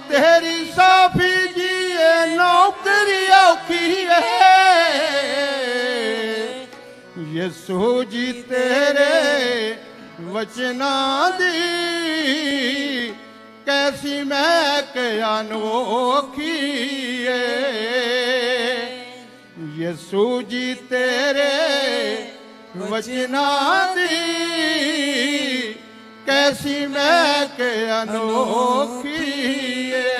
तेरी साफी जी ये नौकरी औखी है, यसू जी तेरे वचना दी कैसी महक अनोखी है। यसू जी तेरे वचना दी कैसी महक अनोखी है।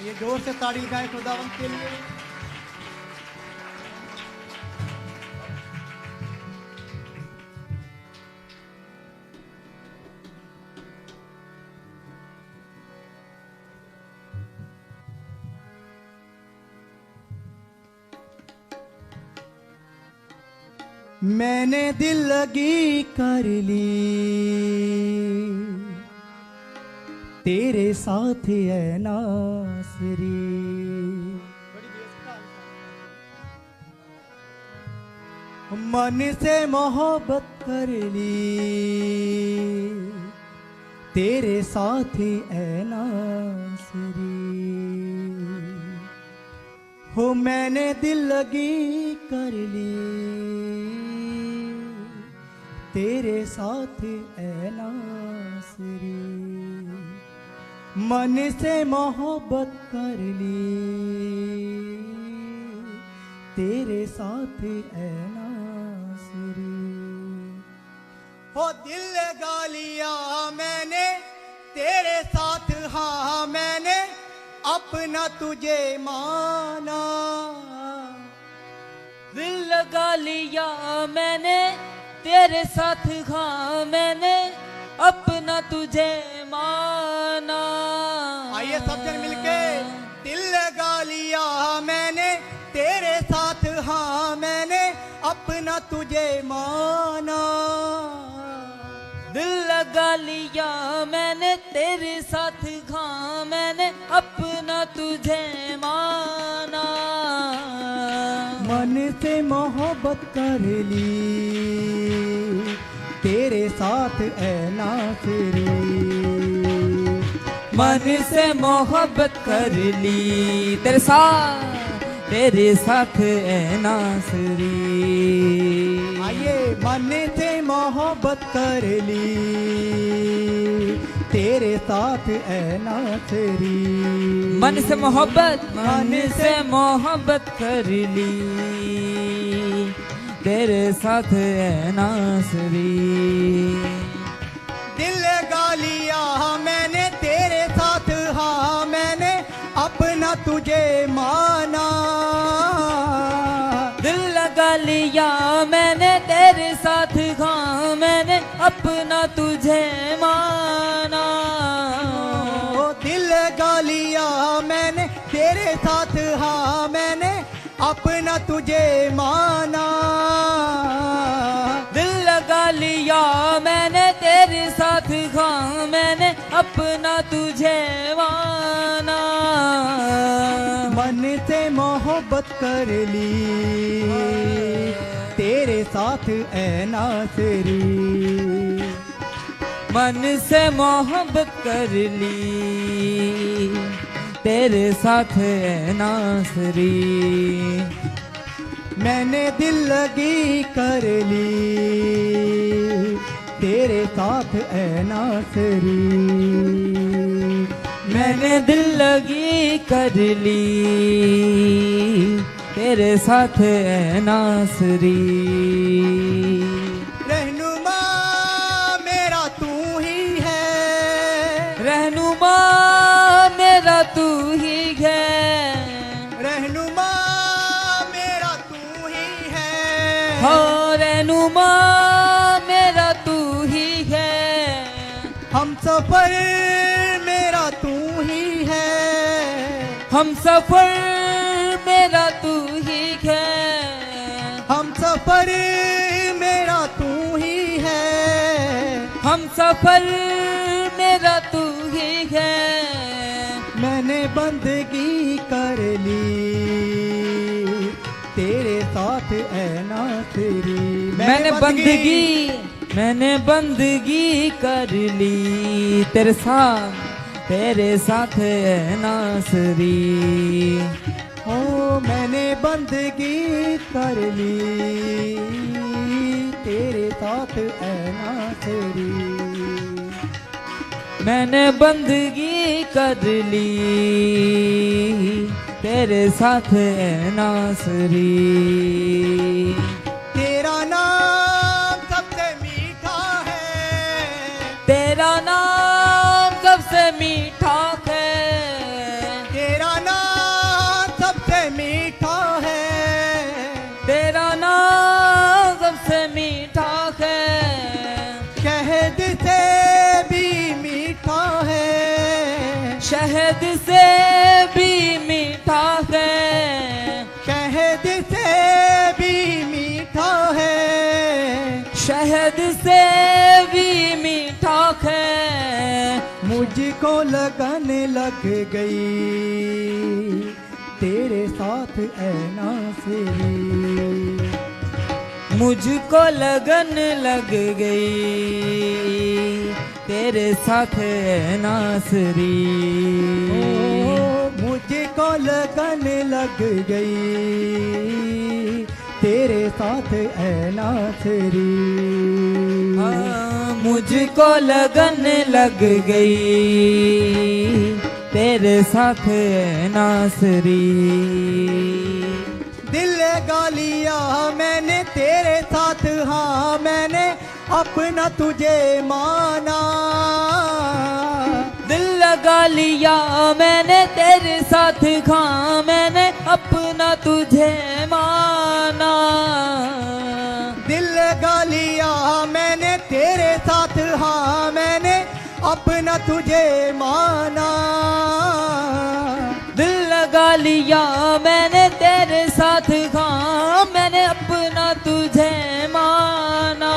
ये जोर से ताड़ी गाए खुदावंत के लिए। मैंने दिल लगी कर ली तेरे साथ है नासरी, मन से मोहब्बत कर ली तेरे साथ है नासरी। हो मैंने दिल लगी कर ली तेरे साथ ऐ नासरी, मन से मोहब्बत कर ली तेरे साथ ऐ नासरी। हो दिल लगा लिया मैंने तेरे साथ, हाँ मैंने अपना तुझे माना। दिल लगा लिया मैंने तेरे साथ, हाँ मैंने अपना तुझे माना। आइए सब जन मिलके, दिल लगा लिया मैंने तेरे साथ, हाँ मैंने अपना तुझे माना। दिल लगा लिया मैंने तेरे साथ, हाँ मैंने अपना तुझे माना। मन से मोहब्बत कर ली तेरे साथ ऐ नासरी, मन से मोहब्बत कर ली तेरे साथ ऐ नासरी। आइए मन से मोहब्बत कर ली तेरे साथ ऐ नासरी, मन से मोहब्बत कर ली तेरे साथ ऐ नासरी। दिल लगा लिया मैंने तेरे साथ, हाँ मैंने अपना तुझे माना। दिल लगा लिया मैंने तेरे साथ, हाँ मैंने अपना तुझे माना। दिल लगा लिया मैंने तेरे साथ, हाँ मैंने अपना तुझे माना। दिल लगा लिया मैंने तेरे साथ, हाँ मैंने अपना तुझे माना। मन से मोहब्बत कर ली तेरे साथ ऐ नासरी, मन से मोहब्बत कर ली तेरे साथ ऐ नासरी। मैंने दिल लगी कर ली तेरे साथ ऐ नासरी, मैंने दिल लगी कर ली तेरे साथ ऐ नासरी। रहनुमा मेरा तू ही है, रहनुमा मेरा तू ही है, रहनुमा मेरा तू ही है। हो रहनुमा मेरा तू ही है, हम सफर मेरा तू ही है, हम सफर मेरा तू ही है, हम सफर मेरा तू ही है, हम सफर मेरा तू ही है। मैंने बंदगी कर ली तेरे साथ ऐ नासरी, मैंने बंदगी कर ली तेरे साथ तेरे साथ है नासरी। ओ मैंने बंदगी कर ली तेरे साथ है नासरी। मैंने बंदगी कर ली तेरे साथ है नासरी। तेरा नाम सबसे मीठा है, तेरा नाम सबसे मीठा है। तेरा नाम सबसे मीठा है, तेरा नाम सबसे मीठा है। शहद से भी मीठा है, शहद से भी मीठा है। शहद से भी मीठा है, शहद से भी मीठा है। मुझको लगन लग गई तेरे साथ ऐ नासरी। मुझको लगन लग गई तेरे साथ है नासरी। मुझको लगन लग गई तेरे साथ ऐ नासरी। हाँ, मुझको लगन लग गई तेरे साथ है नासरी। दिल लगा लिया मैंने तेरे साथ, हाँ मैंने अपना तुझे माना। दिल लगा लिया मैंने तेरे साथ, हाँ मैंने अपना तुझे माना। दिल लगा लिया मैंने तेरे साथ, हाँ मैंने अपना तुझे माना। दिल लगा लिया मैंने तेरे साथ, हाँ मैंने अपना तुझे माना।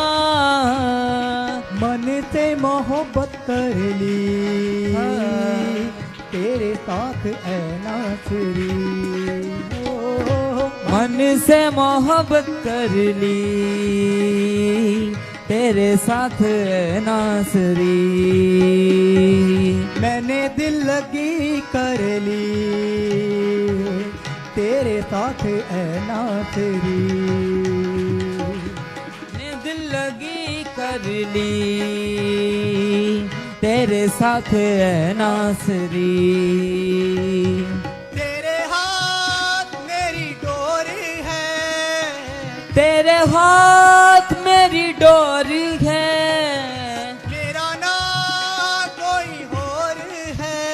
मन से मोहब्बत कर ली तेरे साथ ऐ नासरी। मन से मोहब्बत कर ली तेरे साथ है नासरी। मैंने दिल लगी कर ली तेरे साथ ऐ नासरी। ने दिल लगी कर ली तेरे साथ है नासरी। तेरे हाथ मेरी डोरी है, तेरे हाथ मेरी डोरी है। मेरा नाम कोई और है,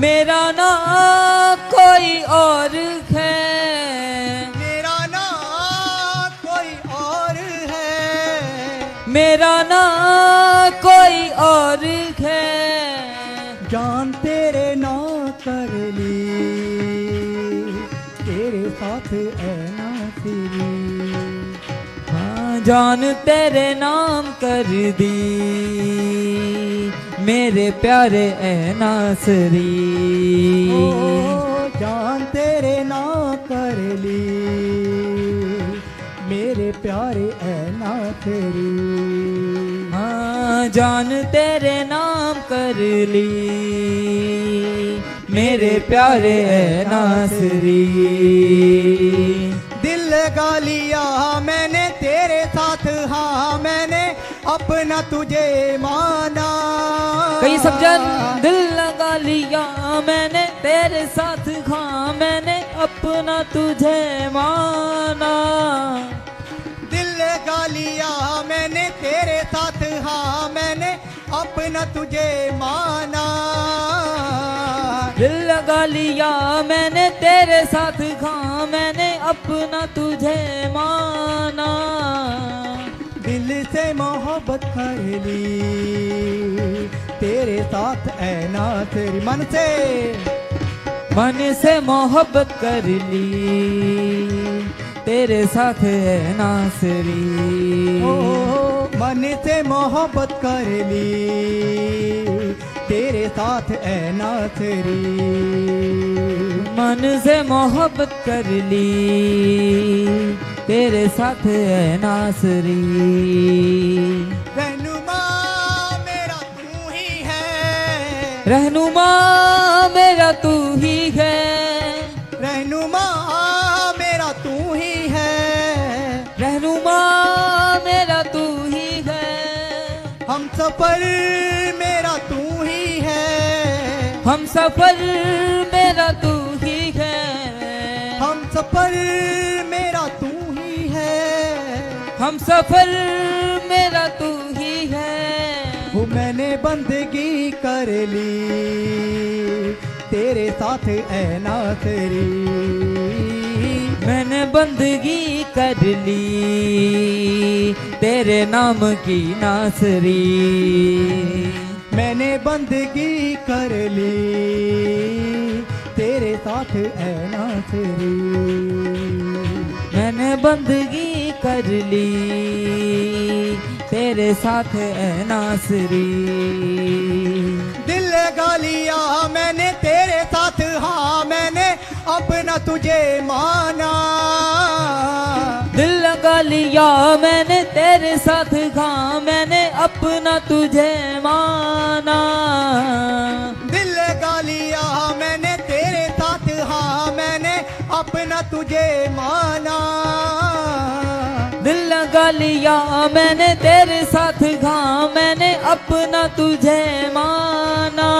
मेरा नाम कोई और है। मेरा नाम कोई और है, मेरा नाम कोई और है। जान तेरे ना कर ली तेरे साथ ऐ नासरी। हाँ, जान तेरे नाम कर दी मेरे प्यारे ऐ नासरी। ओ जान तेरे ना कर ली मेरे प्यारे ऐ नासरी। हाँ, जान तेरे नाम कर ली मेरे प्यारे ऐ नासरी। दिल लगा लिया मैंने तेरे साथ, हाँ मैंने अपना तुझे माना। कई सब जन दिल लगा लिया मैंने तेरे साथ, हाँ मैंने अपना तुझे माना। दिल लगा लिया मैंने तेरे साथ, हाँ मैंने अपना तुझे माना। दिल लगा लिया मैंने तेरे साथ, हाँ मैंने अपना तुझे माना। दिल से मोहब्बत कर ली तेरे साथ ऐ नासरी। मन से मोहब्बत कर ली तेरे साथ है नासरी। ओ मन से मोहब्बत कर ली तेरे साथ ऐ नासरी। मन से मोहब्बत कर ली तेरे साथ है नासरी। रहनुमा मेरा तू ही है, रहनुमा मेरा तू ही है, रहनुमा मेरा तू ही है, रहनुमा मेरा तू ही है, हम सफर मेरा तू ही है, हम सफर मेरा तू ही है, हम सफर मेरा तू ही है, हम सफर मेरा तू ही है। वो मैंने बंदगी कर ली तेरे साथ ऐ नासरी, मैंने बंदगी कर ली तेरे नाम की नासरी, मैंने बंदगी कर ली तेरे साथ ऐ नासरी, मैंने बंदगी कर ली तेरे साथ ऐ नासरी। दिल लगा लिया मैंने तेरे साथ, हाँ मैंने अपना तुझे माना, दिल लगा लिया मैंने तेरे साथ, हाँ मैंने अपना तुझे माना, दिल लगा लिया मैंने तेरे साथ, हाँ मैंने अपना तुझे माना, दिल लगा लिया मैंने तेरे साथ, हाँ मैंने अपना तुझे माना,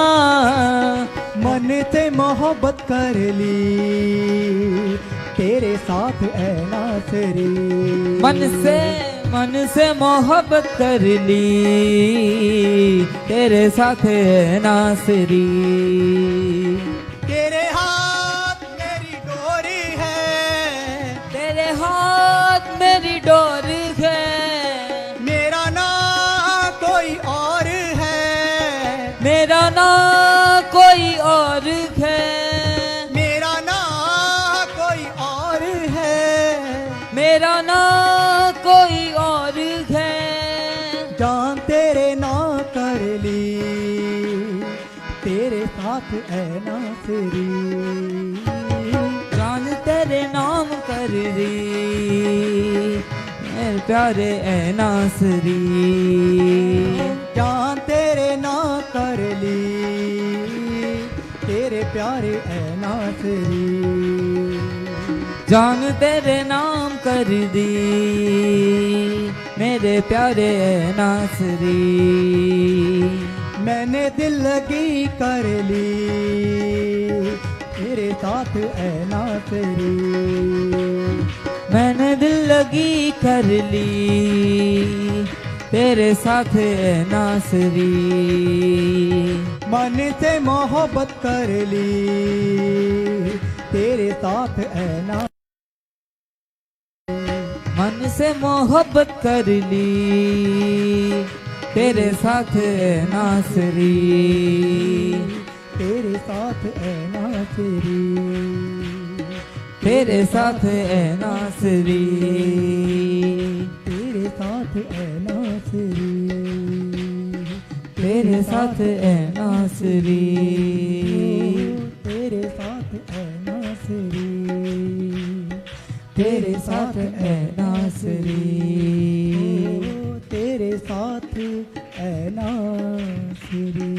मन से मोहब्बत कर ली तेरे साथ ऐ नासरी, मन से मोहब्बत कर ली तेरे साथ ऐ नासरी, तेरे हाथ मेरी डोरी है, तेरे हाथ मेरी डोर है, मेरा ना कोई और है, मेरा ना कोई और है, मेरा ना कोई और है, मेरा ना कोई और है, जान तेरे ना कर ली तेरे साथ ऐ नासरी, जान तेरे नाम कर दी मेरे प्यारे ऐ नासरी, जान तेरे ना कर ली तेरे प्यारे ऐ नासरी, जान तेरे नाम कर दी मेरे प्यारे ऐ नासरी, मैंने दिल लगी कर ली तेरे साथ ऐ नासरी, मैंने दिल लगी कर ली तेरे साथ ऐ नासरी, मन से मोहब्बत कर ली तेरे साथ ऐ नासरी, मन से मोहब्बत कर ली तेरे साथ ऐ नासरी, तेरे साथ ऐ नासरी, तेरे साथ ऐ नासरी, तेरे साथ ऐ नासरी, तेरे साथ ऐ नासरी, तेरे साथ ऐ नासरी, तेरे साथ ऐ नासरी, तेरे साथ ऐ नासरी।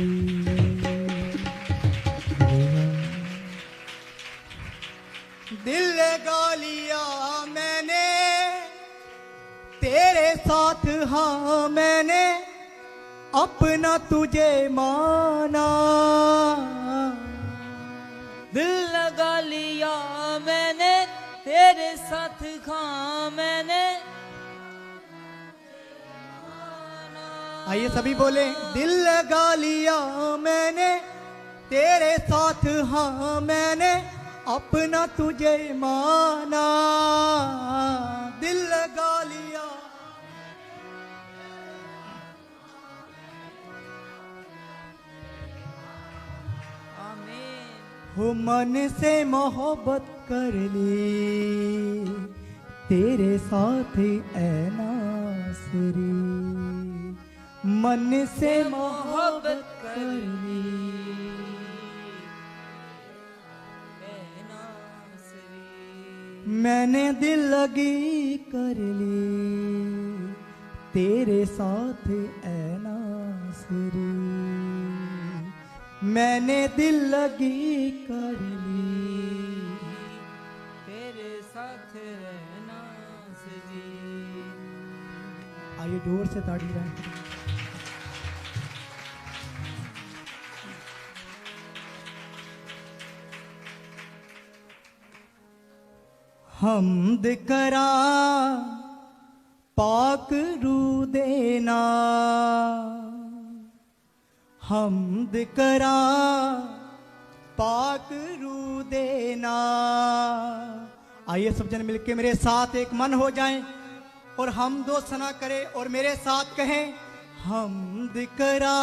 दिल लगा लिया मैंने तेरे साथ, हाँ मैंने अपना तुझे माना, दिल लगा लिया मैंने तेरे साथ, हाँ मैंने। आइए सभी बोले, दिल लगा लिया मैंने तेरे साथ, हाँ मैंने अपना तुझे माना, दिल लगा लिया। आमीन। हो मन से मोहब्बत कर ली तेरे साथ ऐ नासरी, मन से मोहब्बत कर ली ऐ नासरी। मैंने दिल लगी कर ली तेरे साथ ऐ नासरी, मैंने दिल लगी कर ली, तेरे साथ रहना सजी। आइए जोर से ताड़ी बजाएं। हमद करा पाक रू देना, हमद करा पाक रू देना। आइए सब जन मिलके मेरे साथ एक मन हो जाएं और हम दो सना करें और मेरे साथ कहें, हमद करा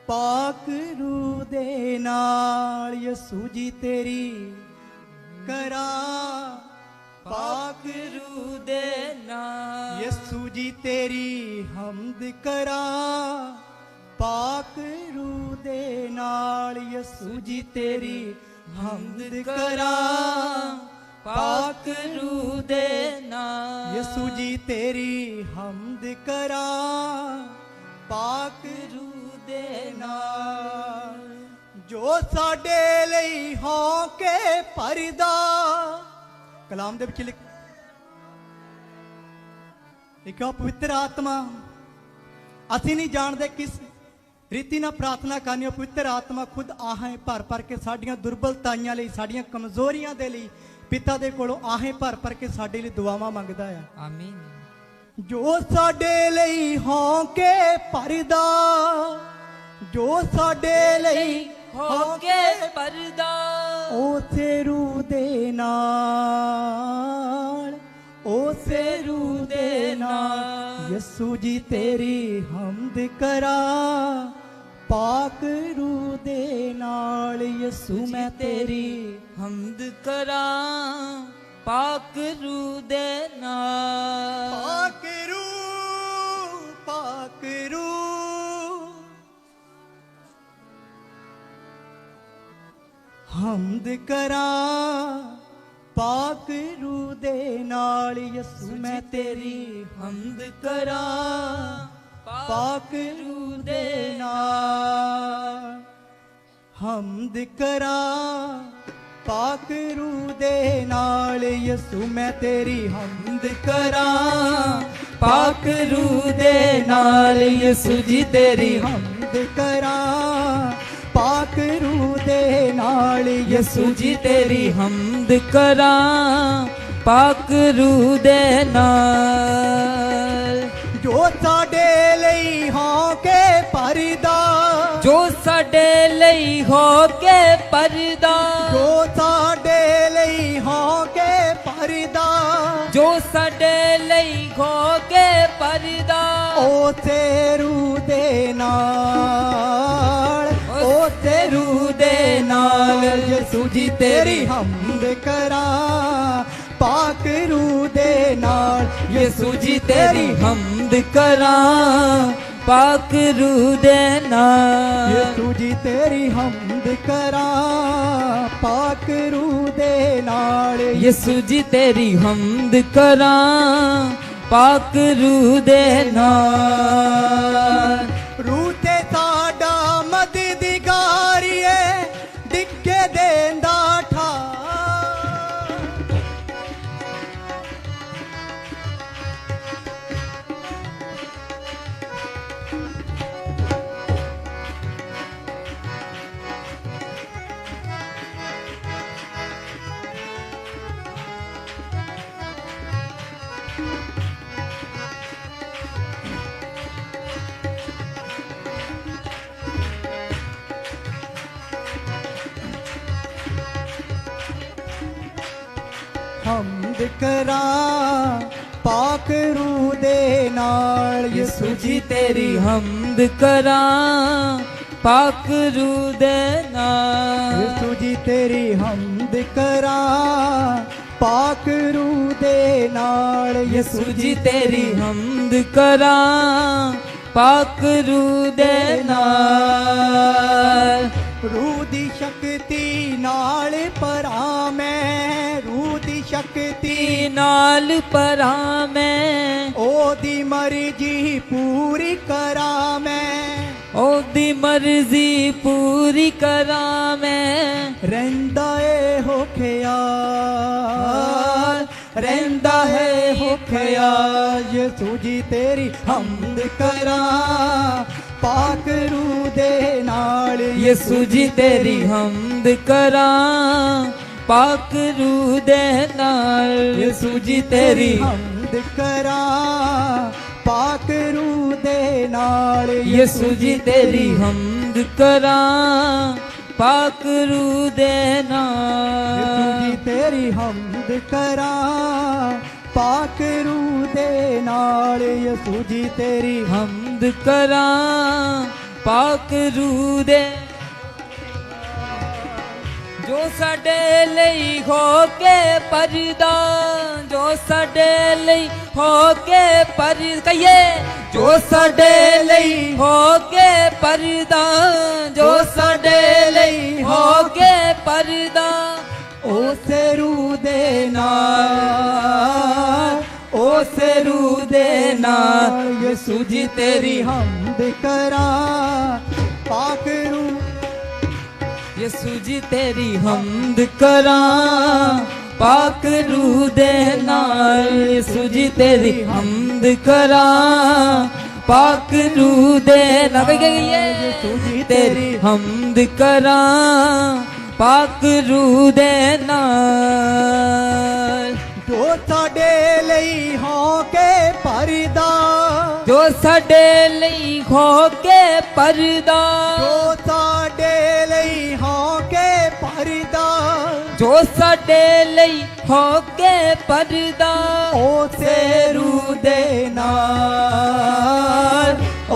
पाक रू देना। यसू जी तेरी करा पाक रू देना, यसू जी तेरी हमद करा पाक रू दे नाल। यसू जी तेरी हमद करा पाक रू देना। यसू जी तेरी हमद करा पाक रू दे नाल। जो साडे लई हौके परदा, कलाम दे विच लिखिਆ पवित्र आत्मा, ਅਸੀਂ नहीं जानते किस रीति ਨਾਲ प्रार्थना करनी। पवित्र आत्मा खुद आहें भर भर के साडियां दुर्बलताइयां ਲਈ, ਸਾਡੀਆਂ ਕਮਜ਼ੋਰੀਆਂ ਦੇ ਲਈ ਪਿਤਾ ਦੇ ਕੋਲੋਂ आहें ਭਰ ਭਰ ਕੇ ਸਾਡੇ ਲਈ ਦੁਆਵਾਂ ਮੰਗਦਾ ਹੈ। ਆਮੀਨ। ਜੋ ਸਾਡੇ ਲਈ ਹੌਕੇ ਭਰਦਾ, ਜੋ ਸਾਡੇ ਲਈ ਹੋਕੇ ਪਰਦਾ, ਉਸੇ ਰੂਹ ਦੇ ਨਾਲ, ਉਸੇ ਰੂਹ ਦੇ ਨਾਲ। ਯਸੂ ਜੀ ਤੇਰੀ ਹਮਦ ਕਰਾ ਪਾਕ ਰੂਹ ਦੇ ਨਾਲ। ਯਸੂ ਮੈਂ ਤੇਰੀ ਹਮਦ ਕਰਾਂ ਪਾਕ ਰੂ ਦੇ ਨਾਲ। ਪਾਕ ਰੂਹ, ਪਾਕ ਰੂਹ, ਹਮਦ ਕਰਾਂ ਪਾਕ ਰੂਹ ਦੇ ਨਾਲ। ਯਸੂ ਮੈਂ ਤੇਰੀ ਹਮਦ ਕਰਾਂ ਪਾਕ ਰੂਹ ਦੇ ਨਾਲ। ਹਮਦ ਕਰਾਂ ਪਾਕ ਰੂਹ ਦੇ ਨਾਲ। ਯਸੂ ਮੈਂ ਤੇਰੀ ਹਮਦ ਕਰਾਂ ਪਾਕ ਰੂ ਦੇ ਨਾਲ। ਯਸੂ ਜੀ ਤੇਰੀ ਹਮਦ ਕਰਾਂ ਪਾਕ ਰੂਹ ਦੇ ਨਾਲ। ਯਸੂ ਜੀ ਤੇਰੀ ਹਮਦ ਕਰਾਂ ਪਾਕ ਰੂ ਦੇ ਨਾਲ। ਜੋ ਸਾਡੇ ਲਈ ਹੌਕੇ ਭਰਦਾ, ਜੋ ਸਾਡੇ ਲਈ ਹੋ ਕੇ ਪਰਦਾ, ਜੋ ਸਾਡੇ ਲਈ ਹੌਕੇ ਭਰਦਾ, ਜੋ ਸਾਡੇ ਲਈ ਹੋ ਕੇ ਪਰਦਾ, ਉਸੇ ਰੂਹ ਦੇ ਨਾਲ, ਉਸੇ ਰੂਹ ਦੇ ਨਾਲ। ਯਸੂ ਜੀ ਤੇਰੀ ਹਮਦ ਕਰਾਂ ਪਾਕ ਰੂਹ ਦੇ ਨਾਲ। ਯਸੂ ਜੀ ਤੇਰੀ ਹਮਦ ਕਰਾਂ ਪਾਕ ਰੂ ਦੇ ਨਾਲ। ਯਸੂ ਜੀ ਤੇਰੀ ਹਮਦ ਕਰਾਂ ਪਾਕ ਰੂਹ ਦੇ ਨਾਲ। ਯਸੂ ਜੀ ਤੇਰੀ ਹਮਦ ਕਰਾਂ ਪਾਕ ਰੂ ਦੇ ਨਾਲ। ਰੂਹ ਤੇ ਸਾਡਾ ਮਦਦਗਾਰੀਏ ਡਿੱਗੇ ਦੇਂਦਾ ਠਾਰ। ਹਮਦ ਕਰਾਂ ਪਾਕ ਰੂਹ ਦੇ ਨਾਲ। ਯਸੂ ਜੀ ਤੇਰੀ ਹਮਦ ਕਰਾਂ ਪਾਕ ਰੂ ਦੇ ਨਾਲ। ਯਸੂ ਜੀ ਤੇਰੀ ਹਮਦ ਕਰਾਂ ਪਾਕ ਰੂਹ ਦੇ ਨਾਲ। ਯਸੂ ਜੀ ਤੇਰੀ ਹਮਦ ਕਰਾਂ ਪਾਕ ਰੂ ਦੇ ਨਾਲ। ਰੂਹ ਦੀ ਸ਼ਕਤੀ ਨਾਲ ਭਰਾਂ ਮੈਂ, ਰੂਹ ਦੀ ਸ਼ਕਤੀ ਨਾਲ ਪਰਾਂ ਮੈਂ, ਉਹਦੀ ਮਰਜ਼ੀ ਪੂਰੀ ਕਰਾਂ ਮੈਂ। ओदी मर्जी पूरी करा मैं रहंदा ए हो ख्याल रहंदा है हो ख्याल यसू जी तेरी हमद करा पाक रू दे नाल यसू जी तेरी हमद करा पाक रू दे नाल यसू जी तेरी हमद करा पाक रू दे नाल यसू जी तेरी हमद करा पाक रू दे यसू नाल जी तेरी हमद करा पाक रू दे नाल यसू जी तेरी हमद करा पाक रू दे जो साडे लई हो के परदा जो साडे लई हो के पर कहिए जो साडे लई हो के परदा जो साडे लई हो के परदा उस रू दे नाल उस रू दे नाल यसू जी तेरी हमद करा पाक रू यसू जी तेरी हमद करा पाक रू दे नाल यसू जी तेरी हमद करा पाक रू दे नाल यसू जी तेरी हमद करा पाक रू दे नाल जो साडे लई हो के परदा जो साडे लई हो के परदा जो साडे लई हो के परदा जो साडे लई हो के परदा उसे रू दे नाल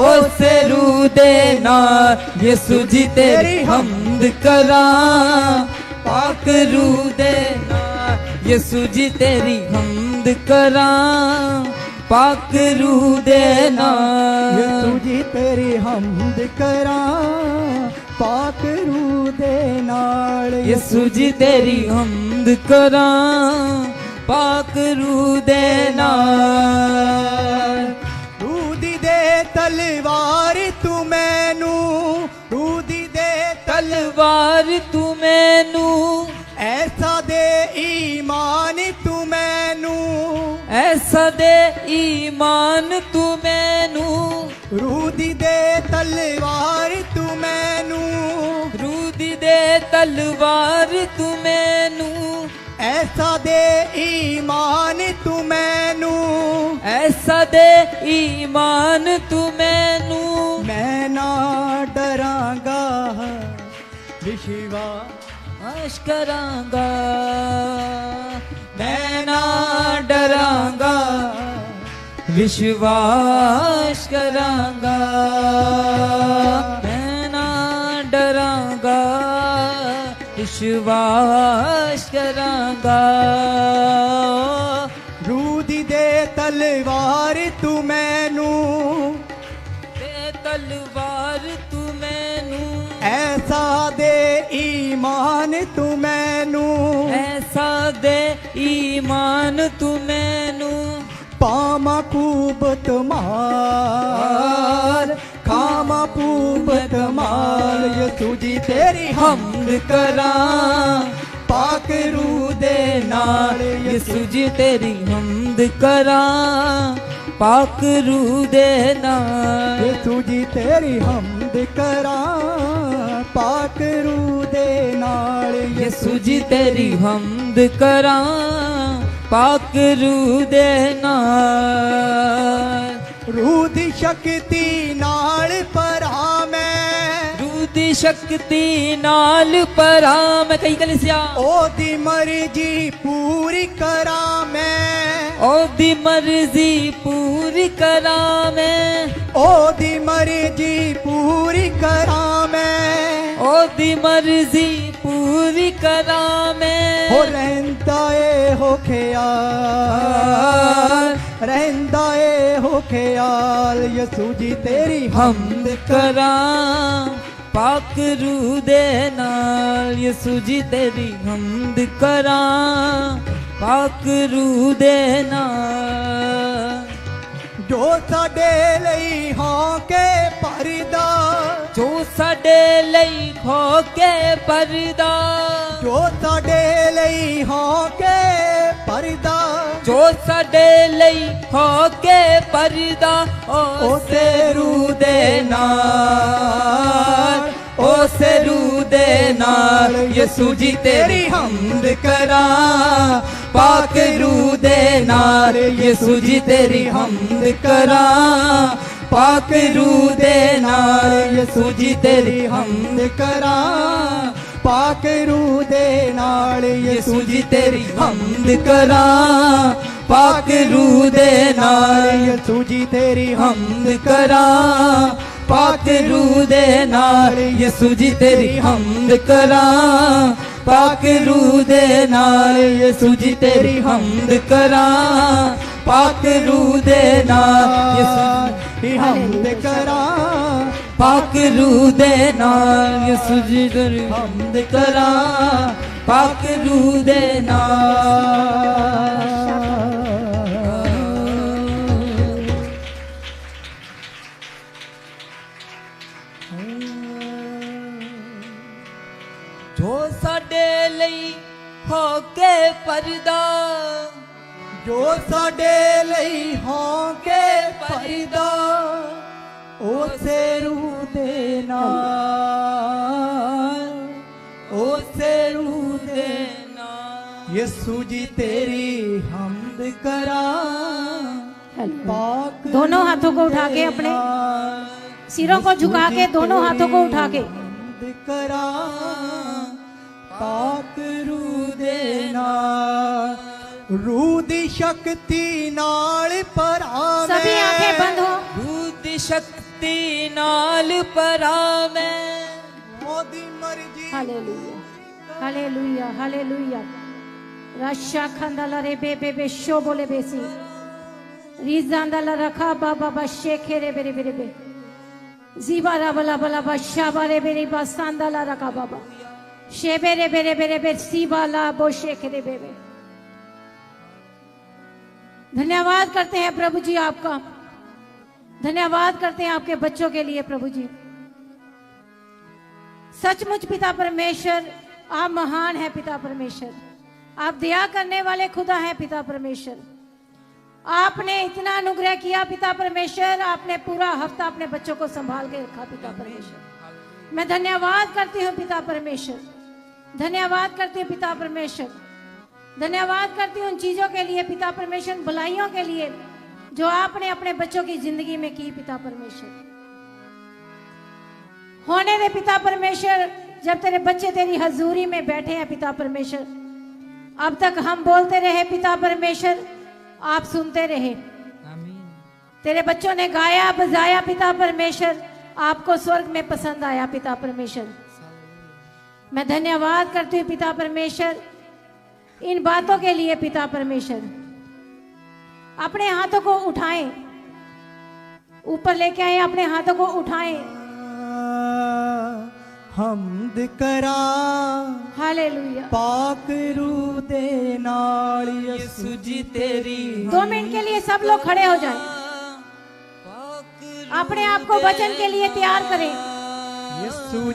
उसे रू दे नाल यसू जी तेरी हमद करा पाक रू दे नाल यसू जी तेरी हमद करा पाक रू दे नाल यसू जी तेरी हमद करा पाक रू दे नाल यसू जी तेरी हमद करा पाक रू दे नाल रूदी दे तलवार तू मैनू रूदी दे तलवार तू मैनू ऐसा दे ईमान तू मैनू ऐसा दे ईमान तू मैनू रूदी दे तलवार तू मैनू रूदी दे तलवार तू मैनू ऐसा दे ईमान तू मैनू ऐसा दे ईमान तू मैनू मैं ना डरांगा विश्वास करांगा मैं ना डरांगा विश्वास करांगा मैं ना डरांगा विश्वास करांगा रूदी दे तलवार तू मैनू ते तलवार तू मैनू ऐसा दे ईमान तू मैनू ऐसा दे ईमान तू मैनू पामा कूबत मार खामा पूबत मार यसू जी तेरी हमद करा पाक रू दे नाल यसू जी तेरी हमद करा पाक रू दे नाल यसू जी तेरी हमद करा पाक रू दे नाल यसू जी तेरी हमद करा पाक रू दे नाल रूह दी शक्ति नाल परा मैं रूह दी शक्ति नाल परा मैं कही कलिसिया ओदी मर्जी पूरी करा मैं ओदी मर्जी पूरी करा मैं ओदी मर्जी पूरी करा मैं ओदी मर्जी पूरी करा मैं हो रहंदा ए हो ख्याल रहंदा ए हो ख्याल यसू जी तेरी हमद करा पाक रू दे नाल यसू जी तेरी हमद करा पाक रू दे नाल जो साडे लई हों के परदा जो साडे लई हो के परदा जो साडे लई हो के परदा जो साडे लई हो के परदा उसे रू दे नाल उसे रू दे नाल यसू जी तेरी हमद करा पाक रू दे नाल यसू जी तेरी हमद करा पाक रू दे नाल यसू जी तेरी हमद करा पाक रू दे नाल यसू जी तेरी हमद करा पाक रू दे नाल यसू जी तेरी हमद करा पाक रू दे नाल यसू जी तेरी हमद करा पाक रू दे नाल यसू जी तेरी हमद करा पाक रू दे नाल यसू जी हमद करा पाक रू दे नाल यसू जी तेरी हमद करा पाक रू दे नाल जो साडे लई हो के परदा जो साडे लई हो के परदा उसे रू दे नाल उसे रू दे नाल यसू जी तेरी हमद करा पाक दोनों हाथों को उठा के अपने सिरों को झुका के दोनों हाथों को उठा के हमद करा पाक रू दे नाल रू दी शक्ति नाल परावे सभी आंखें बंद हो रूद शक्ति नाल परावे मोदी मर्जी हालेलुया हालेलुया हालेलुया रशा खंदाला रे बे शो बोले बेसी रिजांदाला रखा बाबा बशे खेरे बेरे बेरे बे जीबारा बला बला बशा बारे बेरे बसांदाला रखा बाबा शेबेरे बेरे बेरे बे सीबाला बोशे खेरे बेबे। धन्यवाद करते हैं प्रभु जी आपका, धन्यवाद करते हैं आपके बच्चों के लिए प्रभु जी। सचमुच पिता परमेश्वर आप महान हैं पिता परमेश्वर, आप दया करने वाले खुदा हैं पिता परमेश्वर। आपने इतना अनुग्रह किया पिता परमेश्वर, आपने पूरा हफ्ता अपने बच्चों को संभाल के रखा पिता परमेश्वर। मैं धन्यवाद करती हूँ पिता परमेश्वर, धन्यवाद करती हूँ पिता परमेश्वर, धन्यवाद करती हूँ उन चीजों के लिए पिता परमेश्वर, भलाइयों के लिए जो आपने अपने बच्चों की जिंदगी में की पिता परमेश्वर। होने दे पिता परमेश्वर, जब तेरे बच्चे तेरी हजूरी में बैठे हैं पिता परमेश्वर, अब तक हम बोलते रहे पिता परमेश्वर, आप सुनते रहे। तेरे बच्चों ने गाया बजाया पिता परमेश्वर, आपको स्वर्ग में पसंद आया पिता परमेश्वर। मैं धन्यवाद करती हूँ पिता परमेश्वर इन बातों के लिए पिता परमेश्वर। अपने हाथों को उठाएं, ऊपर लेके आए, अपने हाथों को उठाएं, हमद करा हालेलुया। पाक रू दे नाल यसू जी तेरी 2 मिनट के लिए सब लोग खड़े हो जाएं, अपने आप को वचन के लिए तैयार करें,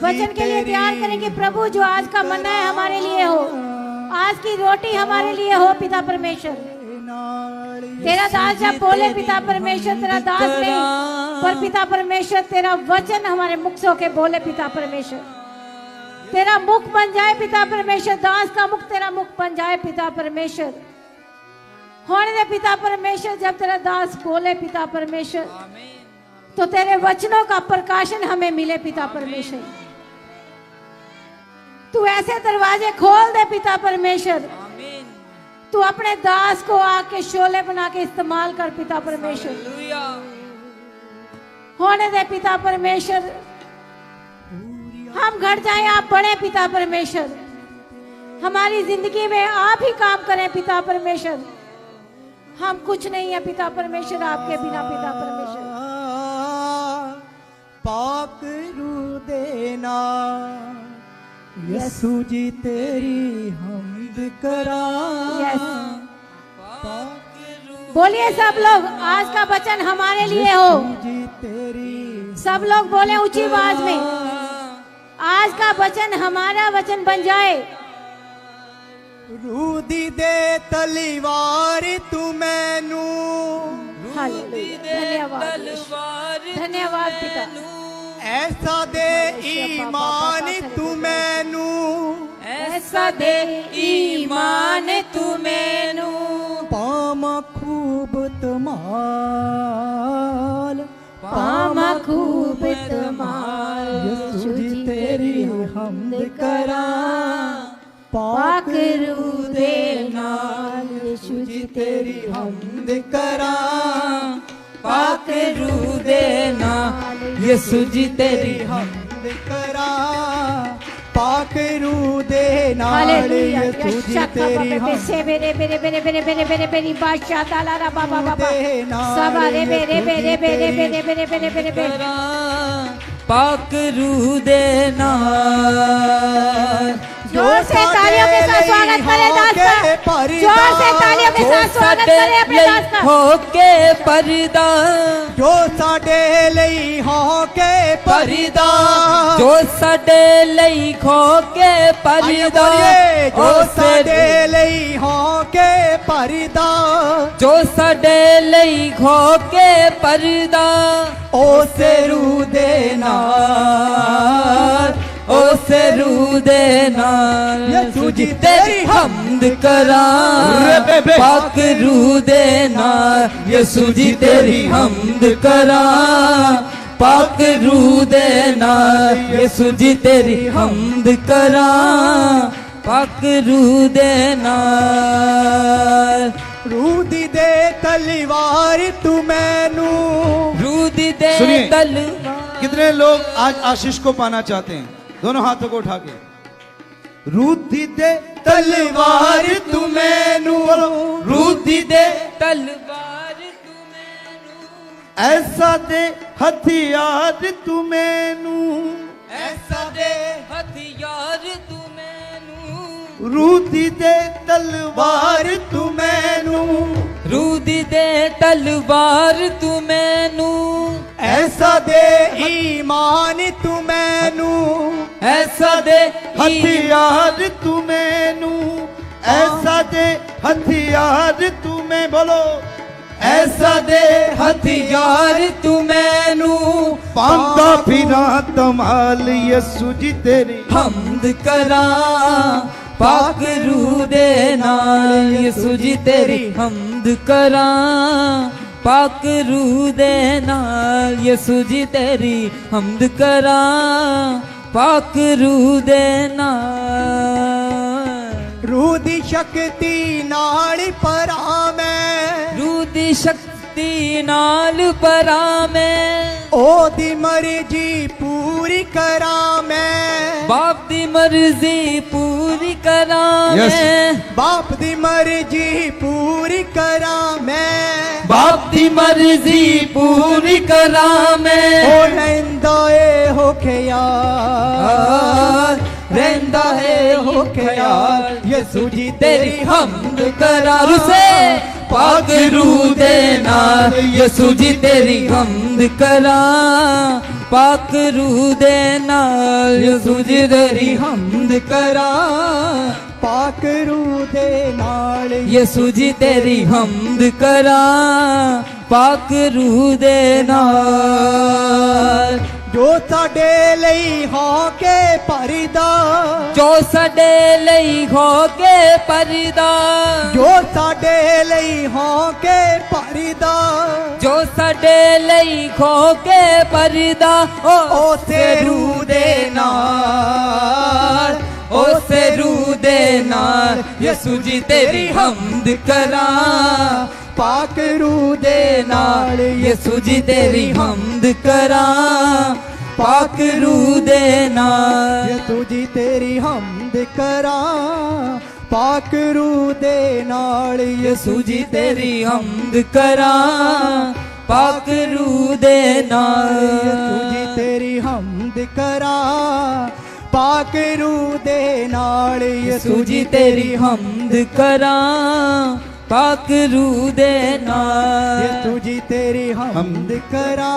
वचन के लिए तैयार करें कि प्रभु जो आज का मन्ना है हमारे लिए हो, आज की रोटी हमारे लिए हो पिता परमेश्वर। तेरा दास जब बोले पिता परमेश्वर, तेरा दास नहीं पर पिता परमेश्वर तेरा वचन हमारे मुख से होके बोले पिता परमेश्वर, तेरा मुख बन जाए पिता परमेश्वर, दास का मुख तेरा मुख बन जाए पिता परमेश्वर। होने दे पिता परमेश्वर, जब तेरा दास बोले पिता परमेश्वर तो तेरे वचनों का प्रकाशन हमें मिले पिता परमेश्वर। तू ऐसे दरवाजे खोल दे पिता परमेश्वर, तू अपने दास को आके शोले बना के इस्तेमाल कर पिता परमेश्वर। होने दे पिता परमेश्वर, हम घट जाएं, आप बढ़े पिता परमेश्वर। हमारी जिंदगी में आप ही काम करें पिता परमेश्वर, हम कुछ नहीं है पिता परमेश्वर आपके बिना पिता परमेश्वर। पाक रू देना यसू जी तेरी हमद करा, यस पाक रू बोलिए सब लोग, आज का वचन हमारे लिए हो। जी तेरी सब लोग बोले ऊंची आवाज में, आज का वचन हमारा वचन बन जाए। रूदी दे तलवार तू मैनू, हालेलुया, धन्यवाद यीशु। धन्यवाद पिता। ऐसा दे ईमान तू मैनू, ऐसा दे ईमान तू मैनू, पामा खूब तमाल, पामा खूब तमाल, यीशु जी तेरी हमद करा, पाक रूह दे नाल, यीशु जी तेरी हमद करा, पाक रूह देना यीशु जी तेरी हमद करा, पाक रूह दे नाल, हालेलुया। यीशु जी तेरी से बेरे बेरे बेरे बेरे बेरे बेरे बेरे बादशाह ताला रा बाबा बाबा सब अरे बेरे बेरे बेरे बेरे बेरे बेरे बेरे बेरे पाक रूह देना। जोर से तालियों के साथ स्वागत करें दास का। जोर से तालियों के साथ स्वागत करें अपने दास का। होके परदा, जो साडे लई होके परदा, जो साडे लई खोके परदा, जो साडे लई होके परदा, जो साडे लई खोके परदा, उस रूह दे नाल, उस रूह दे नाल यीशु जी तेरी हमद करा, पाक रूह दे नाल यीशु जी तेरी हमद करा, पाक रूह दे नाल यीशु जी तेरी हमद करा, पाक रूह दे नाल। रूह दी दे तलवार तू मैनू, रूह दी दे सुनिए। तलवार। कितने लोग आज आशीष को पाना चाहते हैं? दोनों हाथों को उठा के, रूदी दे तलवार तू मैनू, रूदी दे तलवार तू मैनू, ऐसा दे हथियार तू मैनू, ऐसा दे हथियार तू मैनू, रूदी दे तलवार तू मैनू, रूदी दे तलवार तू मैनू, ऐसा दे ईमान तू मैनू, ऐसा दे हथियार तू मैनू, ऐसा दे हथियार तू मैं बोलो, ऐसा दे हथियार तू मैनू, पांदा फिरा तमाल यीशु जी तेरी हमद करा, पाक रूह दे नाल यीशु जी तेरी हमद करा, पाक रूह दे नाल यीशु जी तेरी हमद करा, पाक रूह दे नाल। रूह दी शक्ति नाल परा मैं, रूह दी शक्ति नाल परा मैं, ओ दी मर्जी पूरी करा मैं, बाप दी मर्जी पूरी करा Yes. मैं, बाप दी मर्जी पूरी करा मैं, बाप दी मर्जी पूरी करा मैं, ओ रहिंदा ए हो ख्याल, रहंदा है हो ख्याल, यीशु जी तेरी हमद करा, रुसे पाक रूह दे नाल यीशु जी तेरी हमद करा, पाक रूह दे नाल यीशु जी तेरी हमद करा, पाक रूह दे नाल, यीशु जी तेरी हमद करा, पाक रूह दे नाल। जो साडे लई होके परदा, जो साडे लई हो के परदा, जो साडे लई होके परदा, जो साडे लई खो के परदा, ओसे रूह दे नाल, ओसे रूह दे नाल यीशु जी तेरी हमद करा, पाक रूह दे नाल, यीशु जी तेरी हमद करा, पाक रूह दे नाल। यीशु जी तेरी हमद करा, पाक रूह दे नाल, यीशु जी तेरी हमद करा, पाक रूह दे नाल। यीशु जी तेरी हमद करा, पाक रूह दे नाल, यीशु जी तेरी हमद करा, पाक रूह दे नाल यीशु जी तेरी हमद करा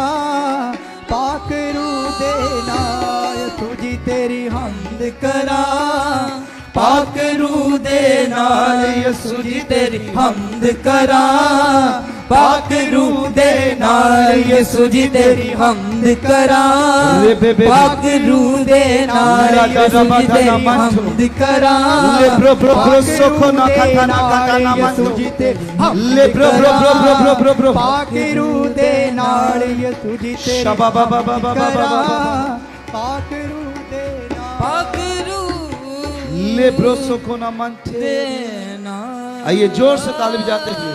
पाक रूह दे नाल यीशु जी तेरी हमद करा पाक रूह दे नाल यीशु जी तेरी हमद करा पाक रूह दे नाल यीशु जी तेरी हमद करा पाक रूह दे नाल यीशु जी तेरी हमद करा यीशु जी तेरी पाक रूह दे नाल यीशु जी तेरी करा पाक रूह दे नाल पाक रूह ले ब्रोसो को ना मानते। दे नाल आइए जोर से ताली बजाते हुए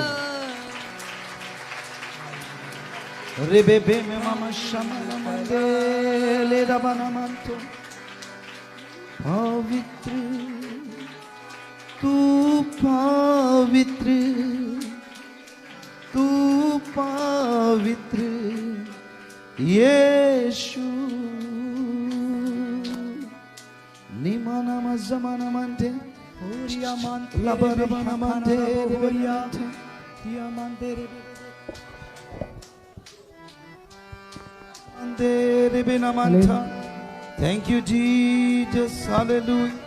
रे बेबे में मामा शमन मंदे ले रबना मानतो पवित्र तू पवित्र तू पवित्र यीशु निमाना मज़माना मानते ओरिया मानते लबरबना मानते ओरिया दिया मानते रे Andere benamanta. Thank you, Jesus. Hallelujah.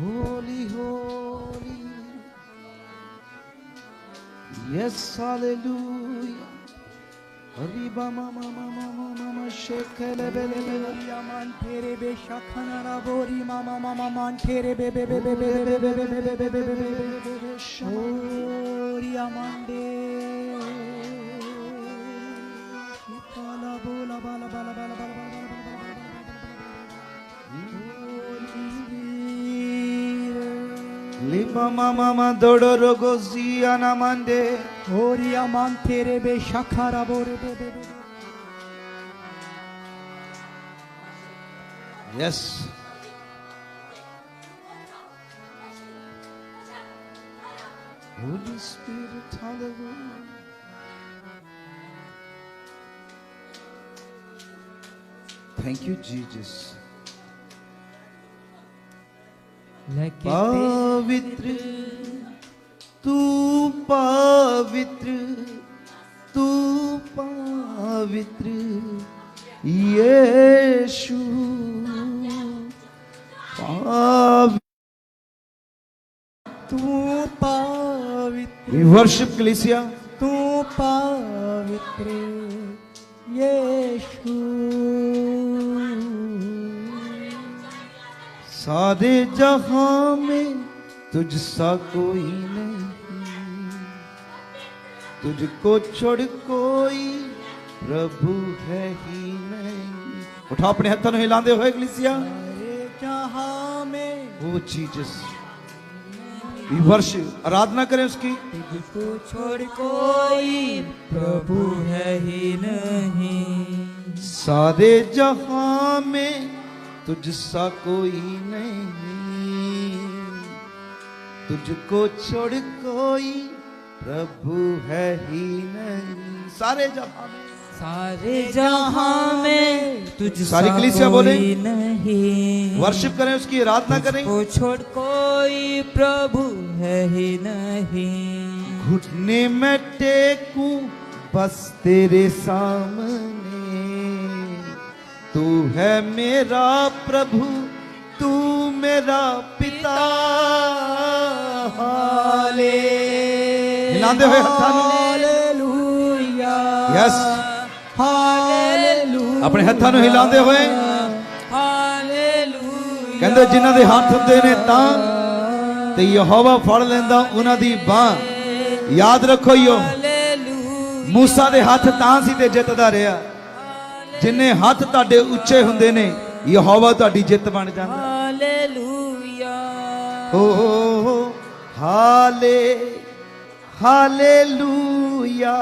Holy, holy. Yes, hallelujah. Riba mama mama mama shekele bele bele. ओरिया मानते रे बेशखना रा बोरी मामा मामा मानते रे बे बे बे बे बे बे बे बे बे बे बे ओरिया मानते बाला बोला बाला बाला बाला बाला Liba mama mama dodo rogo ziana mande. ओरिया मानते रे बेशखरा बोरे बे बे बे Yes. Holy Spirit, hallelujah. Thank you, Jesus. लेके पवित्र तू पवित्र तू पवित्र यीशु तू पवित्र We worship Ecclesia. तू पवित्र यीशु सारे जहां में तुझसा कोई नहीं, तुझको छोड़ कोई प्रभु है ही नहीं। उठा अपने हाथों में हिलाते हुए इक्लेसिया। सारे जहां में वो जीसस वर्ष आराधना करें उसकी। तुझको छोड़ कोई प्रभु है ही नहीं, सारे जहां में तुझसा कोई नहीं, तुझको छोड़ कोई प्रभु है ही नहीं। सारे जहां में, सारे जहां में तुझ सारी कलीसिया बोले। नहीं, वर्शिप करें उसकी, आराधना करें। तुझको छोड़ कोई प्रभु है ही नहीं, घुटने में टेकूं बस तेरे सामने, तू है मेरा प्रभु, तू मेरा पिता। हिलाते हुए हालेलुया यस, हालेलुया अपने हत्थां ਨੂੰ ਹਿਲਾਉਂਦੇ ਹੋਏ हालेलुया। ਕਹਿੰਦੇ ਜਿਨ੍ਹਾਂ ਦੇ ਹੱਥ ਹੁੰਦੇ ਨੇ ਤਾਂ ਤੇ ਯਹੋਵਾ ਫੜ ਲੈਂਦਾ ਉਹਨਾਂ ਦੀ ਬਾਹ। ਯਾਦ ਰੱਖੋ ਯੋ, ਮੂਸਾ ਦੇ ਹੱਥ ਤਾਂ ਸੀ ਤੇ ਜਿੱਤਦਾ ਰਿਹਾ। ਜਿੰਨੇ ਹੱਥ ਤੁਹਾਡੇ ਉੱਚੇ ਹੁੰਦੇ ਨੇ ਯਹੋਵਾ ਤੁਹਾਡੀ ਜਿੱਤ ਬਣ ਜਾਂਦਾ। हालेलुया ਓ ਹਾਲੇ ਹਾਲੇਲੂਇਆ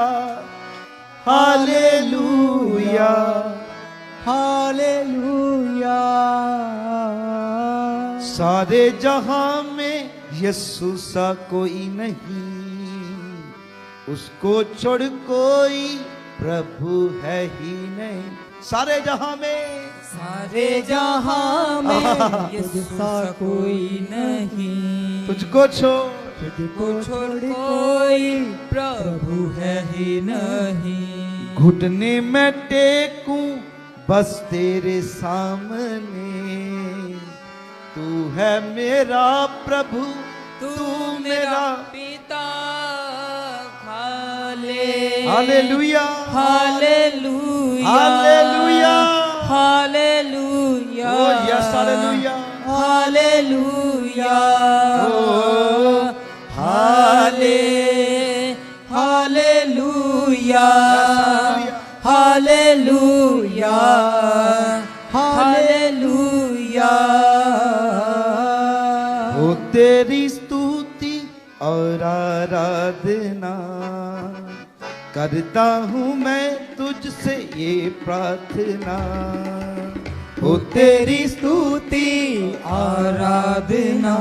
ਹਾਲੇਲੂਇਆ हालेलुया सारे जहां में यीशु सा कोई नहीं, उसको छोड़ कोई प्रभु है ही नहीं। सारे जहां में सारे जहां में यीशु सा कोई नहीं, तुझको छोड़ तुझको छोड़ कोई प्रभु है ही नहीं। घुटने में टेकूं बस तेरे सामने, तू है मेरा प्रभु, तू मेरा पिता खाले। Hallelujah hallelujah hallelujah hallelujah oh yes hallelujah hallelujah oh हाले हालेलुया हालेलुया हालेलुया। हो तेरी स्तुति और आराधना करता हूँ मैं तुझसे ये प्रार्थना, हो तेरी स्तुति आराधना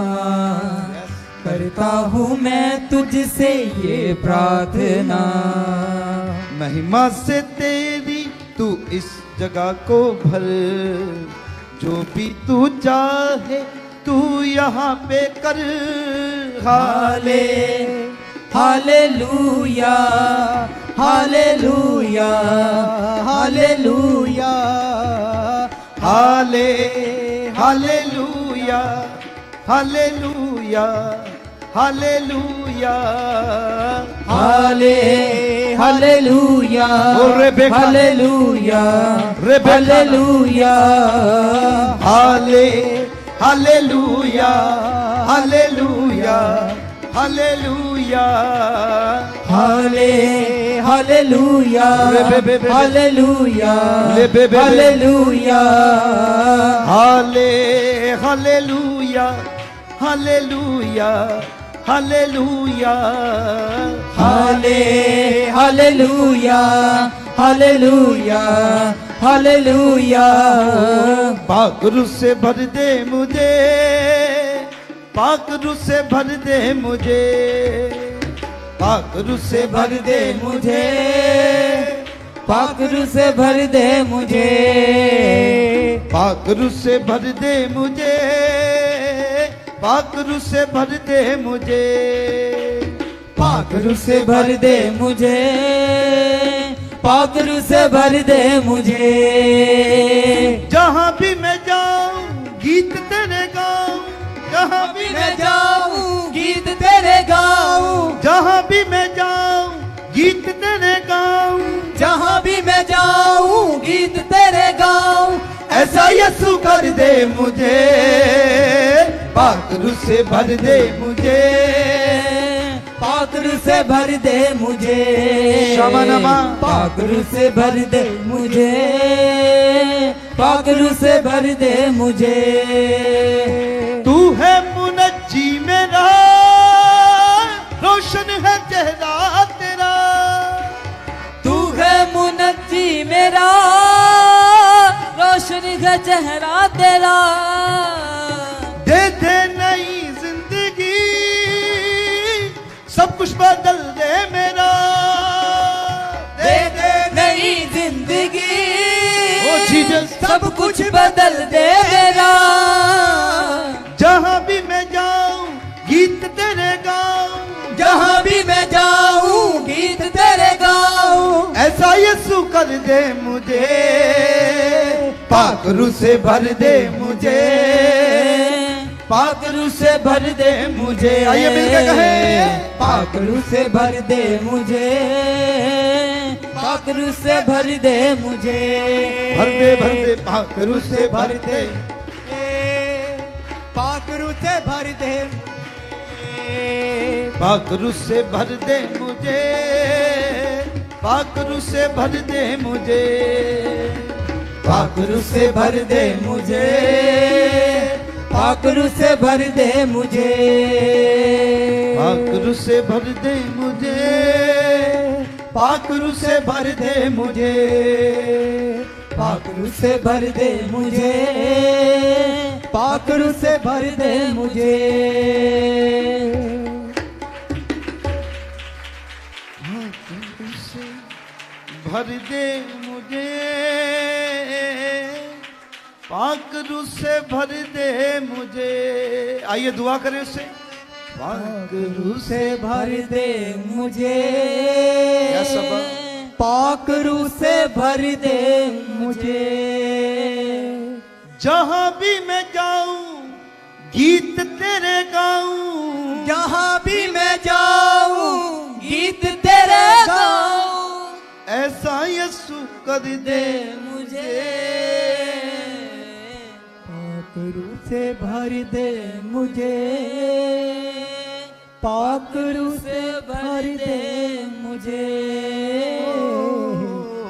करता हूँ मैं तुझसे ये प्रार्थना। महिमा से तेरी तू इस जगह को भर, जो भी तू चाहे तू यहाँ पे कर। हाले हालेलुया हालेलुया हालेलुया हाले हालेलुया हालेलुया हालेलुया हाले हालेलुया ओ रेबेका। Hallelujah Rebecca. हालेलुया हाले हालेलुया हालेलुया हालेलुया हाले हालेलुया रेबेबेबे। हालेलुया लेबेबेबे। हालेलुया हाले हालेलुया हालेलुया हालेलुया हाले हालेलुया हालेलुया हालेलुया। पाकरू से भर दे मुझे, पाकरू से भर दे मुझे, पाकरू से भर दे मुझे, पाखरू से भर दे मुझे, पाकरू से भर दे मुझे, पाकरू से भर दे मुझे, पाखरू से भर दे मुझे, पाखरू से भर दे मुझे। जहाँ भी मैं जाऊं गीत तेरे गाऊं, जहाँ भी मैं जाऊं गीत तेरे गाऊं, जहाँ भी मैं जाऊं गीत तेरे गाऊं, जहाँ भी मैं जाऊं गीत तेरे गाऊं। ऐसा यीशु कर दे मुझे, पाकरू से भर दे मुझे, पाखरू से भर दे मुझे, शमनमा। पाखरू से भर दे मुझे, पाखरू से भर दे मुझे। तू है मुनज्जी मेरा, रोशन है चेहरा तेरा, तू है मुनज्जी मेरा, रोशन है चेहरा तेरा। दे दे नई जिंदगी, सब कुछ बदल दे मेरा, दे दे नई जिंदगी, ओ जीसस। सब कुछ बदल दे मेरा। जहाँ भी मैं जाऊं गीत तेरे गाऊं, जहाँ भी मैं जाऊं गीत तेरे गाऊं। ऐसा यीशु कर दे मुझे, पाकरू से भर दे मुझे, पाकरू से भर दे मुझे। आइए मिलके कहें, पाखरू से भर दे मुझे, पाखरू से भर दे मुझे। भर दे पाकरू से भर दे, पाखरू से भर दे, पाकरू से भर दे मुझे, पाकरू से भर दे मुझे, पाखरू से भर दे मुझे, पाखरू से भर दे मुझे। पाकरू से भर दे मुझे, पाकरू से भर दे मुझे, पाखरू से भर दे मुझे, पाखरू से भर दे मुझे। पाकरू से भर दे मुझे, पाक रूह से भर दे मुझे। आइए दुआ करें उससे। पाक रूह से भर दे मुझे, या सब पाक रूह से भर दे मुझे। जहां भी मैं जाऊं गीत तेरे गाऊं, जहां भी मैं जाऊं गीत तेरे गाऊं। ऐसा यीशु कर दे मुझे पाक रूह से भर दे मुझे, पाक रूह से भर दे मुझे,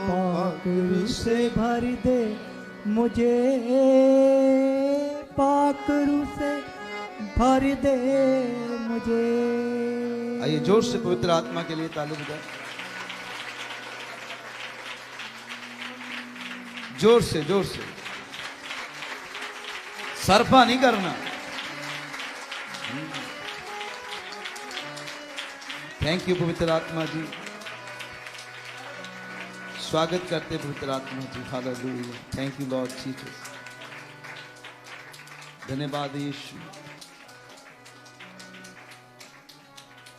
पाक रूह से भर दे मुझे, पाक रूह से भर दे मुझे। आइए जोर से पवित्र आत्मा के लिए ताली बजाएं। जोर से, जोर से, सरफा नहीं करना। थैंक यू पवित्र आत्मा जी। स्वागत करते पवित्र आत्मा जी। Hallelujah. Thank you Lord Jesus. धन्यवाद यीशु।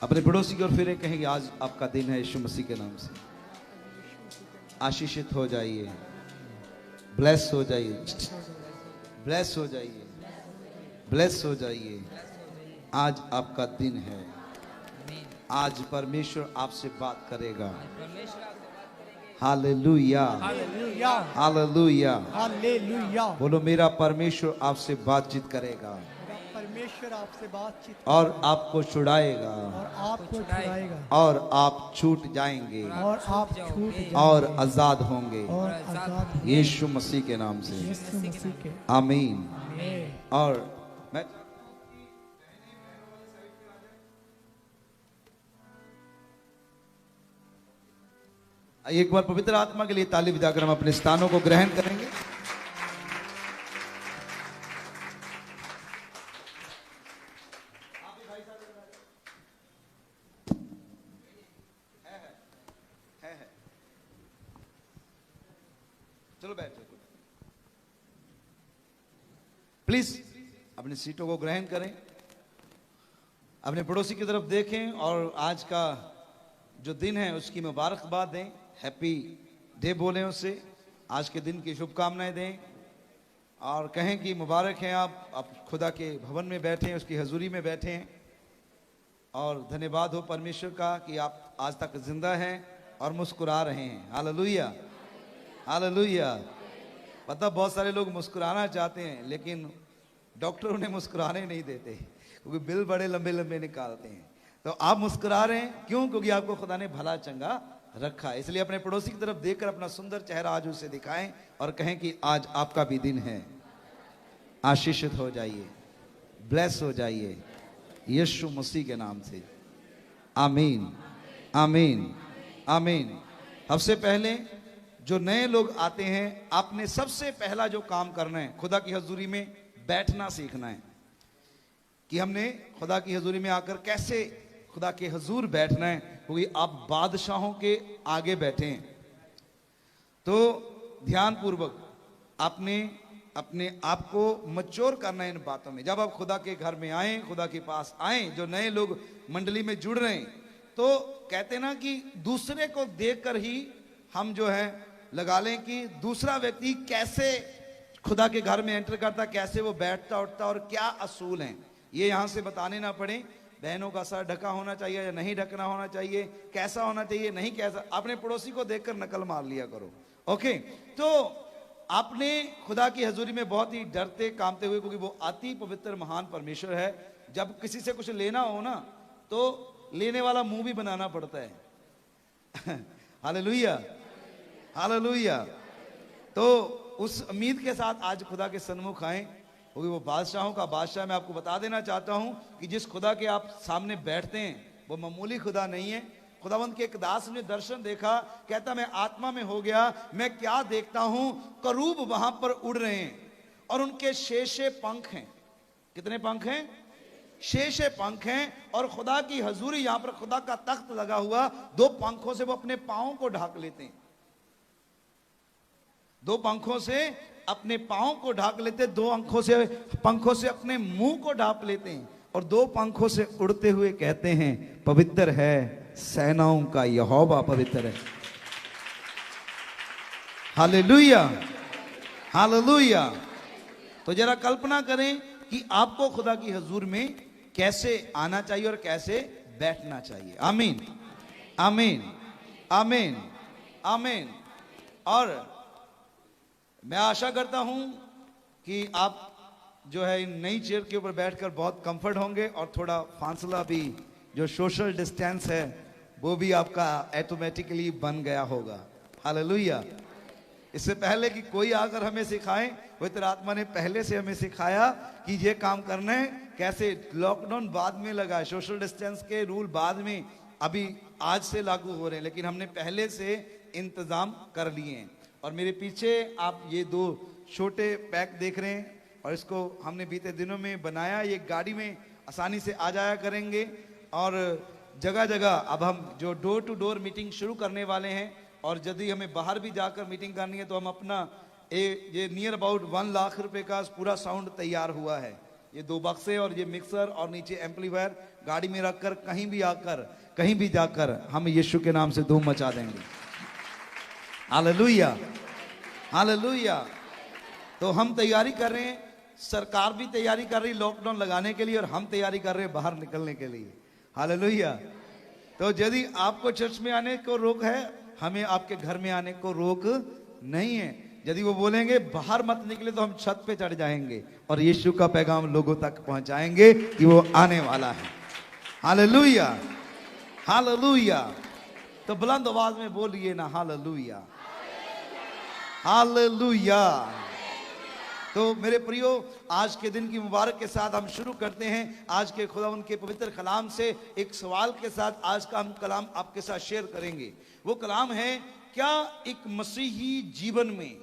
अपने पड़ोसी की ओर फिर कहेंगे आज आपका दिन है यीशु मसीह के नाम से। आशीषित हो जाइए, ब्लेस हो जाइए, ब्लेस हो जाइए, ब्लेस हो जाइए। आज आपका दिन है। आज परमेश्वर आपसे बात करेगा। Hallelujah, hallelujah, hallelujah, hallelujah. बोलो मेरा परमेश्वर आपसे बातचीत करेगा परमेश्वर आपसे बातचीत और आपको छुड़ाएगा और आपको छुड़ाएगा और आप छूट जाएंगे और आप छूट जाएंगे और आजाद होंगे और आजाद यीशु मसीह के नाम से। यीशु मसीह के। आमीन। और मैं एक बार पवित्र आत्मा के लिए ताली बजाकर हम अपने स्थानों को ग्रहण करेंगे। चलो बैठ जाओ। प्लीज अपनी सीटों को ग्रहण करें, अपने पड़ोसी की तरफ देखें और आज का जो दिन है उसकी मुबारकबाद दें। हैप्पी डे बोलें उससे, आज के दिन की शुभकामनाएं दें और कहें कि मुबारक हैं आप खुदा के भवन में बैठे हैं, उसकी हजूरी में बैठे हैं। और धन्यवाद हो परमेश्वर का कि आप आज तक जिंदा हैं और मुस्कुरा रहे हैं। Hallelujah, hallelujah. पता बहुत सारे लोग मुस्कुराना चाहते हैं लेकिन डॉक्टर उन्हें मुस्कुराने नहीं देते क्योंकि बिल बड़े लंबे लंबे निकालते हैं। तो आप मुस्कुरा रहे हैं क्यों? क्योंकि आपको खुदा ने भला चंगा रखा है। इसलिए अपने पड़ोसी की तरफ देखकर अपना सुंदर चेहरा आज उसे दिखाएं और कहें कि आज आपका भी दिन है। आशीषित हो जाइए, ब्लेस हो जाइए यीशु मसीह के नाम से। आमीन, आमीन, आमीन। सबसे पहले जो नए लोग आते हैं आपने सबसे पहला जो काम करना है खुदा की हजूरी में बैठना सीखना है कि हमने खुदा की हजूरी में आकर कैसे खुदा के हजूर बैठना है, क्योंकि आप बादशाहों के आगे बैठे हैं। तो ध्यान पूर्वक आपने अपने आप को मैच्योर करना है इन बातों में। जब आप खुदा के घर में आए, खुदा के पास आए, जो नए लोग मंडली में जुड़ रहे हैं, तो कहते ना कि दूसरे को देखकर ही हम जो है लगा लें कि दूसरा व्यक्ति कैसे खुदा के घर में एंटर करता, कैसे वो बैठता उठता और क्या असूल हैं, ये यहाँ से बताने ना पड़े। बहनों का सर ढका होना चाहिए या नहीं ढकना होना चाहिए, कैसा होना चाहिए नहीं कैसा, अपने पड़ोसी को देखकर नकल मार लिया करो। ओके, तो आपने खुदा की हजूरी में बहुत ही डरते कामते हुए, क्योंकि वो अति पवित्र महान परमेश्वर है। जब किसी से कुछ लेना हो ना तो लेने वाला मुंह भी बनाना पड़ता है। Hallelujah, hallelujah. तो उस उम्मीद के साथ आज खुदा के सन्मुख आए, क्योंकि वो बादशाहों का बादशाह। मैं आपको बता देना चाहता हूं कि जिस खुदा के आप सामने बैठते हैं वो मामूली खुदा नहीं है। खुदावंत के एक दास ने दर्शन देखा, कहता मैं आत्मा में हो गया, मैं क्या देखता हूं, करूब वहां पर उड़ रहे हैं और उनके शेषे पंख हैं। कितने पंख हैं? शेषे पंख हैं। और खुदा की हजूरी, यहां पर खुदा का तख्त लगा हुआ, दो पंखों से वो अपने पांवों को ढक लेते हैं, दो पंखों से अपने पाँव को ढाक लेते, दो आंखों से पंखों से अपने मुंह को ढाप लेते हैं और दो पंखों से उड़ते हुए कहते हैं पवित्र है सेनाओं का यहोवा पवित्र है। Hallelujah, hallelujah. तो जरा कल्पना करें कि आपको खुदा की हजूर में कैसे आना चाहिए और कैसे बैठना चाहिए। आमीन, आमीन, आमीन, आमीन। और मैं आशा करता हूं कि आप जो है इन नई चेयर के ऊपर बैठकर बहुत कंफर्ट होंगे और थोड़ा फासला भी, जो सोशल डिस्टेंस है वो भी आपका ऑटोमेटिकली बन गया होगा। हालेलुया। इससे पहले कि कोई आकर हमें सिखाए, पवित्र आत्मा ने पहले से हमें सिखाया कि ये काम करना है कैसे। लॉकडाउन बाद में लगा, सोशल डिस्टेंस के रूल बाद में अभी आज से लागू हो रहे हैं, लेकिन हमने पहले से इंतजाम कर लिए हैं। और मेरे पीछे आप ये दो छोटे पैक देख रहे हैं और इसको हमने बीते दिनों में बनाया। ये गाड़ी में आसानी से आ जाया करेंगे और जगह जगह अब हम जो डोर टू डोर मीटिंग शुरू करने वाले हैं। और यदि हमें बाहर भी जाकर मीटिंग करनी है तो हम अपना ये नियर अबाउट 1 लाख रुपए का पूरा साउंड तैयार हुआ है। ये 2 बक्से और ये मिक्सर और नीचे एम्पलीफायर गाड़ी में रखकर कहीं भी आकर कहीं भी जाकर हम यीशु के नाम से धूम मचा देंगे। Hallelujah, hallelujah. तो हम तैयारी कर रहे हैं, सरकार भी तैयारी कर रही है लॉकडाउन लगाने के लिए और हम तैयारी कर रहे हैं बाहर निकलने के लिए। हालेलुया। तो यदि आपको चर्च में आने को रोक है, हमें आपके घर में आने को रोक नहीं है। यदि वो बोलेंगे बाहर मत निकले तो हम छत पे चढ़ जाएंगे और यीशु का पैगाम लोगों तक पहुंचाएंगे कि वो आने वाला है। Hallelujah, hallelujah. तो बुलंद आवाज में बोलिए ना, हालेलुया, हालेलुया। तो मेरे प्रियो, आज के दिन की मुबारक के साथ हम शुरू करते हैं आज के खुदावंद के पवित्र कलाम से। एक सवाल के साथ आज का हम कलाम आपके साथ शेयर करेंगे। वो कलाम है, क्या एक मसीही जीवन में,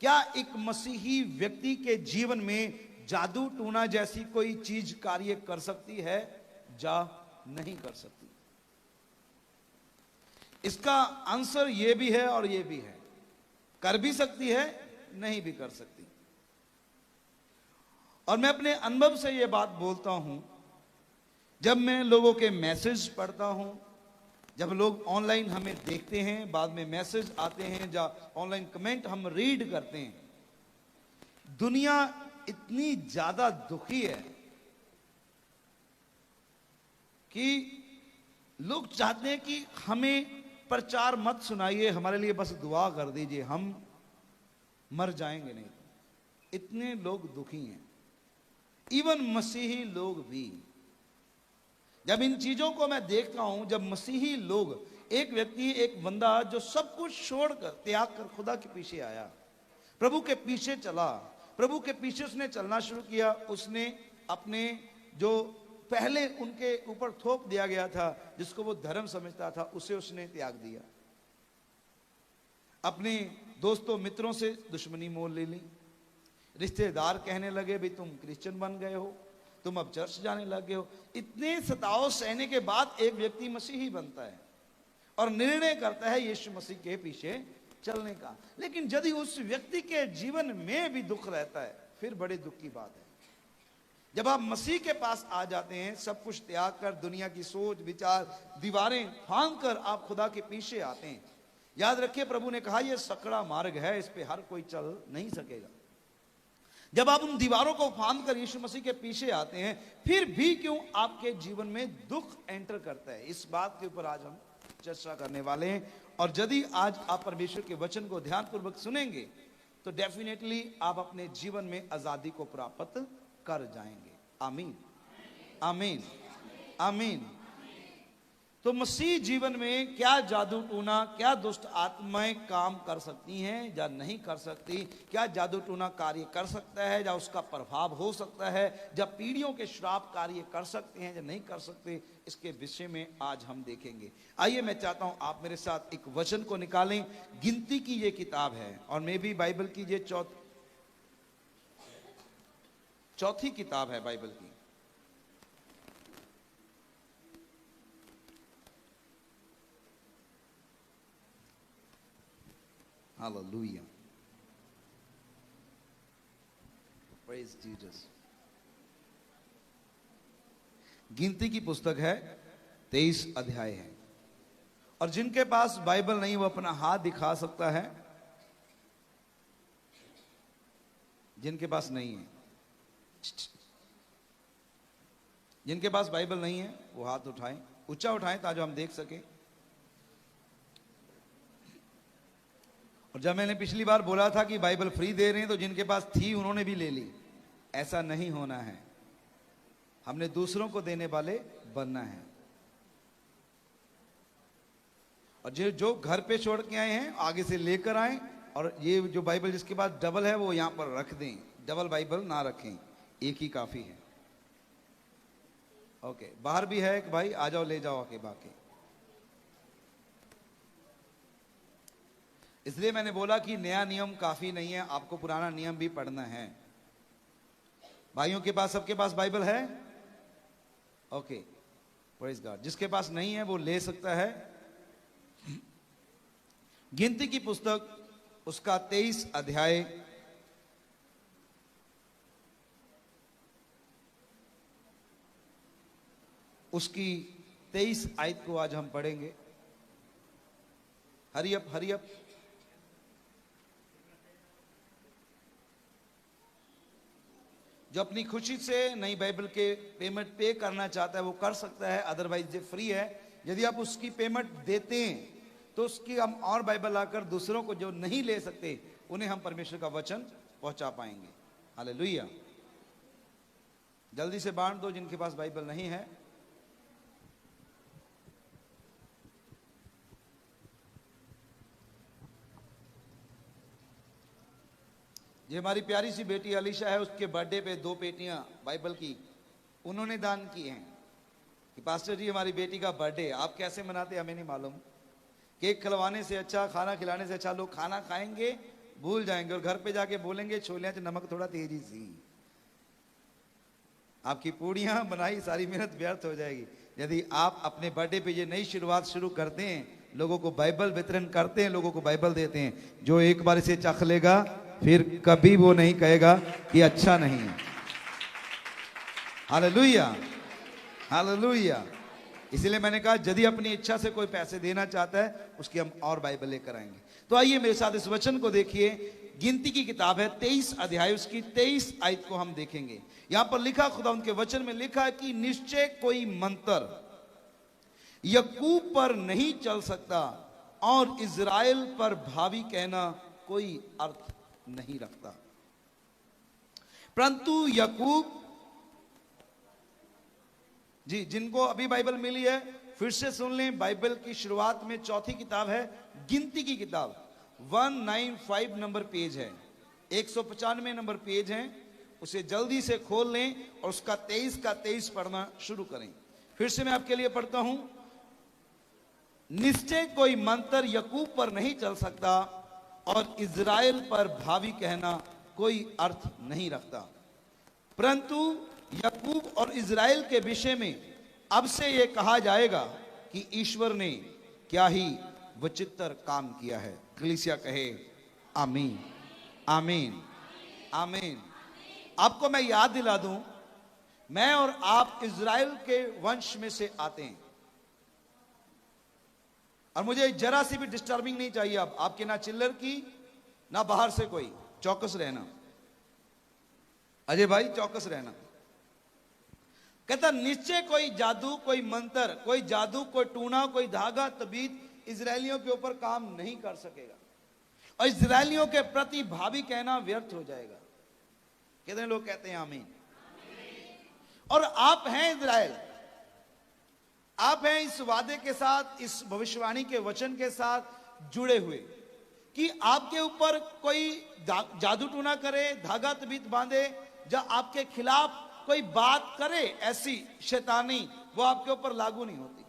क्या एक मसीही व्यक्ति के जीवन में जादू टूना जैसी कोई चीज कार्य कर सकती है या नहीं कर सकती? इसका आंसर ये भी है और ये भी है। कर भी सकती है, नहीं भी कर सकती। और मैं अपने अनुभव से ये बात बोलता हूं, जब मैं लोगों के मैसेज पढ़ता हूं, जब लोग ऑनलाइन हमें देखते हैं, बाद में मैसेज आते हैं या ऑनलाइन कमेंट हम रीड करते हैं, दुनिया इतनी ज्यादा दुखी है कि लोग चाहते हैं कि हमें प्रचार मत सुनाइए, हमारे लिए बस दुआ कर दीजिए, हम मर जाएंगे नहीं। इतने लोग दुखी हैं, इवन मसीही लोग भी। जब इन चीजों को मैं देखता हूं, जब मसीही लोग, एक व्यक्ति, एक बंदा जो सब कुछ छोड़कर, त्याग कर खुदा के पीछे आया, प्रभु के पीछे चला, प्रभु के पीछे उसने चलना शुरू किया। उसने अपने जो पहले उनके ऊपर थोप दिया गया था, जिसको वो धर्म समझता था, उसे उसने त्याग दिया। अपने दोस्तों मित्रों से दुश्मनी मोल ले ली। रिश्तेदार कहने लगे भाई तुम क्रिश्चियन बन गए हो, तुम अब चर्च जाने लगे हो। इतने सताव सहने के बाद एक व्यक्ति मसीही बनता है और निर्णय करता है यीशु मसीह के पीछे चलने का। लेकिन यदि उस व्यक्ति के जीवन में भी दुख रहता है, फिर बड़े दुख की बात है। जब आप मसीह के पास आ जाते हैं, सब कुछ त्याग कर, दुनिया की सोच विचार, दीवारें फांद कर आप खुदा के पीछे आते हैं। याद रखिए, प्रभु ने कहा यह सकड़ा मार्ग है, इस पे हर कोई चल नहीं सकेगा। जब आप उन दीवारों को फांद कर यीशु मसीह के पीछे आते हैं, फिर भी क्यों आपके जीवन में दुख एंटर करता है, इस बात के ऊपर आज हम चर्चा करने वाले हैं। और यदि आज आप परमेश्वर के वचन को ध्यानपूर्वक सुनेंगे तो डेफिनेटली आप अपने जीवन में आजादी को प्राप्त कर जाएंगे। आमीन, आमीन, आमीन। तो मसीह जीवन में क्या जादू टूना, क्या दुष्ट आत्माएं काम कर सकती हैं या नहीं कर सकती? क्या जादू टूना कार्य कर सकता है या उसका प्रभाव हो सकता है? या पीढ़ियों के श्राप कार्य कर सकते हैं या नहीं कर सकते? इसके विषय में आज हम देखेंगे। आइए, मैं चाहता हूं आप मेरे साथ एक वचन को निकालें। गिनती की ये किताब है और मे भी बाइबल की ये चौथी किताब है बाइबल की। हालेलुया। Praise Jesus. गिनती की पुस्तक है, 23 अध्याय है। और जिनके पास बाइबल नहीं वो अपना हाथ दिखा सकता है। जिनके पास नहीं है, जिनके पास बाइबल नहीं है वो हाथ उठाएं, ऊंचा उठाएं ताकि हम देख सकें। और जब मैंने पिछली बार बोला था कि बाइबल फ्री दे रहे हैं, तो जिनके पास थी उन्होंने भी ले ली। ऐसा नहीं होना है, हमने दूसरों को देने वाले बनना है। और जो घर पे छोड़ के आए हैं आगे से लेकर आए। और ये जो बाइबल जिसके पास डबल है वो यहां पर रख दें, डबल बाइबल ना रखें, एक ही काफी है। ओके, बाहर भी है एक भाई, आ जाओ ले जाओ आके बाकी। इसलिए मैंने बोला कि नया नियम काफी नहीं है, आपको पुराना नियम भी पढ़ना है। भाइयों के पास, सबके पास बाइबल है? Okay, praise God. जिसके पास नहीं है वो ले सकता है। गिनती की पुस्तक उसका 23 अध्याय उसकी 23 आयत को आज हम पढ़ेंगे। हरियप हरियप। जो अपनी खुशी से नई बाइबल के पेमेंट पे करना चाहता है वो कर सकता है, अदरवाइज ये फ्री है। यदि आप उसकी पेमेंट देते हैं तो उसकी हम और बाइबल लाकर दूसरों को जो नहीं ले सकते उन्हें हम परमेश्वर का वचन पहुंचा पाएंगे। हालेलुया। जल्दी से बांट दो जिनके पास बाइबल नहीं है। ये हमारी प्यारी सी बेटी अलीशा है, उसके बर्थडे पे 2 पेटियां बाइबल की उन्होंने दान की हैं कि पास्टर जी हमारी बेटी का बर्थडे। आप कैसे मनाते हमें नहीं मालूम। केक खिलवाने से अच्छा, खाना खिलाने से अच्छा लोग खाना खाएंगे, भूल जाएंगे और घर पे जाके बोलेंगे छोले च नमक थोड़ा तेजी सी। आपकी पूड़ियां बनाई सारी मेहनत व्यर्थ हो जाएगी। यदि आप अपने बर्थडे पे ये नई शुरुआत शुरू करते हैं, लोगों को बाइबल वितरण करते हैं, लोगों को बाइबल देते हैं, जो एक बार इसे चख लेगा फिर कभी वो नहीं कहेगा कि अच्छा नहीं है। Hallelujah, hallelujah. इसलिए मैंने कहा यदि अपनी इच्छा से कोई पैसे देना चाहता है उसकी हम और बाइबल लेकर आएंगे। तो आइए मेरे साथ इस वचन को देखिए। गिनती की किताब है, 23 अध्याय, उसकी 23 आयत को हम देखेंगे। यहां पर लिखा, खुदा उनके वचन में लिखा है कि निश्चय कोई मंत्र यकूब पर नहीं चल सकता और इज़राइल पर भावी कहना कोई अर्थ नहीं रखता, परंतु यकूब जी, जिनको अभी बाइबल मिली है फिर से सुन लें। बाइबल की शुरुआत में चौथी किताब है गिनती की किताब, 195 नंबर पेज है, 195 नंबर पेज है। उसे जल्दी से खोल लें और उसका 23 का 23 पढ़ना शुरू करें। फिर से मैं आपके लिए पढ़ता हूं। निश्चय कोई मंत्र यकूब पर नहीं चल सकता और इज़राइल पर भावी कहना कोई अर्थ नहीं रखता, परंतु यकूब और इज़राइल के विषय में अब से यह कहा जाएगा कि ईश्वर ने क्या ही विचित्र काम किया है। कलीसिया कहे आमीन, आमीन, आमीन। आपको मैं याद दिला दूं, मैं और आप इज़राइल के वंश में से आते हैं और मुझे जरा सी भी डिस्टर्बिंग नहीं चाहिए। अब आपके ना चिल्लर की ना बाहर से कोई, चौकस रहना। अजय भाई चौकस रहना। कहता निश्चय कोई जादू, कोई मंत्र, कोई जादू, कोई टूना, कोई धागा, तबीत इजरायलियों के ऊपर काम नहीं कर सकेगा और इजरायलियों के प्रति भावी कहना व्यर्थ हो जाएगा। कितने लोग कहते हैं आमीन? और आप हैं इजराइल, आप हैं इस वादे के साथ, इस भविष्यवाणी के वचन के साथ जुड़े हुए कि आपके ऊपर कोई जादू टूना करे, धागा तबीत बांधे, या आपके खिलाफ कोई बात करे, ऐसी शैतानी वो आपके ऊपर लागू नहीं होती।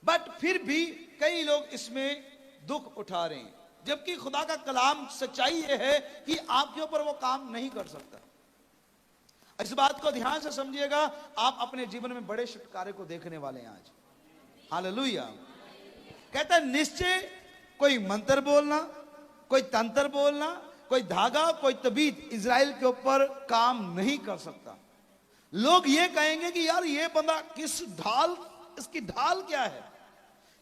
बट फिर भी कई लोग इसमें दुख उठा रहे हैं, जबकि खुदा का कलाम सच्चाई ये है कि आपके ऊपर वो काम नहीं कर सकता। इस बात को ध्यान से समझिएगा, आप अपने जीवन में बड़े छुटकारे को देखने वाले हैं आज। हालेलुया। कहता है निश्चय कोई मंत्र बोलना, कोई तंत्र बोलना, कोई धागा, कोई तबीत इजराइल के ऊपर काम नहीं कर सकता। लोग ये कहेंगे कि यार ये बंदा किस ढाल, इसकी ढाल क्या है,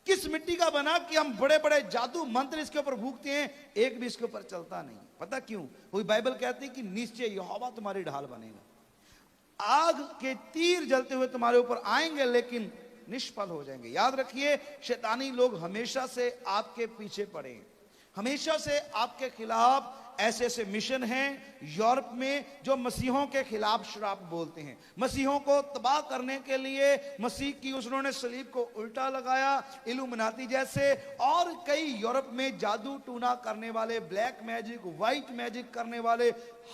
किस मिट्टी का बना कि हम बड़े बड़े जादू मंत्र इसके ऊपर फूंकते हैं, एक भी इसके ऊपर चलता नहीं। पता क्यों? वही बाइबल कहती है कि निश्चय यहोवा तुम्हारी ढाल बनेगा। आग के तीर जलते हुए तुम्हारे ऊपर आएंगे लेकिन निष्फल हो जाएंगे। याद रखिए, शैतानी लोग हमेशा से आपके पीछे पड़े हैं, हमेशा से आपके खिलाफ ऐसे ऐसे मिशन हैं यूरोप में जो मसीहों के खिलाफ श्राप बोलते हैं। मसीहों को तबाह करने के लिए मसीह की उन्होंने सलीब को उल्टा लगाया, इल्यूमिनाती जैसे और कई यूरोप में जादू टूना करने वाले, ब्लैक मैजिक, व्हाइट मैजिक करने वाले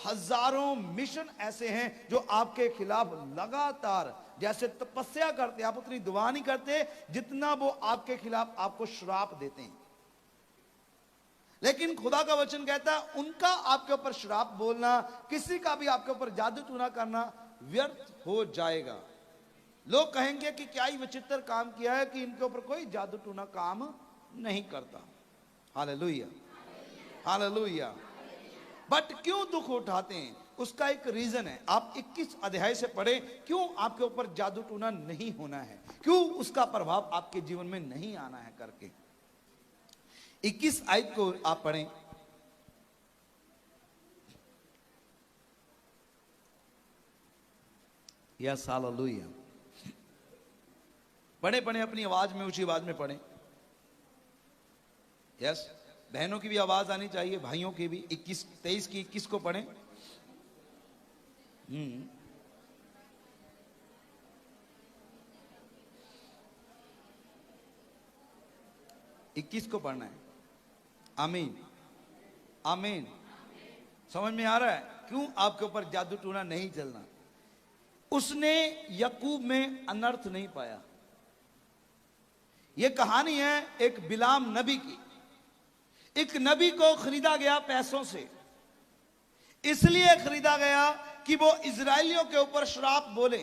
हजारों मिशन ऐसे हैं जो आपके खिलाफ लगातार जैसे तपस्या करते, आप उतनी दुआ नहीं करते जितना वो आपके खिलाफ आपको श्राप देते हैं। लेकिन खुदा का वचन कहता है उनका आपके ऊपर श्राप बोलना, किसी का भी आपके ऊपर जादू टूना करना व्यर्थ हो जाएगा। लोग कहेंगे कि क्या ही विचित्र काम किया है कि इनके ऊपर कोई जादू टूना काम नहीं करता। Hallelujah, hallelujah. बट क्यों दुख उठाते हैं? उसका एक रीजन है। आप 21 अध्याय से पढ़े, क्यों आपके ऊपर जादू टूना नहीं होना है, क्यों उसका प्रभाव आपके जीवन में नहीं आना है करके 21 आयत को आप पढ़ें। Yes, hallelujah. पढ़े पढ़े, अपनी आवाज में, ऊंची आवाज में पढ़ें। यस, बहनों की भी आवाज आनी चाहिए, भाइयों की भी। 21, 23 की 21 को पढ़ें। 21 को पढ़ना है। आमीन, आमीन। समझ में आ रहा है क्यों आपके ऊपर जादू टूना नहीं चलना? उसने याकूब में अनर्थ नहीं पाया। यह कहानी है एक बिलाम नबी की। एक नबी को खरीदा गया पैसों से, इसलिए खरीदा गया कि वो इजरायलियों के ऊपर श्राप बोले,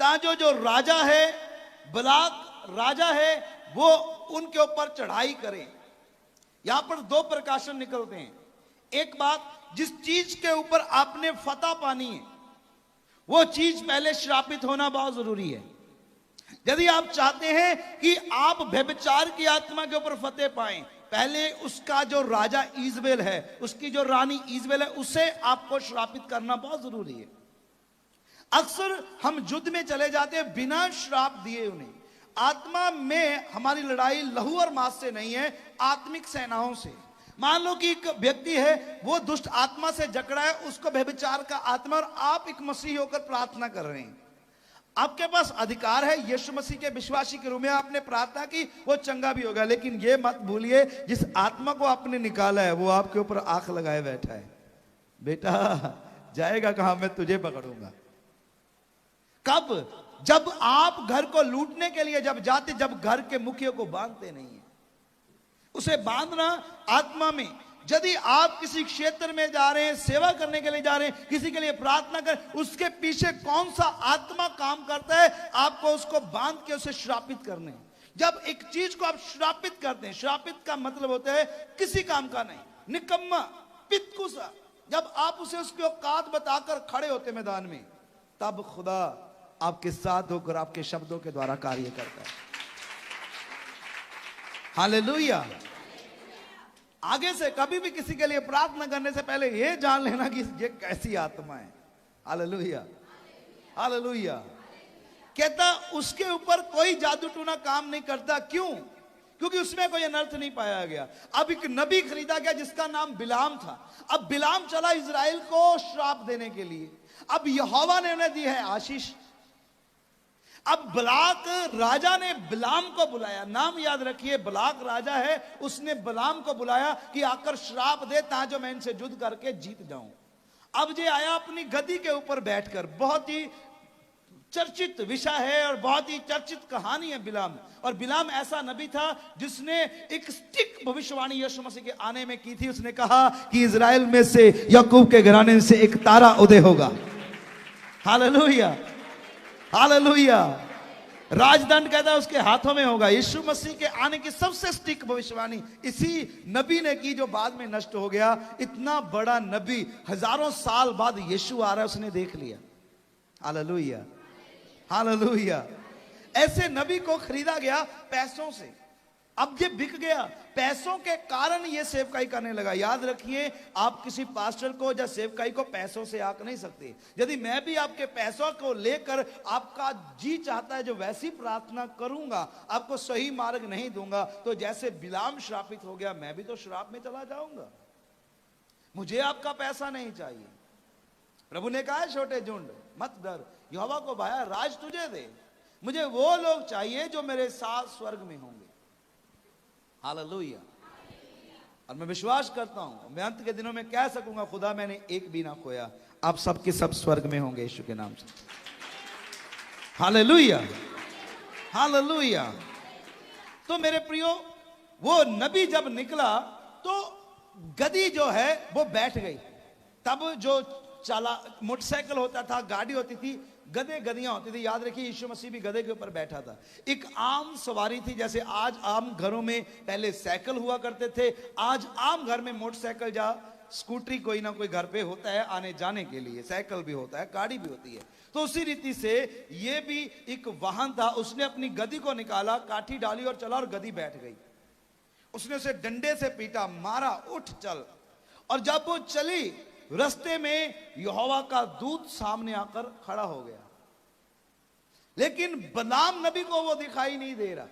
ताकि जो राजा है, बलाक राजा है, वो उनके ऊपर चढ़ाई करें। यहां पर दो प्रकाशन निकलते हैं। एक बात, जिस चीज के ऊपर आपने फतह पानी है वो चीज पहले श्रापित होना बहुत जरूरी है। यदि आप चाहते हैं कि आप व्यभिचार की आत्मा के ऊपर फतेह पाएं, पहले उसका जो राजा इजबेल है, उसकी जो रानी इजबेल है, उसे आपको श्रापित करना बहुत जरूरी है। अक्सर हम युद्ध में चले जाते हैं बिना श्राप दिए उन्हें। आत्मा में हमारी लड़ाई लहू और मांस से नहीं है, आत्मिक सेनाओं से। मान लो कि एक व्यक्ति है, वो दुष्ट आत्मा से जकड़ा है, उसको व्यभिचार का आत्मा, और आप एक मसीह होकर प्रार्थना कर रहे हैं। आपके पास अधिकार है, यीशु मसीह के विश्वासी के रूप में आपने प्रार्थना की, वो चंगा भी होगा। लेकिन ये मत भूलिए, जिस आत्मा को आपने निकाला है वो आपके ऊपर आंख लगाए बैठा है। बेटा जाएगा कहां, मैं तुझे पकड़ूंगा। कब? जब आप घर को लूटने के लिए जब जाते, जब घर के मुखिया को बांधते नहीं है। उसे बांधना आत्मा में। यदि आप किसी क्षेत्र में जा रहे हैं, सेवा करने के लिए जा रहे हैं, किसी के लिए प्रार्थना कर, उसके पीछे कौन सा आत्मा काम करता है, आपको उसको बांध के उसे श्रापित करने। जब एक चीज को आप श्रापित करते हैं, श्रापित का मतलब होता है किसी काम का नहीं, निकम्मा, पितकुसा। जब आप उसे उसकी औकात बताकर खड़े होते मैदान में, तब खुदा आपके साथ होकर आपके शब्दों के द्वारा कार्य करता है। हालेलुया। आगे से कभी भी किसी के लिए प्रार्थना करने से पहले यह जान लेना कि ये कैसी आत्मा है। Hallelujah, hallelujah. कहता उसके ऊपर कोई जादू टूना काम नहीं करता। क्यों? क्योंकि उसमें कोई अनर्थ नहीं पाया गया। अब एक नबी खरीदा गया जिसका नाम बिलाम था। अब बिलाम चला इजराइल को श्राप देने के लिए। अब यहोवा ने उन्हें दी है आशीष। अब बलाक राजा ने बिलाम को बुलाया। नाम याद रखिए, बलाक राजा है, उसने बिलाम को बुलाया कि आकर श्राप दे ताकि मैं इनसे युद्ध करके जीत जाऊं। अब ये आया अपनी गद्दी के ऊपर बैठकर। बहुत ही चर्चित विषय है और बहुत ही चर्चित कहानी है बिलाम। और बिलाम ऐसा नबी था जिसने एक स्टिक भविष्यवाणी यीशु मसीह के आने में की थी। उसने कहा कि इजराइल में से, याकूब के घराने से एक तारा उदय होगा। Hallelujah, hallelujah. राजदंड कहता है उसके हाथों में होगा। यीशु मसीह के आने की सबसे स्टिक भविष्यवाणी इसी नबी ने की जो बाद में नष्ट हो गया। इतना बड़ा नबी, हजारों साल बाद यीशु आ रहा है, उसने देख लिया। Hallelujah, hallelujah. ऐसे नबी को खरीदा गया पैसों से, अब ये बिक गया। पैसों के कारण ये सेवकाई करने लगा। याद रखिए, आप किसी पास्टर को या सेवकाई को पैसों से आंक नहीं सकते। यदि मैं भी आपके पैसों को लेकर आपका जी चाहता है जो वैसी प्रार्थना करूंगा, आपको सही मार्ग नहीं दूंगा, तो जैसे बिलाम श्रापित हो गया, मैं भी तो श्राप में चला जाऊंगा। मुझे आपका पैसा नहीं चाहिए। प्रभु ने कहा है, छोटे झुंड मत डर, यहोवा को भाया राज तुझे दे। मुझे वो लोग चाहिए जो मेरे साथ स्वर्ग में होंगे। हालेलुया। और मैं विश्वास करता हूं, मैं अंत के दिनों में कह सकूंगा, खुदा मैंने एक भी ना खोया। आप सबके सब स्वर्ग में होंगे यीशु के नाम से। Hallelujah, hallelujah. तो मेरे प्रियो, वो नबी जब निकला तो गदी जो है वो बैठ गई। तब जो चला मोटरसाइकिल होता था, गाड़ी होती थी, गधे गधियां होती थी। याद रखिए, यीशु मसीह भी गधे के ऊपर बैठा था। एक आम सवारी थी, जैसे आज आम घरों में पहले साइकिल हुआ करते थे, आज आम घर में मोटरसाइकिल या स्कूटरी कोई ना कोई घर पे होता है आने जाने के लिए। साइकिल भी होता है, गाड़ी भी होती है। तो उसी रीति से ये भी एक वाहन था। उसने अपनी गधी को निकाला, काठी डाली और चला, और गधी बैठ गई। उसने उसे डंडे से पीटा, मारा, उठ चल। और जब वो चली, रास्ते में यहोवा का दूत सामने आकर खड़ा हो गया, लेकिन बलाम नबी को वो दिखाई नहीं दे रहा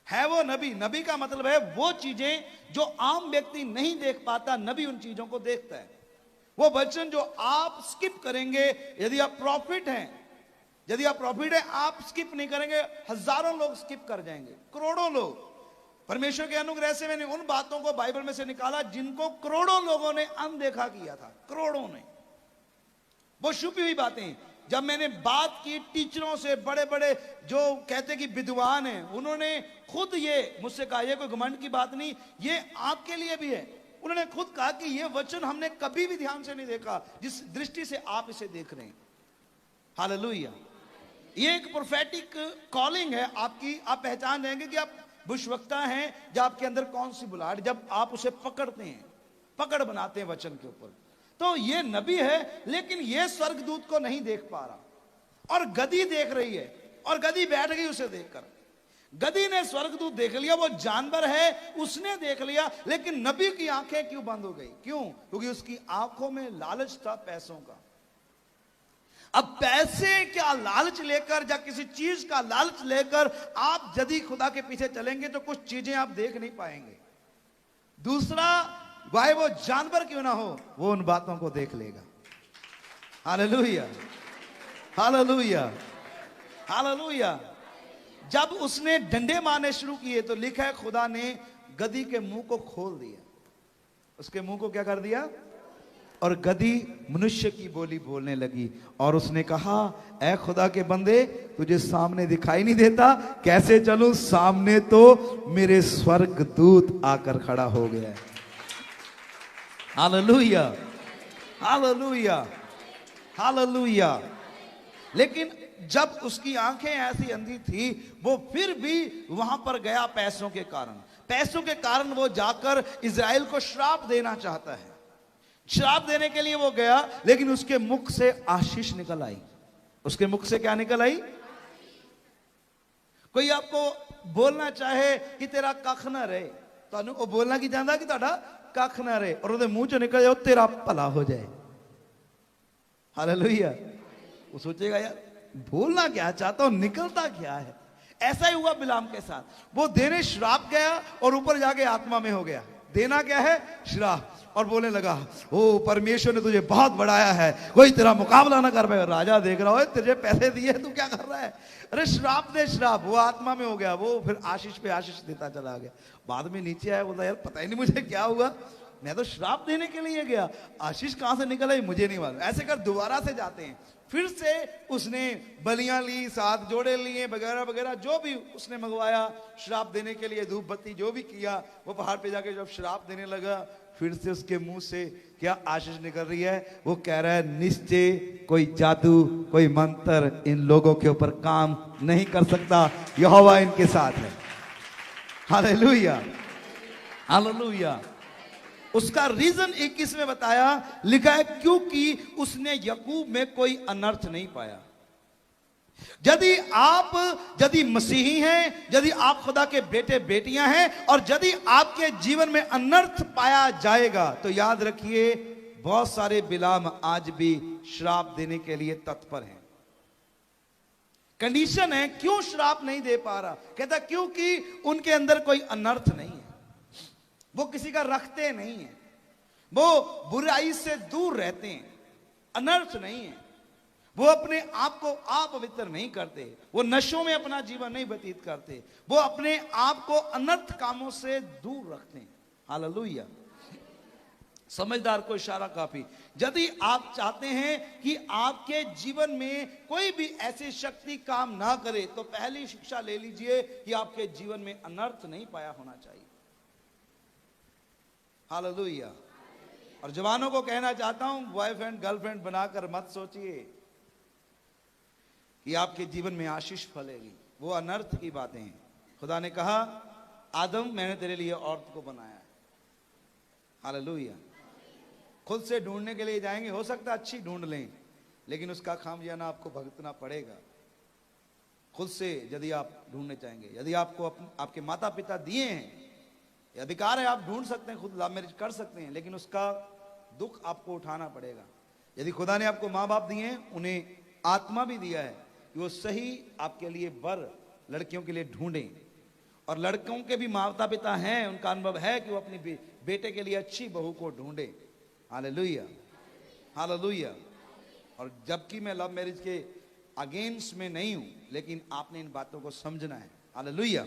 है। वो नबी, नबी का मतलब है वो चीजें जो आम व्यक्ति नहीं देख पाता, नबी उन चीजों को देखता है। वो वचन जो आप स्किप करेंगे, यदि आप प्रॉफिट हैं, यदि आप प्रॉफिट है, आप स्किप नहीं करेंगे, हजारों लोग स्किप कर जाएंगे, करोड़ों लोग। परमेश्वर के अनुग्रह से मैंने उन बातों को बाइबल में से निकाला जिनको करोड़ों लोगों ने अनदेखा किया था, करोड़ों ने। वो छुपी हुई बातें जब मैंने बात की टीचरों से, बड़े बड़े जो कहते कि विद्वान हैं, उन्होंने खुद ये मुझसे कहा, ये कोई घमंड की बात नहीं, ये आपके लिए भी है। उन्होंने खुद कहा कि ये वचन हमने कभी भी ध्यान से नहीं देखा जिस दृष्टि से आप इसे देख रहे हैं। हालेलुया। ये एक प्रोफेटिक कॉलिंग है आपकी। आप पहचान जाएंगे कि आप भविष्यवक्ता हैं, जब आपके अंदर कौन सी बुलाहट, जब आप उसे पकड़ते हैं, पकड़ बनाते हैं वचन के ऊपर। तो ये नबी है, लेकिन ये स्वर्गदूत को नहीं देख पा रहा, और गधी देख रही है, और गधी बैठ गई उसे देखकर। गधी ने स्वर्गदूत देख लिया, वो जानवर है, उसने देख लिया, लेकिन नबी की आंखें क्यों बंद हो गई? क्यों? क्योंकि उसकी आंखों में लालच था पैसों का। अब पैसे का लालच लेकर या किसी चीज का लालच लेकर आप यदि खुदा के पीछे चलेंगे तो कुछ चीजें आप देख नहीं पाएंगे। दूसरा, चाहे वो जानवर क्यों ना हो, वो उन बातों को देख लेगा। Hallelujah, hallelujah, hallelujah. जब उसने डंडे मारने शुरू किए तो लिखा है, खुदा ने गधी के मुंह को खोल दिया। उसके मुंह को क्या कर दिया? और गधी मनुष्य की बोली बोलने लगी, और उसने कहा, ऐ खुदा के बंदे, तुझे सामने दिखाई नहीं देता? कैसे चलूं? सामने तो मेरे स्वर्गदूत आकर खड़ा हो गया है। Hallelujah, hallelujah, hallelujah. लेकिन जब उसकी आंखें ऐसी अंधी थी, वो फिर भी वहां पर गया पैसों के कारण। पैसों के कारण वो जाकर इज़राइल को श्राप देना चाहता है। श्राप देने के लिए वो गया, लेकिन उसके मुख से आशीष निकल आई। उसके मुख से क्या निकल आई? कोई आपको बोलना चाहे कि तेरा कख ना रहे, तो वो बोलना की चाहता कि तुहाडा कख ना रहे, और उसके मुंह चो निकल जाओ तेरा भला हो जाए। हालेलुया। वो सोचेगा, यार बोलना क्या चाहता हूं, निकलता क्या है। ऐसा ही हुआ बिलाम के साथ। वो देने श्राप गया और ऊपर जाके आत्मा में हो गया। देना क्या है? श्राप। और बोलने लगा, ओ परमेश्वर ने तुझे बहुत बढ़ाया है, कोई तेरा मुकाबला ना कर पाएगा। राजा देख रहा हो, तुझे पैसे दिए, तू क्या कर रहा है? अरे श्राप दे श्राप। वो आत्मा में हो गया, वो फिर आशीष पे आशीष देता चला गया। बाद में नीचे आया, बोला, यार पता ही नहीं मुझे क्या हुआ, मैं तो श्राप देने के लिए गया, आशीष कहां से निकल आई मुझे नहीं मालूम। ऐसे कर दोबारा से जाते हैं, फिर से उसने बलियां ली, 7 जोड़े लिए, वगैरह वगैरह जो भी उसने मंगवाया श्राप देने के लिए, धूप बत्ती जो भी किया। वो पहाड़ पे जाके जब श्राप देने लगा, फिर से उसके मुंह से क्या आशीष निकल रही है? वो कह रहा है निश्चय कोई जादू कोई मंत्र इन लोगों के ऊपर काम नहीं कर सकता, यहोवा इनके साथ है। Hallelujah, hallelujah. उसका रीजन 21 में बताया, लिखा है क्योंकि उसने याकूब में कोई अनर्थ नहीं पाया। यदि मसीही हैं, यदि आप खुदा के बेटे बेटियां हैं और यदि आपके जीवन में अनर्थ पाया जाएगा, तो याद रखिए बहुत सारे बिलाम आज भी श्राप देने के लिए तत्पर हैं। कंडीशन है क्यों श्राप नहीं दे पा रहा? कहता क्योंकि उनके अंदर कोई अनर्थ नहीं है, वो किसी का रखते नहीं है, वो बुराई से दूर रहते हैं, अनर्थ नहीं है, वो अपने आप को अपवित्र नहीं करते, वो नशों में अपना जीवन नहीं व्यतीत करते, वो अपने आप को अनर्थ कामों से दूर रखते हैं। हालेलुया। समझदार को इशारा काफी। यदि आप चाहते हैं कि आपके जीवन में कोई भी ऐसी शक्ति काम ना करे, तो पहली शिक्षा ले लीजिए कि आपके जीवन में अनर्थ नहीं पाया होना चाहिए। हालेलुया। और जवानों को कहना चाहता हूं, बॉयफ्रेंड गर्लफ्रेंड बनाकर मत सोचिए कि आपके जीवन में आशीष फलेगी, वो अनर्थ की बातें हैं। खुदा ने कहा आदम मैंने तेरे लिए औरत को बनाया है। हालेलुया। खुद से ढूंढने के लिए जाएंगे, हो सकता है अच्छी ढूंढ लें, लेकिन उसका खामियाजा आपको भुगतना पड़ेगा। खुद से यदि आप ढूंढने चाहेंगे, यदि आपको आपके माता पिता दिए हैं, अधिकार है, आप ढूंढ सकते हैं, खुद लव मैरिज कर सकते हैं, लेकिन उसका दुख आपको उठाना पड़ेगा। यदि खुदा ने आपको माँ बाप दिए हैं, उन्हें आत्मा भी दिया है कि वो सही आपके लिए वर लड़कियों के लिए ढूंढें। और लड़कों के भी माता पिता हैं, उनका अनुभव है कि वो अपनी बेटे के लिए अच्छी बहू को ढूंढे। Hallelujah, hallelujah. और जबकि मैं लव मैरिज के अगेंस्ट में नहीं हूं, लेकिन आपने इन बातों को समझना है। Hallelujah,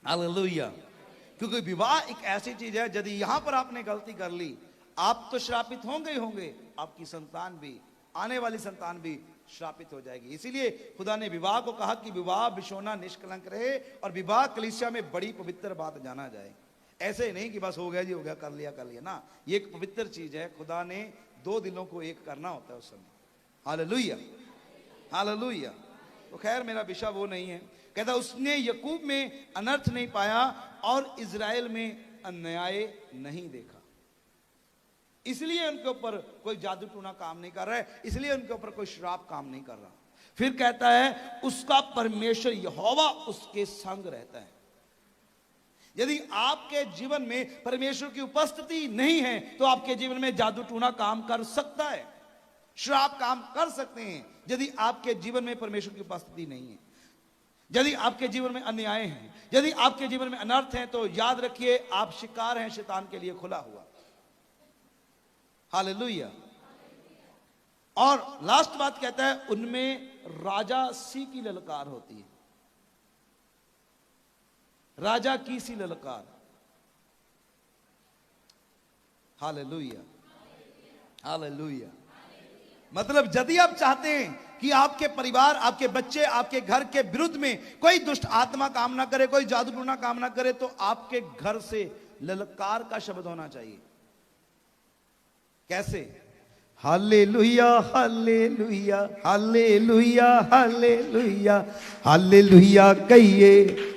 hallelujah. क्योंकि विवाह एक ऐसी चीज है, यदि यहां पर आपने गलती कर ली, आप तो श्रापित होंगे ही होंगे, आपकी संतान भी, आने वाली संतान भी श्रापित हो जाएगी। इसीलिए खुदा ने विवाह को कहा कि विवाह बिशोना निष्कलंक रहे और विवाह कलीसिया में बड़ी पवित्र बात जाना जाए। ऐसे नहीं कि बस हो गया जी, हो गया, कर लिया ना। ये एक पवित्र चीज है। खुदा ने दो दिलों को एक करना होता है उस समय। Hallelujah, hallelujah. तो खैर मेरा विषय वो नहीं है। कहता उसने याकूब में अनर्थ नहीं पाया और इजराइल में अन्याय नहीं देखा, इसलिए उनके ऊपर कोई जादू टूना काम नहीं कर रहा है, इसलिए उनके ऊपर कोई श्राप काम नहीं कर रहा। फिर कहता है उसका परमेश्वर यहोवा उसके संग रहता है। यदि आपके जीवन में परमेश्वर की उपस्थिति नहीं है, तो आपके जीवन में जादू टूना काम कर सकता है, श्राप काम कर सकते हैं। यदि आपके जीवन में परमेश्वर की उपस्थिति नहीं है, यदि आपके जीवन में अन्याय है, यदि आपके जीवन में अनर्थ है, तो याद रखिए आप शिकार हैं शैतान के लिए खुला हुआ। हालेलुया। और लास्ट बात कहता है उनमें राजा सी की ललकार होती है। राजा की सी ललकार। Hallelujah, hallelujah. मतलब यदि आप चाहते हैं कि आपके परिवार, आपके बच्चे, आपके घर के विरुद्ध में कोई दुष्ट आत्मा काम ना करे, कोई जादू टूना काम ना करे, तो आपके घर से ललकार का शब्द होना चाहिए। कैसे? Hallelujah, hallelujah, hallelujah, hallelujah, hallelujah कहिए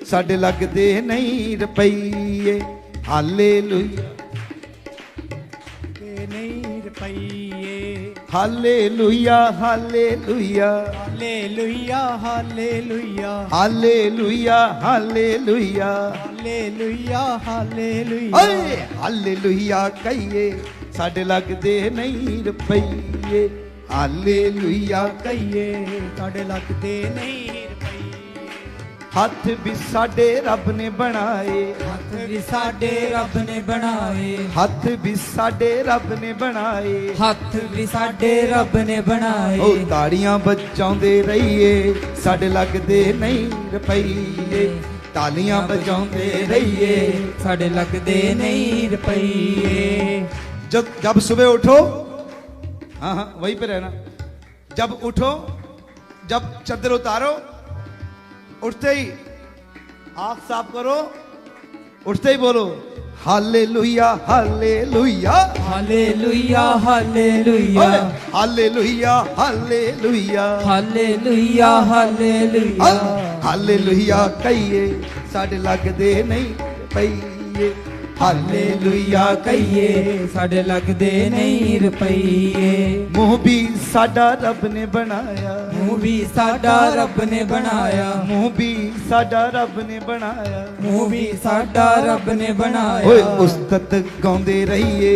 साडे लगदे नहीं रुपये। हालेलुया नहीं रुपये। Hallelujah, hallelujah, hallelujah, hallelujah, hallelujah, hallelujah, hallelujah, hallelujah, अरे हालेलुया कहिए साडे लगदे नहीं रुपये। हालेलुया कहिए साडे लगदे नहीं रुपये। हथ भी साडे रब ने बनाए, हथ भी साडे रब ने बनाए, हथ भी साडे रब ने बनाए, हथ भी साडे रब ने बनाए। ओ ताड़ियां बजाउंदे रहिए साडे लगदे नहीं रुपये। तालियां बजाउंदे रहिए साडे लगदे नहीं रुपये। जब सुबह उठो, हाँ हाँ वहीं पे रहना, जब उठो, जब चादर उतारो, उठते ही आंख साफ करो, उठते ही बोलो hallelujah hallelujah hallelujah hallelujah hallelujah hallelujah hallelujah hallelujah hallelujah कहिए साडे लगदे नहीं पईए हालेलुया कहिए साडे लगदे नहीं रुपईए मुंह भी साडा रब ने बनाया मुंह भी साडा रब ने बनाया मुंह भी साडा रब ने बनाया मुंह भी साडा रब ने बनाया ओए उस्ताद गाਉਂਦੇ रहिए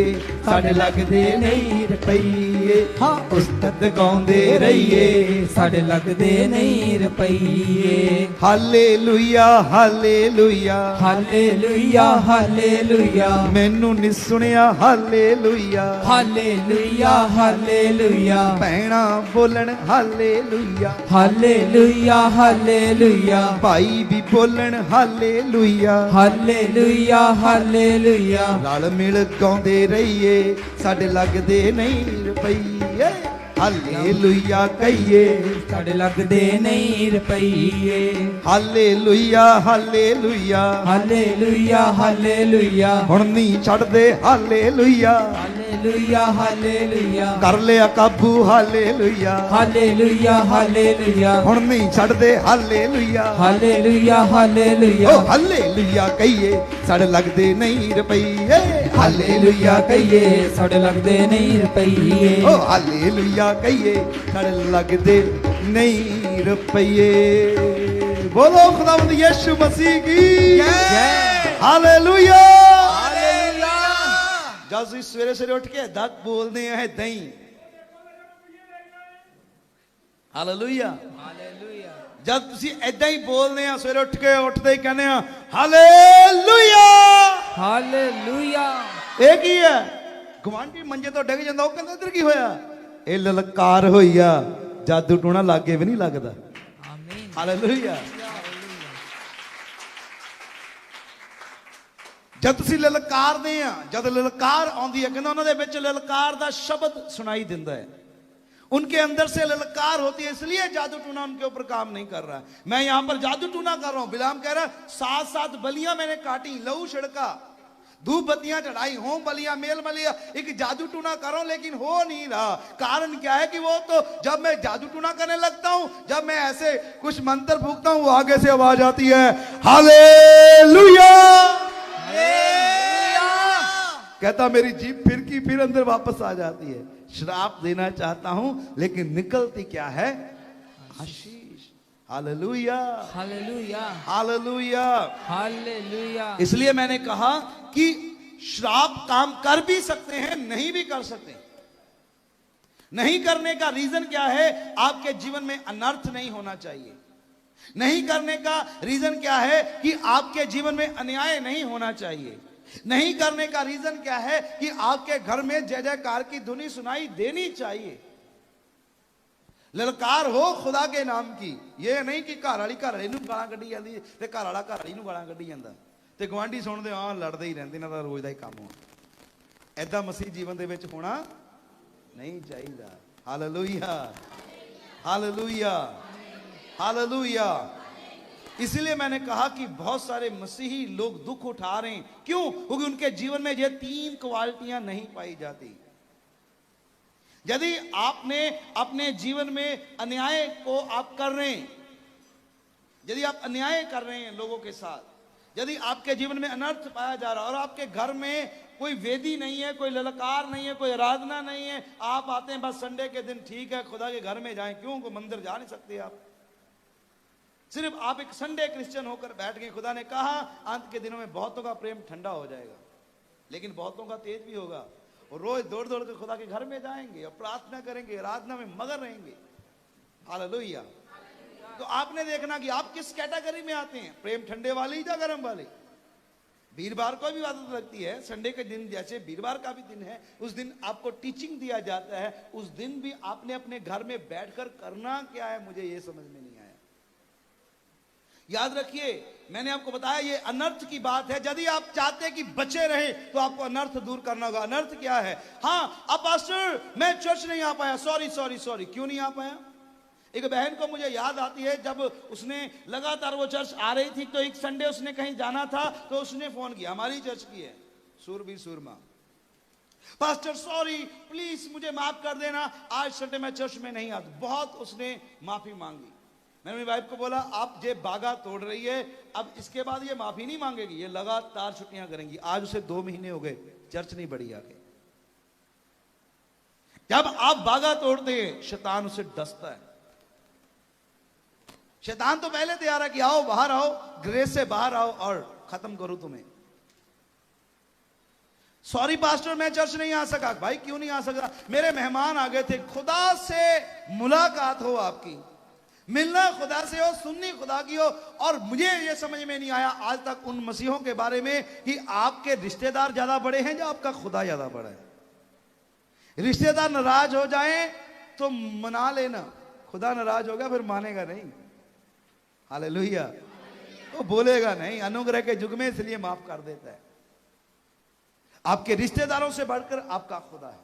साडे लगदे नहीं रुपईए हाँ उस्ताद गाਉਂਦੇ रहिए साडे लगदे नहीं रुपईए हालेलुया हालेलुया हालेलुया हालेलुया मैनू नहीं सुनिया हालेलुया हालेलुया हालेलुया भैणा बोलन हालेलुया हालेलुया हालेलुया भाई भी बोलन हालेलुया हालेलुया हालेलुया रल मिल गाਉਂਦੇ रहिए साडे लगदे नहीं रुपईए हालेलुया कहिए साडे लगदे नहीं रुपईए हालेलुया हालेलुया हालेलुया हालेलुया हुण नहीं छड़दे हालेलुया हालेलुया हालेलुया कर लिया काबू हालेलुया हालेलुया हालेलुया हुण नहीं छड़दे हालेलुया हालेलुया हालेलुया ओ हालेलुया कहिए साडे लगदे नहीं रुपईए हालेलुया कहिए साडे लगदे नहीं रुपईए ओ हालेलुया कहिए साडे लगदे नहीं रुपईए बोलो खुदावंद यीशु मसीह की हालेलुया जब ਤੁਸੀਂ ਸਵੇਰੇ ਸਵੇਰੇ ਉੱਠ ਕੇ ਦਤ ਬੋਲਦੇ ਆ ਦਹੀਂ ਹਾਲੇਲੂਇਆ हालेलुया ਜਦ ਤੁਸੀਂ ਐਦਾਂ ਹੀ ਬੋਲਦੇ ਆ ਸਵੇਰੇ ਉੱਠ ਕੇ ਉੱਠਦੇ ਹੀ ਕਹਿੰਦੇ ਆ ਹਾਲੇਲੂਇਆ हालेलुया ਇਹ ਕੀ ਹੈ ਗਵਾਂਢੀ ਮੰਜੇ ਤੋਂ ਡਿੱਗ ਜਾਂਦਾ ਉਹ ਕਹਿੰਦਾ ਇੱਧਰ ਕੀ ਹੋਇਆ ਇਹ ਲਲਕਾਰ ਹੋਈ ਆ ਜਾਦੂ ਟੂਣਾ ਲਾਗੇ ਵੀ ਨਹੀਂ ਲੱਗਦਾ आमीन ਹਾਲੇਲੂਇਆ ਜਦ ਤੁਸੀਂ ਲਲਕਾਰਦੇ ਆ ਜਦ ਲਲਕਾਰ ਆਉਂਦੀ ਹੈ ਕਹਿੰਦਾ ਉਹਨਾਂ ਦੇ ਵਿੱਚ ਲਲਕਾਰ ਦਾ ਸ਼ਬਦ ਸੁਣਾਈ ਦਿੰਦਾ ਹੈ उनके अंदर से ललकार होती है इसलिए जादू टूना उनके ऊपर काम नहीं कर रहा है मैं यहां पर जादू टूना कर रहा हूं बिलाम कह रहा है 7 बलियां मैंने काटी लहू छिड़का धूप बत्तियां चढ़ाई होम बलियां मेल बलियां एक जादू टूना कर रहा हूं लेकिन हो नहीं रहा कारण क्या है कि वो तो जब मैं जादू टूना करने लगता हूं जब मैं ऐसे कुछ मंत्र फूंकता हूं वो आगे से आवाज आती है हालेलुया कहता मेरी जीभ फिर की फिर अंदर वापस आ जाती है श्राप देना चाहता हूं लेकिन निकलती क्या है आशीष हालेलुया हालेलुया हालेलुया हालेलुया इसलिए मैंने कहा कि श्राप काम कर भी सकते हैं नहीं भी कर सकते नहीं करने का रीजन क्या है आपके जीवन में अनर्थ नहीं होना चाहिए नहीं करने का रीजन क्या है कि आपके जीवन में अन्याय नहीं होना चाहिए नहीं करने का रीजन क्या है कि आपके घर में जय जयकार की धुनी सुनाई देनी चाहिए ललकार हो खुदा के नाम की ये नहीं कि घर वाली घर वाले गालां कड्ढी जांदी ते घर वाला घर वाली गालां कड्ढी जांदा ते गवांढी सुणदे आ लड़दे ही रहंदे ना रोज दा ही काम होना ऐदा मसीह जीवन दे विच होना नहीं चाहिए हालेलुया हालेलुया हालेलुया इसलिए मैंने कहा कि बहुत सारे मसीही लोग दुख उठा रहे हैं क्यों क्योंकि उनके जीवन में ये 3 क्वालिटियां नहीं पाई जाती यदि आपने अपने जीवन में अन्याय को आप कर रहे हैं यदि आप अन्याय कर रहे हैं लोगों के साथ यदि आपके जीवन में अनर्थ पाया जा रहा है और आपके घर में कोई वेदी नहीं है कोई ललकार नहीं है कोई आराधना नहीं है आप आते हैं बस संडे के दिन ठीक है खुदा के घर में जाएं क्यों कोई मंदिर जा नहीं सकते आप सिर्फ आप एक संडे क्रिश्चियन होकर बैठ गए खुदा ने कहा अंत के दिनों में बहुतों का प्रेम ठंडा हो जाएगा लेकिन बहुतों का तेज भी होगा और रोज दौड़ दौड़ कर खुदा के घर में जाएंगे और प्रार्थना करेंगे आराधना में मगन रहेंगे हालेलुया तो आपने देखना कि आप किस कैटेगरी में आते हैं प्रेम ठंडे वाली या गर्म वाली वीरवार को भी आदत लगती है संडे के दिन जैसे वीरवार का भी दिन है उस दिन आपको टीचिंग दिया जाता है उस दिन भी आपने अपने घर में बैठकर करना क्या है मुझे ये समझ में नहीं आया याद रखिए मैंने आपको बताया ये अनर्थ की बात है यदि आप चाहते हैं कि बचे रहे तो आपको अनर्थ दूर करना होगा अनर्थ क्या है हाँ अब पास्टर मैं चर्च नहीं आ पाया सॉरी क्यों नहीं आ पाया एक बहन को मुझे याद आती है, जब उसने लगातार वो चर्च आ रही थी, तो एक संडे उसने कहीं जाना था, तो उसने फोन किया, हमारी चर्च की है, सूरबीर सूरमा, पास्टर सॉरी प्लीज मुझे माफ कर देना, आज संडे मैं चर्च में नहीं आता। बहुत उसने माफी मांगी। मैंने मेरी वाइफ को बोला, आप ये बागा तोड़ रही है, अब इसके बाद ये माफी नहीं मांगेगी, ये लगातार छुट्टियां करेंगी। आज उसे 2 महीने हो गए, चर्च नहीं बढ़ी आगे। जब आप बागा तोड़ते हैं, शैतान उसे डसता है। शैतान तो पहले तैयार है कि आओ बाहर आओ, ग्रेस से बाहर आओ और खत्म करो तुम्हें। सॉरी पास्टर मैं चर्च नहीं आ सका। भाई क्यों नहीं आ सका? मेरे मेहमान आ गए थे। खुदा से मुलाकात हो, आपकी मिलना खुदा से हो, सुननी खुदा की हो। और मुझे यह समझ में नहीं आया आज तक उन मसीहों के बारे में कि आपके रिश्तेदार ज्यादा बड़े हैं या आपका खुदा ज्यादा बड़ा है। रिश्तेदार नाराज हो जाएं तो मना लेना, खुदा नाराज होगा फिर मानेगा नहीं। हालेलुया। वो बोलेगा नहीं, अनुग्रह के युग में इसलिए माफ कर देता है। आपके रिश्तेदारों से बढ़कर आपका खुदा है।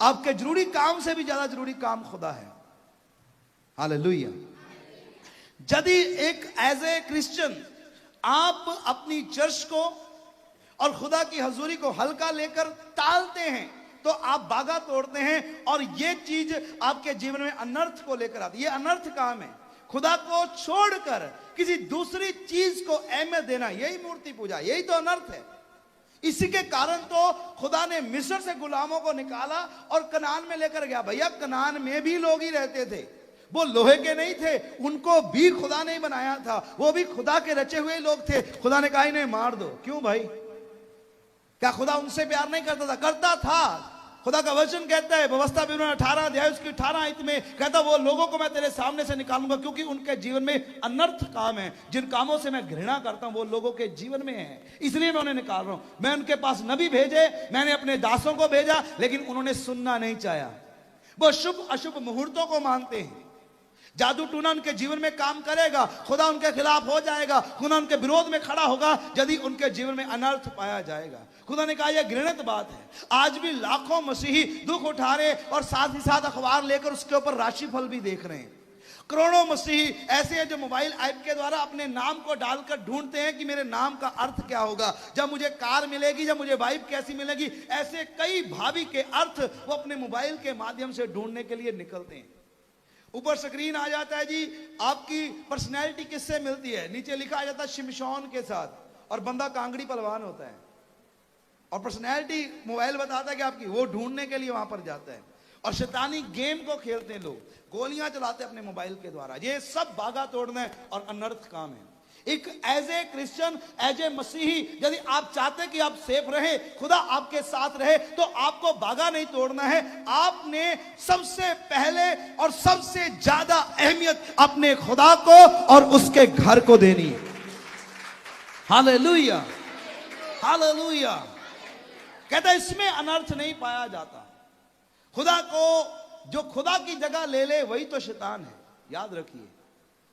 आपके जरूरी काम से भी ज्यादा जरूरी काम खुदा है। हालेलुया। यदि एक एज ए क्रिश्चियन आप अपनी चर्च को और खुदा की हजूरी को हल्का लेकर टालते हैं, तो आप बागा तोड़ते हैं और यह चीज आपके जीवन में अनर्थ को लेकर आती है। यह अनर्थ काम है। खुदा को छोड़कर किसी दूसरी चीज को अहमियत देना, यही मूर्ति पूजा, यही तो अनर्थ है। इसी के कारण तो खुदा ने मिस्र से गुलामों को निकाला और कनान में लेकर गया। भैया कनान में भी लोग ही रहते थे, वो लोहे के नहीं थे, उनको भी खुदा ने बनाया था, वो भी खुदा के रचे हुए लोग थे। खुदा ने कहा इन्हें मार दो। क्यों भाई? क्या खुदा उनसे प्यार नहीं करता था? करता था। खुदा का वचन कहता है, व्यवस्था विवरण 18 अध्याय उसकी 18 आयत में कहता, वो लोगों को मैं तेरे सामने से निकालूंगा क्योंकि उनके जीवन में अनर्थ काम है। जिन कामों से मैं घृणा करता हूं वो लोगों के जीवन में है, इसलिए मैं उन्हें निकाल रहा हूं। मैं उनके पास नबी भेजे, मैंने अपने दासों को भेजा, लेकिन उन्होंने सुनना नहीं चाहा। वो शुभ अशुभ मुहूर्तों को मानते हैं। जादू टूना उनके जीवन में काम करेगा, खुदा उनके खिलाफ हो जाएगा, खुदा उनके विरोध में खड़ा होगा यदि उनके जीवन में अनर्थ पाया जाएगा। खुदा ने कहा यह घृणित बात है। आज भी लाखों मसीही दुख उठा रहे और साथ ही साथ अखबार लेकर उसके ऊपर राशिफल भी देख रहे हैं। करोड़ों मसीही ऐसे हैं जो मोबाइल ऐप के द्वारा अपने नाम को डालकर ढूंढते हैं कि मेरे नाम का अर्थ क्या होगा, जब मुझे कार मिलेगी, जब मुझे वाइफ कैसी मिलेगी। ऐसे कई भावी के अर्थ वो अपने मोबाइल के माध्यम से ढूंढने के लिए निकलते हैं। ऊपर स्क्रीन आ जाता है जी आपकी पर्सनैलिटी किससे मिलती है, नीचे लिखा आ जाता है शिमशोन के साथ, और बंदा कांगड़ी पहलवान होता है और पर्सनैलिटी मोबाइल बताता है कि आपकी, वो ढूंढने के लिए वहां पर जाता है। और शैतानी गेम को खेलते हैं लोग, गोलियां चलाते हैं अपने मोबाइल के द्वारा। ये सब बागा तोड़ना है और अनर्थ काम है। एक as a Christian, as a मसीही, यदि आप चाहते कि आप सेफ रहे, खुदा आपके साथ रहे, तो आपको बागा नहीं तोड़ना है। आपने सबसे पहले और सबसे ज्यादा अहमियत अपने खुदा को और उसके घर को देनी है। Hallelujah, hallelujah. कहता है इसमें अनर्थ नहीं पाया जाता। खुदा को जो खुदा की जगह ले ले वही तो शैतान है। याद रखिए,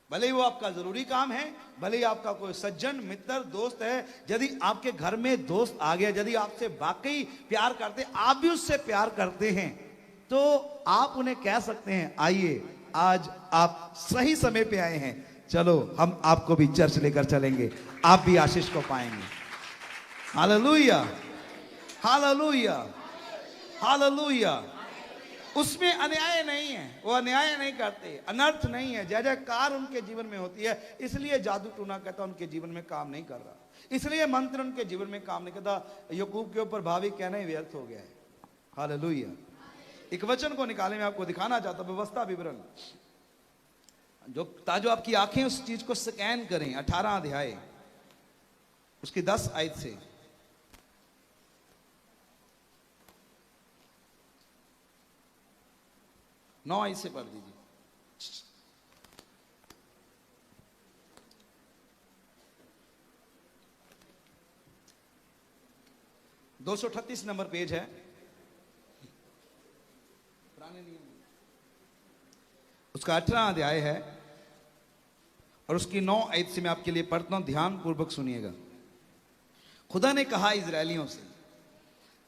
भले ही वो आपका जरूरी काम है, भले ही आपका कोई सज्जन मित्र दोस्त है, यदि आपके घर में दोस्त आ गया, यदि आपसे वाकई प्यार करते, आप भी उससे प्यार करते हैं, तो आप उन्हें कह सकते हैं आइए आज आप सही समय पे आए हैं, चलो हम आपको भी चर्च लेकर चलेंगे, आप भी आशीष को पाएंगे। Hallelujah, hallelujah, hallelujah. उसमें अन्याय नहीं है, वो अन्याय नहीं करते, अनर्थ नहीं है, जय जयकार उनके जीवन में होती है। इसलिए जादू टूना कहता उनके जीवन में काम नहीं कर रहा, इसलिए मंत्र उनके जीवन में काम नहीं करता। याकूब के ऊपर भावी कहना ही व्यर्थ हो गया है। हालेलुया। एक वचन को निकाले मैं आपको दिखाना चाहता हूं, व्यवस्था विवरण, जो ताजो आपकी आंखें उस चीज को स्कैन करें। 18 अध्याय उसकी 10 आयत से 9 आयत से पढ़ दीजिए। 238 नंबर पेज है, पुराने नियम उसका 18 अध्याय है और उसकी 9 आयत से मैं आपके लिए पढ़ता हूं, ध्यान पूर्वक सुनिएगा। खुदा ने कहा इजरायलियों से,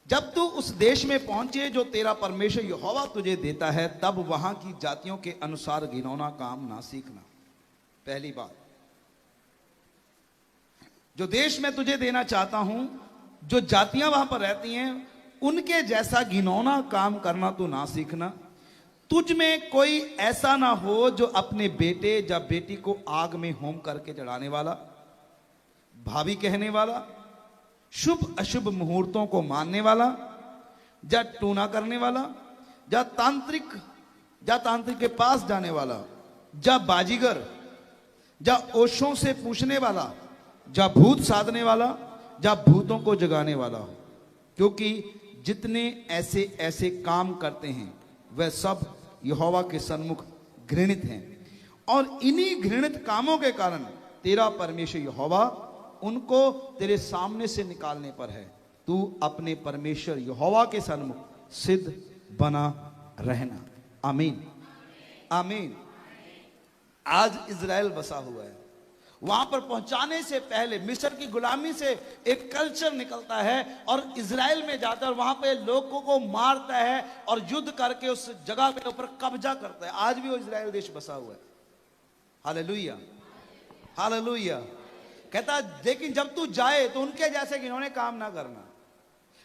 जब तू उस देश में पहुंचे जो तेरा परमेश्वर यहोवा तुझे देता है, तब वहां की जातियों के अनुसार घिनौना काम ना सीखना। पहली बात, जो देश मैं तुझे देना चाहता हूं, जो जातियां वहां पर रहती हैं, उनके जैसा घिनौना काम करना तू ना सीखना। तुझ में कोई ऐसा ना हो जो अपने बेटे या बेटी को आग में होम करके चढ़ाने वाला, भाभी कहने वाला, शुभ अशुभ मुहूर्तों को मानने वाला, या टूना करने वाला, या तांत्रिक के पास जाने वाला, या बाजीगर, या ओशों से पूछने वाला, या भूत साधने वाला, या भूतों को जगाने वाला हो। क्योंकि जितने ऐसे ऐसे काम करते हैं वह सब यहोवा के सन्मुख घृणित हैं, और इन्हीं घृणित कामों के कारण तेरा परमेश्वर यहोवा उनको तेरे सामने से निकालने पर है। तू अपने परमेश्वर यहोवा के सन्मुख सिद्ध बना रहना। आमीन, आमीन। आज इज़राइल बसा हुआ है, वहां पर पहुंचाने से पहले मिस्र की गुलामी से एक कल्चर निकलता है और इज़राइल में जाता है और वहां पे लोगों को मारता है और युद्ध करके उस जगह के ऊपर कब्जा करता है। आज भी वो इज़राइल देश बसा हुआ है। Hallelujah, hallelujah. कहता लेकिन जब तू जाए तो उनके जैसे इन्होंने काम ना करना।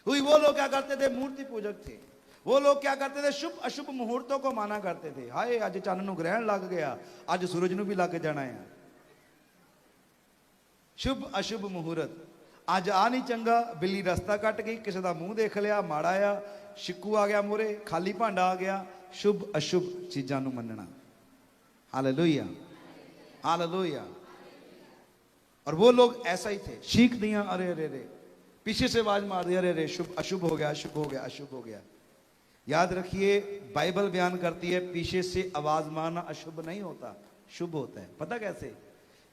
वो लोग क्या करते थे? मूर्ति पूजक थे। वो लोग क्या करते थे? शुभ अशुभ मुहूर्तों को माना करते थे। हाय आज चानन नु ग्रहण लग गया, आज सूरज नु भी लग जाना है। शुभ अशुभ मुहूर्त, आज आ नहीं चंगा, बिल्ली रास्ता कट गई, किसी का मुंह देख लिया, माड़ा आ, शिकू आ गया मोरे, खाली भांडा आ गया। शुभ अशुभ चीज़ों को मनना। Hallelujah, hallelujah. और वो लोग ऐसा ही थे, चीख दिया, अरे अरे अरे, पीछे से आवाज मार दी, अरे अरे शुभ अशुभ हो गया, अशुभ हो गया, अशुभ हो गया। याद रखिए, बाइबल बयान करती है पीछे से आवाज मारना अशुभ नहीं होता, शुभ होता है। पता कैसे?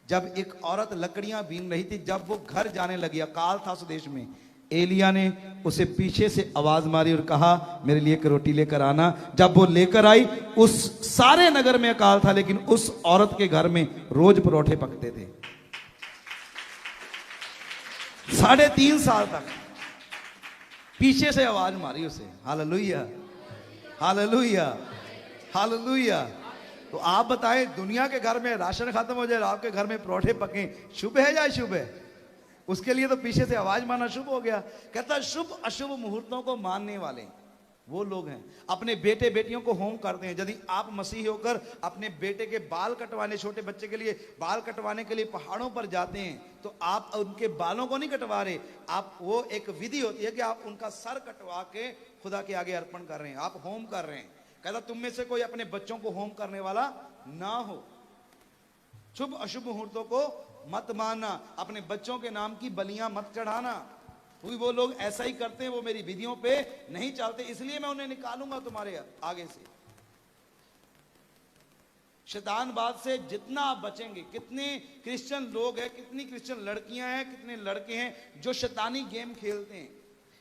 जब एक औरत लकड़ियां बीन रही थी, जब वो घर जाने लगी, अकाल था उस देश में, एलिया ने उसे पीछे से आवाज मारी और कहा मेरे लिए एक रोटी लेकर आना। जब वो लेकर आई, उस सारे नगर में अकाल था, लेकिन उस औरत के घर में रोज परोठे पकते थे। 3.5 साल तक पीछे से आवाज मारी उसे। Hallelujah, hallelujah, hallelujah. तो आप बताएं, दुनिया के घर में राशन खत्म हो जाए, आपके घर में परोठे पके, शुभ है या अशुभ है? उसके लिए तो पीछे से आवाज मारना शुभ हो गया। कहता शुभ अशुभ मुहूर्तों को मानने वाले वो लोग हैं, अपने बेटे बेटियों को होम करते हैं। यदि आप मसीही होकर अपने बेटे के बाल कटवाने, छोटे बच्चे के लिए बाल कटवाने के लिए पहाड़ों पर जाते हैं, तो आप उनके बालों को नहीं कटवा रहे, आप, वो एक विधि होती है कि आप उनका सर कटवा के खुदा के आगे अर्पण कर रहे हैं, आप होम कर रहे हैं। कहता तुम में से कोई अपने बच्चों को होम करने वाला ना हो। शुभ अशुभ मुहूर्तों को मत मानना, अपने बच्चों के नाम की बलियां मत चढ़ाना। वो लोग ऐसा ही करते हैं, वो मेरी विधियों पे नहीं चलते, इसलिए मैं उन्हें निकालूंगा तुम्हारे आगे से। शैतानवाद से जितना आप बचेंगे, कितने क्रिश्चियन लोग हैं, कितनी क्रिश्चियन लड़कियां हैं, कितने लड़के हैं जो शैतानी गेम खेलते हैं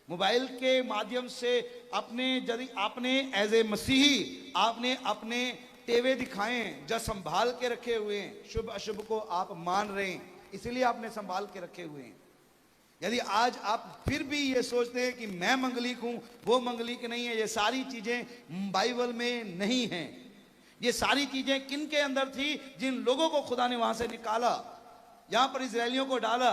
मोबाइल के माध्यम से। यदि आपने एज ए मसीही आपने अपने टेवे दिखाए हैं, जो संभाल के रखे हुए हैं, शुभ अशुभ को आप मान रहे हैं, इसलिए आपने संभाल के रखे हुए हैं। यदि आज आप फिर भी ये सोचते हैं कि मैं मंगलिक हूं, वो मंगलिक नहीं है, ये सारी चीजें बाइबल में नहीं हैं। ये सारी चीजें किन के अंदर थी? जिन लोगों को खुदा ने वहां से निकाला, यहां पर इजरायलियों को डाला।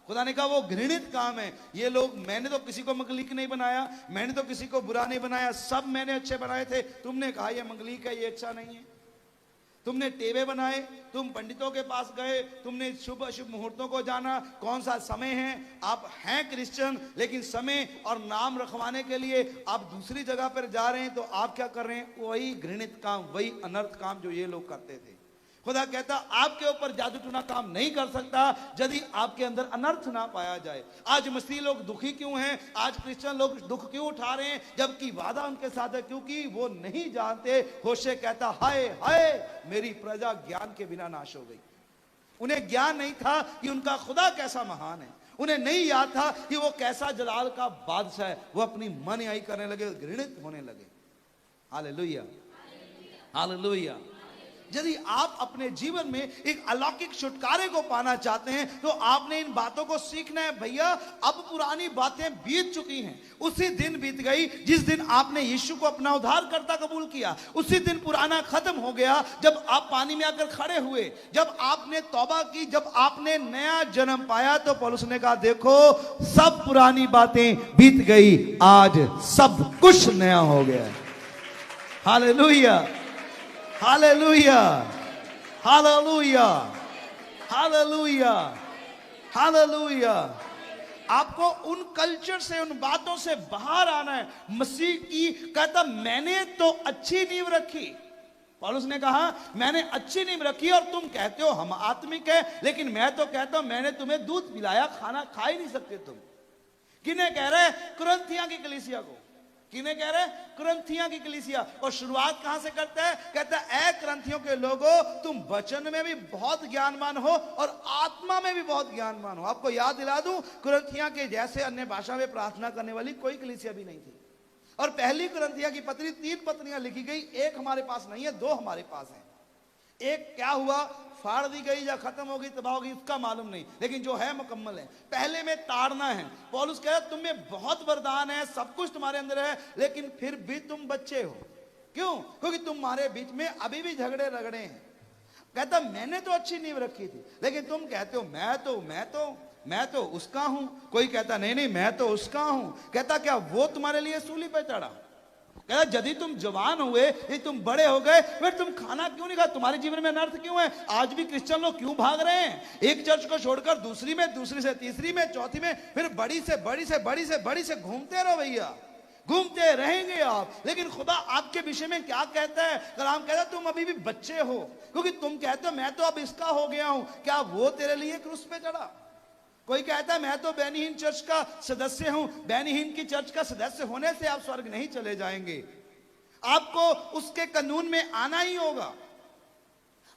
खुदा ने कहा वो घृणित काम है। ये लोग, मैंने तो किसी को मंगलिक नहीं बनाया, मैंने तो किसी को बुरा नहीं बनाया, सब मैंने अच्छे बनाए थे। तुमने कहा ये मंगलिक है, ये अच्छा नहीं है। तुमने टेवे बनाए, तुम पंडितों के पास गए, तुमने शुभ अशुभ मुहूर्तों को जाना, कौन सा समय है। आप हैं क्रिश्चियन, लेकिन समय और नाम रखवाने के लिए आप दूसरी जगह पर जा रहे हैं, तो आप क्या कर रहे हैं? वही घृणित काम, वही अनर्थ काम जो ये लोग करते थे। खुदा कहता आपके ऊपर जादू टूना काम नहीं कर सकता यदि आपके अंदर अनर्थ ना पाया जाए। आज मसीह लोग दुखी क्यों हैं? आज क्रिश्चियन लोग दुख क्यों उठा रहे हैं? जबकि वादा उनके साथ है, क्योंकि वो नहीं जानते। होशे कहता हाय हाय मेरी प्रजा ज्ञान के बिना नाश हो गई। उन्हें ज्ञान नहीं था कि उनका खुदा कैसा महान है, उन्हें नहीं याद था कि वो कैसा जलाल का बादशाह है। वो अपनी मनयाई करने लगे, घृणित होने लगे। Hallelujah, hallelujah. यदि आप अपने जीवन में एक अलौकिक छुटकारे को पाना चाहते हैं तो आपने इन बातों को सीखना है। भैया अब पुरानी बातें बीत चुकी हैं, उसी दिन बीत गई जिस दिन आपने यीशु को अपना उद्धारकर्ता कबूल किया, उसी दिन पुराना खत्म हो गया जब आप पानी में आकर खड़े हुए, जब आपने तौबा की, जब आपने नया जन्म पाया। तो पौलुस ने कहा देखो सब पुरानी बातें बीत गई, आज सब कुछ नया हो गया। Hallelujah, hallelujah, hallelujah, hallelujah, hallelujah. आपको उन कल्चर से, उन बातों से बाहर आना है। मसीह की कहता मैंने तो अच्छी नींव रखी। पौलुस ने कहा मैंने अच्छी नींव रखी और तुम कहते हो हम आत्मिक है, लेकिन मैं तो कहता हूं मैंने तुम्हें दूध पिलाया, खाना खा ही नहीं सकते तुम। किन्हें कह रहे? कुरिन्थियों की कलीसिया को। किन्हें कह रहे? कुरिन्थियों की कलीसिया। और शुरुआत कहां से करता है? कहता है ए कुरिन्थियों के लोगों, तुम वचन में भी बहुत ज्ञानवान हो और आत्मा में भी बहुत ज्ञानवान हो। आपको याद दिला दूं, कुरिन्थियों के जैसे अन्य भाषा में प्रार्थना करने वाली कोई कलीसिया भी नहीं थी। और पहली कुरिन्थियों की पत्री 3 पत्रियां लिखी गई, एक हमारे पास नहीं है, 2 हमारे पास है। एक क्या हुआ, फाड़ दी गई या खत्म हो गई, तबाह हो गई, उसका मालूम नहीं, लेकिन जो है मुकम्मल है। पहले में ताड़ना है। पौलुस कह रहा है तुम में बहुत वरदान है, सब कुछ तुम्हारे अंदर है, लेकिन फिर भी तुम बच्चे हो। क्यों? क्योंकि तुम्हारे बीच में अभी भी झगड़े रगड़े हैं। कहता मैंने तो अच्छी नींव रखी थी, लेकिन तुम कहते हो मैं तो उसका हूं। कोई कहता नहीं मैं तो उसका हूं। कहता क्या वो तुम्हारे लिए सूली पे चढ़ा? कहता यदि तुम जवान हुए, यदि तुम बड़े हो गए, फिर तुम खाना क्यों नहीं खा? तुम्हारे जीवन में अनर्थ क्यों है? आज भी क्रिश्चियन लोग क्यों भाग रहे हैं एक चर्च को छोड़कर दूसरी में, दूसरी से तीसरी में, चौथी में, फिर बड़ी से बड़ी से बड़ी से बड़ी से घूमते रहो भैया, घूमते रहेंगे आप। लेकिन खुदा आपके विषय में क्या कहता है? कलाम कहता है तुम अभी भी बच्चे हो, क्योंकि तुम कहते हो मैं तो अब इसका हो गया हूं। क्या वो तेरे लिए क्रूस पे चढ़ा? कोई कहता है मैं तो बैनीहीन चर्च का सदस्य हूं। बैनीहीन की चर्च का सदस्य होने से आप स्वर्ग नहीं चले जाएंगे, आपको उसके कानून में आना ही होगा।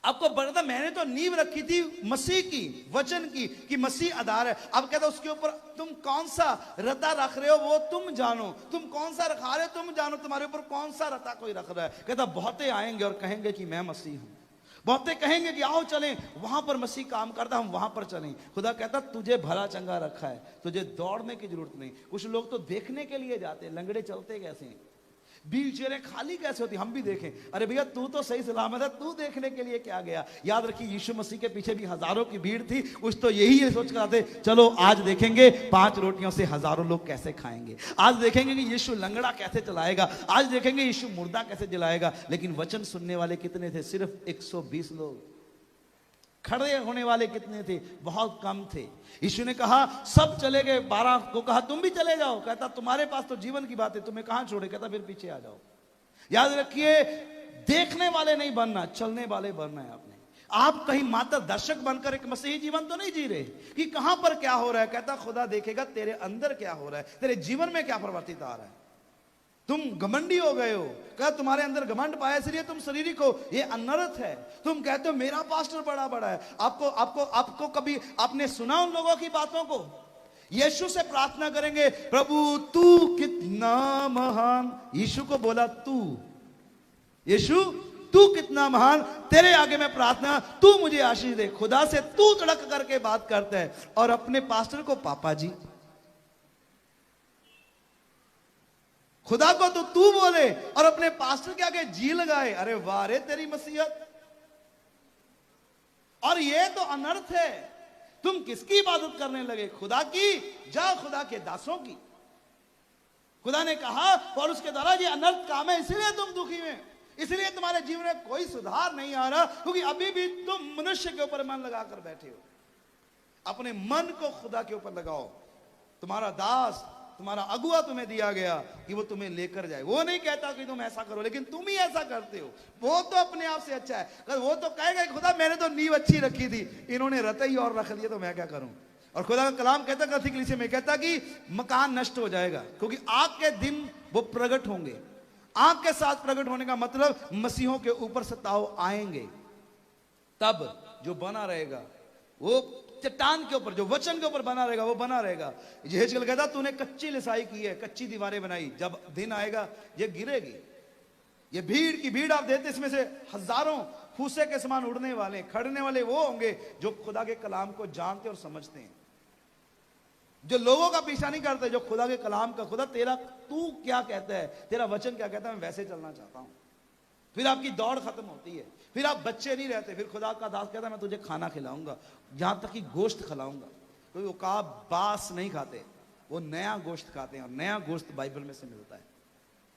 आपको बताता मैंने तो नींव रखी थी मसीह की, वचन की, कि मसीह आधार है। अब कहता उसके ऊपर तुम कौन सा रता रख रहे हो वो तुम जानो, तुम कौन सा रखा रहे हो तुम जानो, तुम्हारे ऊपर कौन सा रता कोई रख रहा है। कहता बहुते आएंगे और कहेंगे कि मैं मसीह हूं, बहुते कहेंगे कि आओ चलें वहां पर मसीह काम करता, हम वहां पर चलें। खुदा कहता तुझे भला चंगा रखा है, तुझे दौड़ने की जरूरत नहीं। कुछ लोग तो देखने के लिए जाते हैं, लंगड़े चलते कैसे हैं, व्हील चेयरें खाली कैसे होती, हम भी देखें। अरे भैया तू तो सही सलामत है, तू देखने के लिए क्या गया? याद रखिए यीशु मसीह के पीछे भी हजारों की भीड़ थी। कुछ तो यही सोच कर आते चलो आज देखेंगे 5 रोटियों से हजारों लोग कैसे खाएंगे, आज देखेंगे कि यीशु लंगड़ा कैसे चलाएगा, आज देखेंगे यीशु मुर्दा कैसे जलाएगा। लेकिन वचन सुनने वाले कितने थे? सिर्फ 120 लोग। खड़े होने वाले कितने थे? बहुत कम थे। यीशु ने कहा सब चले गए, 12 को कहा तुम भी चले जाओ। कहता तुम्हारे पास तो जीवन की बात है, तुम्हें कहां छोड़े? कहता फिर पीछे आ जाओ। याद रखिए देखने वाले नहीं बनना, चलने वाले बनना है आपने। आप कहीं मात्र दर्शक बनकर एक मसीही जीवन तो नहीं जी रहे कि कहां पर क्या हो रहा है। कहता खुदा देखेगा तेरे अंदर क्या हो रहा है, तेरे जीवन में क्या परिवर्तित आ रहा है। तुम घमंडी हो गए हो, कहा तुम्हारे अंदर घमंड पाया इसलिए तुम शरीरिक हो, ये अनर्थ है। तुम कहते हो मेरा पास्टर बड़ा बड़ा है। आपको कभी आपने सुना उन लोगों की बातों को? यीशु से प्रार्थना करेंगे प्रभु तू कितना महान। यीशु को बोला तू, यीशु तू कितना महान, तेरे आगे मैं प्रार्थना, तू मुझे आशीष दे। खुदा से तू तड़क करके बात करता है और अपने पास्टर को पापा जी। खुदा को तो तू बोले और अपने पास्टर के आगे जी लगाए। अरे वाह रे तेरी मसीहत। और ये तो अनर्थ है। तुम किसकी इबादत करने लगे? खुदा की? जा खुदा के दासों की। खुदा ने कहा पौलुस के द्वारा ये अनर्थ काम है, इसलिए तुम दुखी में, इसलिए तुम्हारे जीवन में कोई सुधार नहीं आ रहा, क्योंकि अभी भी तुम मनुष्य के ऊपर मन लगाकर बैठे हो। अपने मन को खुदा के ऊपर लगाओ। तुम्हारा दास, तुम्हारा अगुआ तुम्हें दिया गया कि वो तुम्हें लेकर जाए। वो नहीं कहता कि तुम ऐसा करो, लेकिन तुम ही ऐसा करते हो। वो तो अपने आप से अच्छा है। वो तो कहेगा खुदा मैंने तो नींव अच्छी रखी थी, इन्होंने रते ही और रख दिया, तो मैं क्या करूं। और खुदा का कलाम कहता गलती कलीसिया में कहता कि मकान नष्ट हो जाएगा, क्योंकि आग के दिन वो प्रकट होंगे। आग के साथ प्रकट होने का मतलब मसीहों के ऊपर सताव आएंगे। तब जो बना रहेगा वो चट्टान के ऊपर, जो वचन के ऊपर बना रहेगा वो बना रहेगा। यहेजकेल कहता तूने कच्ची लिसाई की है, कच्ची दीवारें बनाई, जब दिन आएगा ये गिरेगी। ये भीड़ की भीड़ आप देते, इसमें से हजारों फूसे के समान उड़ने वाले, खड़ने वाले वो होंगे जो खुदा के कलाम को जानते और समझते हैं, जो लोगों का पीछा नहीं करते, जो खुदा के कलाम का, खुदा तेरा तू क्या कहता है, तेरा वचन क्या कहता है, मैं वैसे चलना चाहता हूं। फिर आपकी दौड़ खत्म होती है, फिर आप बच्चे नहीं रहते, फिर खुदा का दास कहता है मैं तुझे खाना खिलाऊंगा, यहां तक कि गोश्त खिलाऊंगा। कोई उकाब बास नहीं खाते, वो नया गोश्त खाते हैं, और नया गोश्त बाइबल में से मिलता है।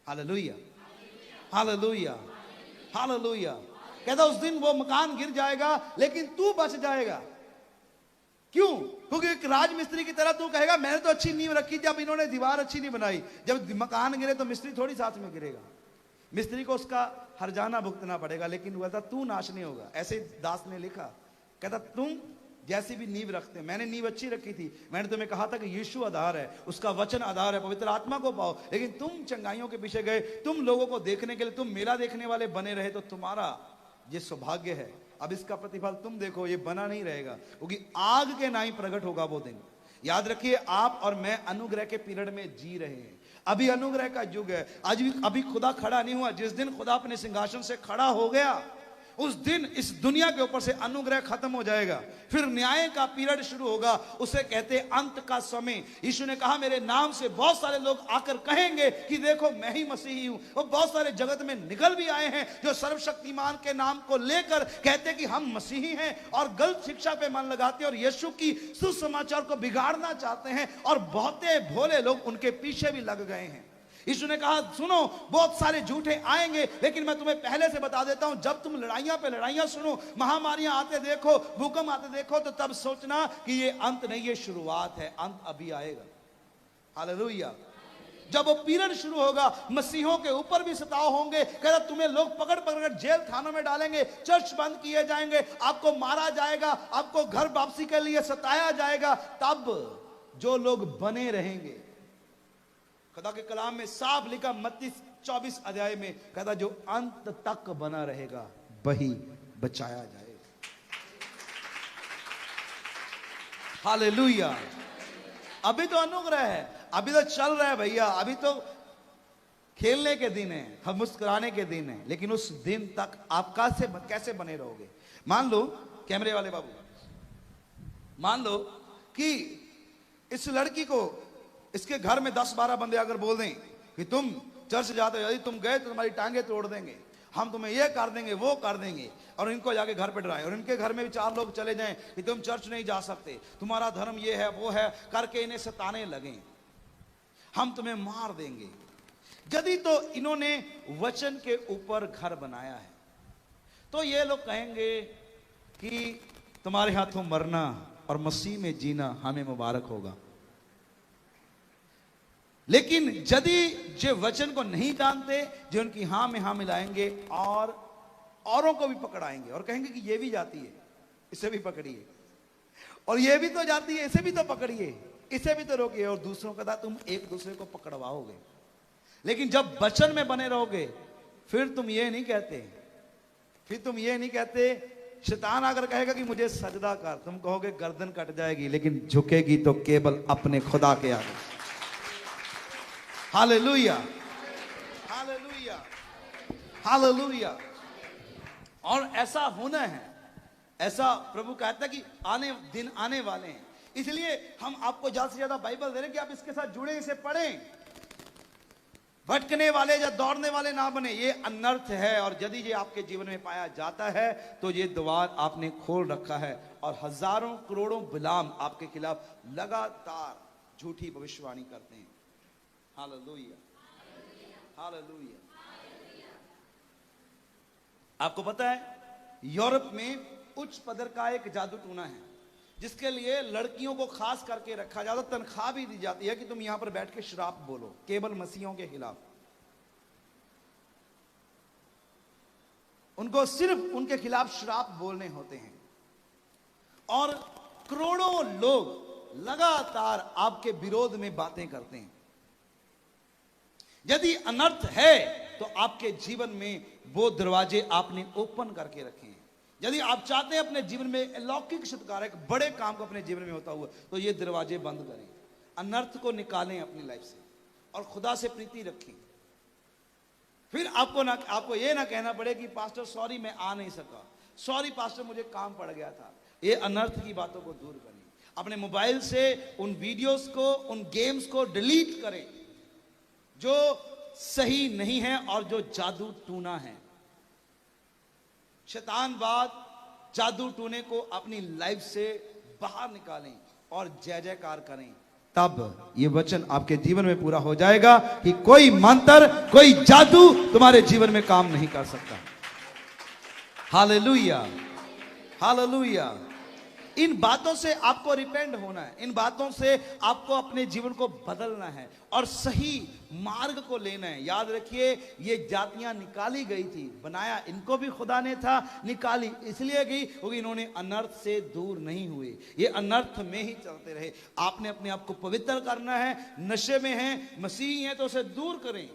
Hallelujah, hallelujah, hallelujah. कहता उस दिन वो मकान गिर जाएगा लेकिन तू बच जाएगा। क्यों? क्योंकि एक राजमिस्त्री की तरह तू कहेगा मैंने तो अच्छी नींव रखी, जब इन्होंने दीवार अच्छी नहीं बनाई, जब मकान गिरे तो मिस्त्री थोड़ी साथ में गिरेगा, मिस्त्री को उसका हर्जाना भुगतना पड़ेगा, लेकिन कहता तू नाश नहीं होगा। ऐसे दास ने लिखा, कहता तुम जैसी भी नींव रखते, मैंने नींव अच्छी रखी थी, मैंने तुम्हें कहा था कि यीशु आधार है, उसका वचन आधार है, पवित्र आत्मा को पाओ, लेकिन तुम चंगाइयों के पीछे गए, तुम लोगों को देखने के लिए, तुम मेला देखने वाले बने रहे, तो तुम्हारा ये सौभाग्य है। अब इसका प्रतिफल तुम देखो, ये बना नहीं रहेगा, क्योंकि आग के नाई प्रकट होगा वो दिन। याद रखिए, आप और मैं अनुग्रह के पीरियड में जी रहे हैं, अभी अनुग्रह का युग है। आज भी अभी खुदा खड़ा नहीं हुआ, जिस दिन खुदा अपने सिंहासन से खड़ा हो गया उस दिन इस दुनिया के ऊपर से अनुग्रह खत्म हो जाएगा, फिर न्याय का पीरियड शुरू होगा, उसे कहते अंत का समय। यीशु ने कहा मेरे नाम से बहुत सारे लोग आकर कहेंगे कि देखो मैं ही मसीही हूं। और बहुत सारे जगत में निकल भी आए हैं जो सर्वशक्तिमान के नाम को लेकर कहते कि हम मसीही हैं, और गलत शिक्षा पे मन लगाते हैं और यीशु की सुसमाचार को बिगाड़ना चाहते हैं, और बहुते भोले लोग उनके पीछे भी लग गए हैं। यीशु ने कहा सुनो, बहुत सारे झूठे आएंगे, लेकिन मैं तुम्हें पहले से बता देता हूं, जब तुम लड़ाइयां पे लड़ाइयां सुनो, महामारियां आते देखो, भूकंप आते देखो, तो तब सोचना कि ये अंत नहीं, ये शुरुआत है, अंत अभी आएगा। हालेलुया। जब वो पीरियड शुरू होगा, मसीहों के ऊपर भी सताव होंगे, कहता तुम्हें लोग पकड़ पकड़ जेल थानों में डालेंगे, चर्च बंद किए जाएंगे, आपको मारा जाएगा, आपको घर वापसी के लिए सताया जाएगा। तब जो लोग बने रहेंगे, खुदा के कलाम में साफ लिखा मत्ती 24 अध्याय में, कहता जो अंत तक बना रहेगा वही बचाया जाएगा। हालेलुया। अभी तो अनुग्रह है, अभी तो चल रहा है भैया, अभी तो खेलने के दिन है, हम मुस्कुराने के दिन है, लेकिन उस दिन तक आप कैसे बने रहोगे? मान लो, कैमरे वाले बाबू, मान लो कि इस लड़की को इसके घर में 10-12 बंदे अगर बोल दें कि तुम चर्च जाते हो, यदि तुम गए तो तुम्हारी टांगे तोड़ देंगे, हम तुम्हें ये कर देंगे, वो कर देंगे, और इनको जाके घर पे डराएं, और इनके घर में भी 4 लोग चले जाएं कि तुम चर्च नहीं जा सकते, तुम्हारा धर्म ये है वो है, करके इन्हें सताने लगे, हम तुम्हें मार देंगे। यदि तो इन्होंने वचन के ऊपर घर बनाया है तो ये लोग कहेंगे कि तुम्हारे हाथों मरना और मसीह में जीना हमें मुबारक होगा। लेकिन यदि जो वचन को नहीं जानते, जो उनकी हां में हां मिलाएंगे और औरों को भी पकड़ाएंगे और कहेंगे कि ये भी जाती है, इसे भी पकड़िए, और ये भी तो जाती है, इसे भी तो पकड़िए, इसे भी तो रोकिए, और दूसरों का तुम एक दूसरे को पकड़वाओगे। लेकिन जब वचन में बने रहोगे, फिर तुम ये नहीं कहते, शैतान अगर कहेगा कि मुझे सजदा कर, तुम कहोगे गर्दन कट जाएगी, लेकिन झुकेगी तो केवल अपने खुदा के आगे। Hallelujah, hallelujah, hallelujah. और ऐसा होना है, ऐसा प्रभु कहता है कि दिन आने वाले हैं। इसलिए हम आपको ज्यादा से ज्यादा बाइबल दे रहे हैं कि आप इसके साथ जुड़े, इसे पढ़ें, भटकने वाले या दौड़ने वाले ना बने। ये अनर्थ है, और यदि ये आपके जीवन में पाया जाता है तो ये द्वार आपने खोल रखा है, और हजारों करोड़ों गुलाम आपके खिलाफ लगातार झूठी भविष्यवाणी करते हैं। Hallelujah, hallelujah. आपको पता है यूरोप में उच्च पदर का एक जादू टूना है, जिसके लिए लड़कियों को खास करके रखा जाता, तनख्वाह भी दी जाती है कि तुम यहां पर बैठ के श्राप बोलो, केवल मसीहों के खिलाफ। उनको सिर्फ उनके खिलाफ श्राप बोलने होते हैं, और करोड़ों लोग लगातार आपके विरोध में बातें करते हैं। यदि अनर्थ है तो आपके जीवन में वो दरवाजे आपने ओपन करके रखे हैं। यदि आप चाहते हैं अपने जीवन में अलौकिक सत्कार, एक बड़े काम को अपने जीवन में होता हुआ, तो ये दरवाजे बंद करें, अनर्थ को निकालें अपनी लाइफ से, और खुदा से प्रीति रखें। फिर आपको ये ना कहना पड़े कि पास्टर सॉरी मैं आ नहीं सका, सॉरी पास्टर मुझे काम पड़ गया था। ये अनर्थ की बातों को दूर करें। अपने मोबाइल से उन वीडियोस को, उन गेम्स को डिलीट करें जो सही नहीं है और जो जादू टूना है। शैतानवाद, जादू टूने को अपनी लाइफ से बाहर निकालें और जय जयकार करें, तब ये वचन आपके जीवन में पूरा हो जाएगा कि कोई मंत्र, कोई जादू तुम्हारे जीवन में काम नहीं कर सकता। Hallelujah, hallelujah. इन बातों से आपको रिपेंड होना है, इन बातों से आपको अपने जीवन को बदलना है और सही मार्ग को लेना है। याद रखिए, ये जातियां निकाली गई थी, बनाया इनको भी खुदा ने था, निकाली इसलिए गई क्योंकि इन्होंने अनर्थ से दूर नहीं हुए, ये अनर्थ में ही चलते रहे। आपने अपने आप को पवित्र करना है। नशे में हैं, मसीही हैं तो उसे दूर करें।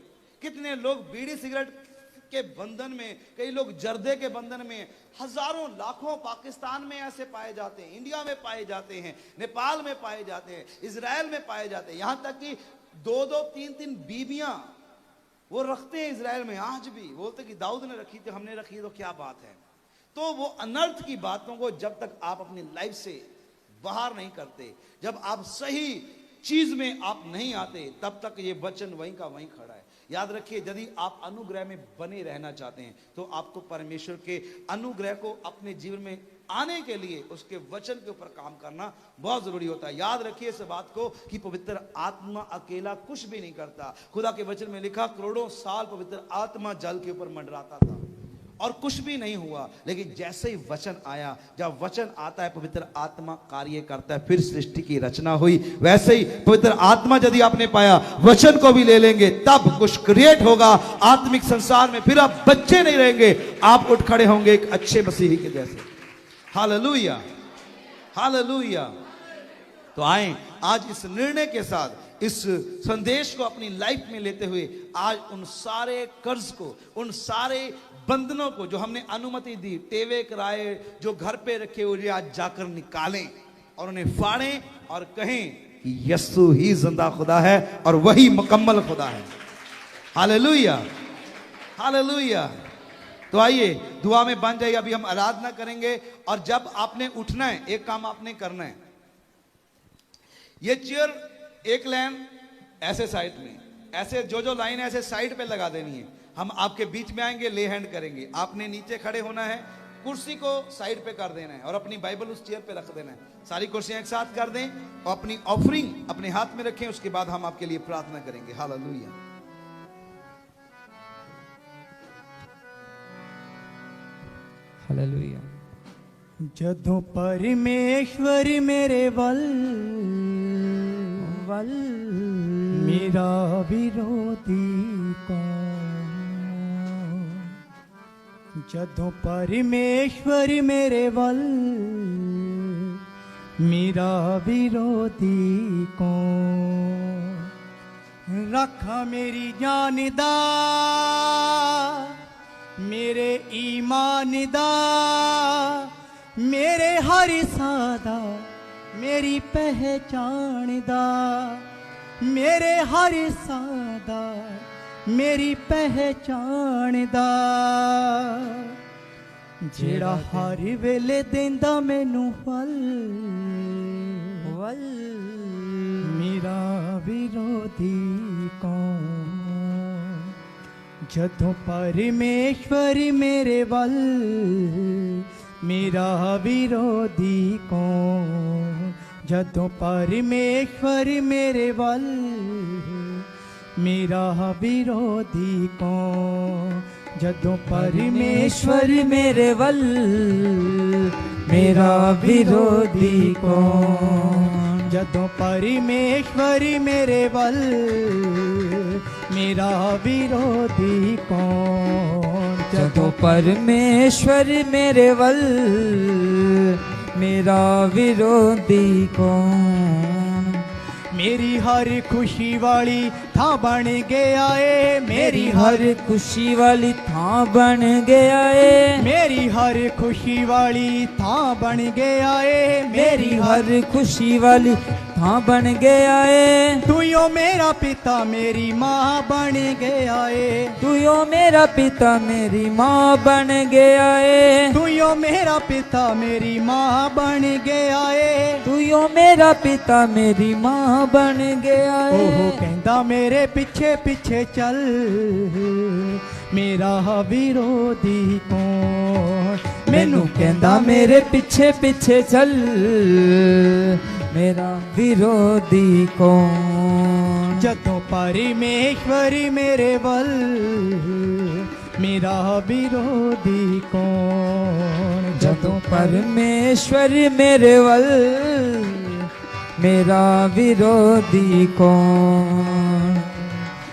कितने लोग बीड़ी सिगरेट के बंधन में, कई लोग जर्दे के बंधन में, हजारों लाखों पाकिस्तान में ऐसे पाए जाते हैं, इंडिया में पाए जाते हैं, नेपाल में पाए जाते हैं, इजराइल में पाए जाते हैं। यहां तक कि 2-2, 3-3 बीबियां वो रखते हैं इजराइल में आज भी। बोलते कि दाऊद ने रखी थी, हमने रखी, तो क्या बात है। तो वो अनर्थ की बातों को जब तक आप अपनी लाइफ से बाहर नहीं करते, जब आप सही चीज में आप नहीं आते, तब तक ये वचन वहीं का वहीं खड़ा है। याद रखिए, यदि आप अनुग्रह में बने रहना चाहते हैं तो आपको परमेश्वर के अनुग्रह को अपने जीवन में आने के लिए उसके वचन के ऊपर काम करना बहुत जरूरी होता है। याद रखिए इस बात को कि पवित्र आत्मा अकेला कुछ भी नहीं करता। खुदा के वचन में लिखा, करोड़ों साल पवित्र आत्मा जल के ऊपर मंडराता था और कुछ भी नहीं हुआ, लेकिन जैसे ही वचन आया, जब वचन आता है पवित्र आत्मा कार्य करता है, फिर सृष्टि की रचना हुई। वैसे ही पवित्र आत्मा यदि आपने पाया, वचन को भी ले लेंगे, तब कुछ क्रिएट होगा आत्मिक संसार में। फिर आप बच्चे नहीं रहेंगे, आप उठ खड़े होंगे एक अच्छे मसीही के जैसे। Hallelujah, hallelujah. तो आए आज इस निर्णय के साथ, इस संदेश को अपनी लाइफ में लेते हुए, आज उन सारे कर्ज को, उन सारे बंधनों को जो हमने अनुमति दी, टेवे कराए, जो घर पे रखे हुए, आज जाकर निकालें और उन्हें फाड़ें और कहें कि यीशु ही जिंदा खुदा है और वही मुकम्मल खुदा है। Hallelujah, hallelujah. तो आइए दुआ में बन जाइए। अभी हम आराधना करेंगे और जब आपने उठना है, एक काम आपने करना है। ये चेयर एक लाइन ऐसे साइड में, ऐसे जो लाइन है ऐसे साइड पे लगा देनी है। हम आपके बीच में आएंगे, ले हैंड करेंगे। आपने नीचे खड़े होना है, कुर्सी को साइड पे कर देना है और अपनी बाइबल उस चेयर पे रख देना है। सारी कुर्सियां एक साथ कर दें और अपनी ऑफरिंग अपने हाथ में रखें। उसके बाद हम आपके लिए प्रार्थना करेंगे। हालेलुया। हालेलुया। जदों परमेश्वर मेरे वल मेरा विरोधी कौन। जदों परमेश्वर मेरे वल मेरा विरोधी कौन। रखा मेरी जान दा, मेरे ईमान दा, मेरे हर सादा, मेरी पहचान दा, मेरे हर सादा, मेरी पहचान दा। जेड़ा हर वेले देंदा मैनू फल, मेरा विरोधी कौन। जदों परमेश्वर मेरे वल मेरा विरोधी कौन। जदों परमेश्वर मेरे वल मेरा विरोधी कौन। जदों परमेश्वर मेरे वल मेरा विरोधी कौन। जदों परमेश्वर मेरे वल मेरा विरोधी कौन। जदों परमेश्वर मेरे वल मेरा विरोधी कौन। मेरी हर खुशी वाली थां बन गया है। मेरी हर खुशी वाली थां बन गया है। मेरी हर खुशी वाली थां बन गया है। मेरी हर खुशी वाली था बन गया है। तू यो मेरा पिता मेरी माँ बन गया है। तू यो मेरा पिता मेरी माँ बन गया है। तू यो मेरा पिता मेरी माँ बन गया है। तू यो मेरा पिता मेरी माँ बन गया है। ओहो कहंदा मेरे पीछे पीछे चल, मेरा विरोधी कौन। मैनू कहंदा मेरे पीछे पीछे चल, मेरा विरोधी कौन। जदों परमेश्वरी मेरे वल, मेरा विरोधी कौन। जदों परमेश्वर मेरे वल, मेरा विरोधी कौन।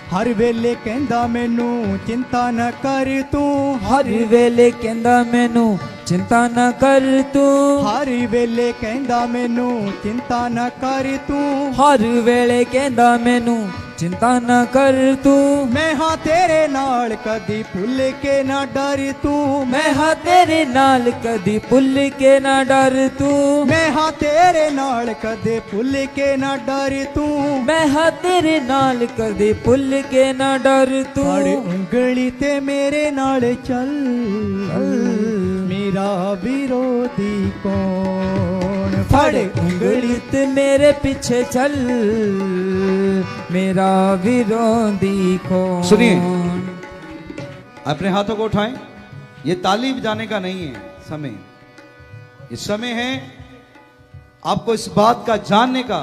हर वेले कहंदा मैनू चिंता न कर तू। हर वेले कहंदा मैनू चिंता न कर तू। हर वेले कहंदा मैनू चिंता न कर तू। हर वेले कहंदा मैनू चिंता न कर तू। मैं हाँ तेरे नाल कदी भुल के ना डर तू। मैं हाँ तेरे नाल कदी भुल के ना डर तू। मैं हाँ तेरे नाल कदे भुल के ना डर तू। मैं हाँ तेरे नाल कदी भुल के ना डर तू। फड़ उंगली ते मेरे नाल चल, मेरा विरोधी कौन। फड़ उंगली ते मेरे पीछे चल, मेरा विरोधी कौन। सुनिए, अपने हाथों को उठाएं। ये ताली बजाने का नहीं है समय, ये समय है आपको इस बात का जानने का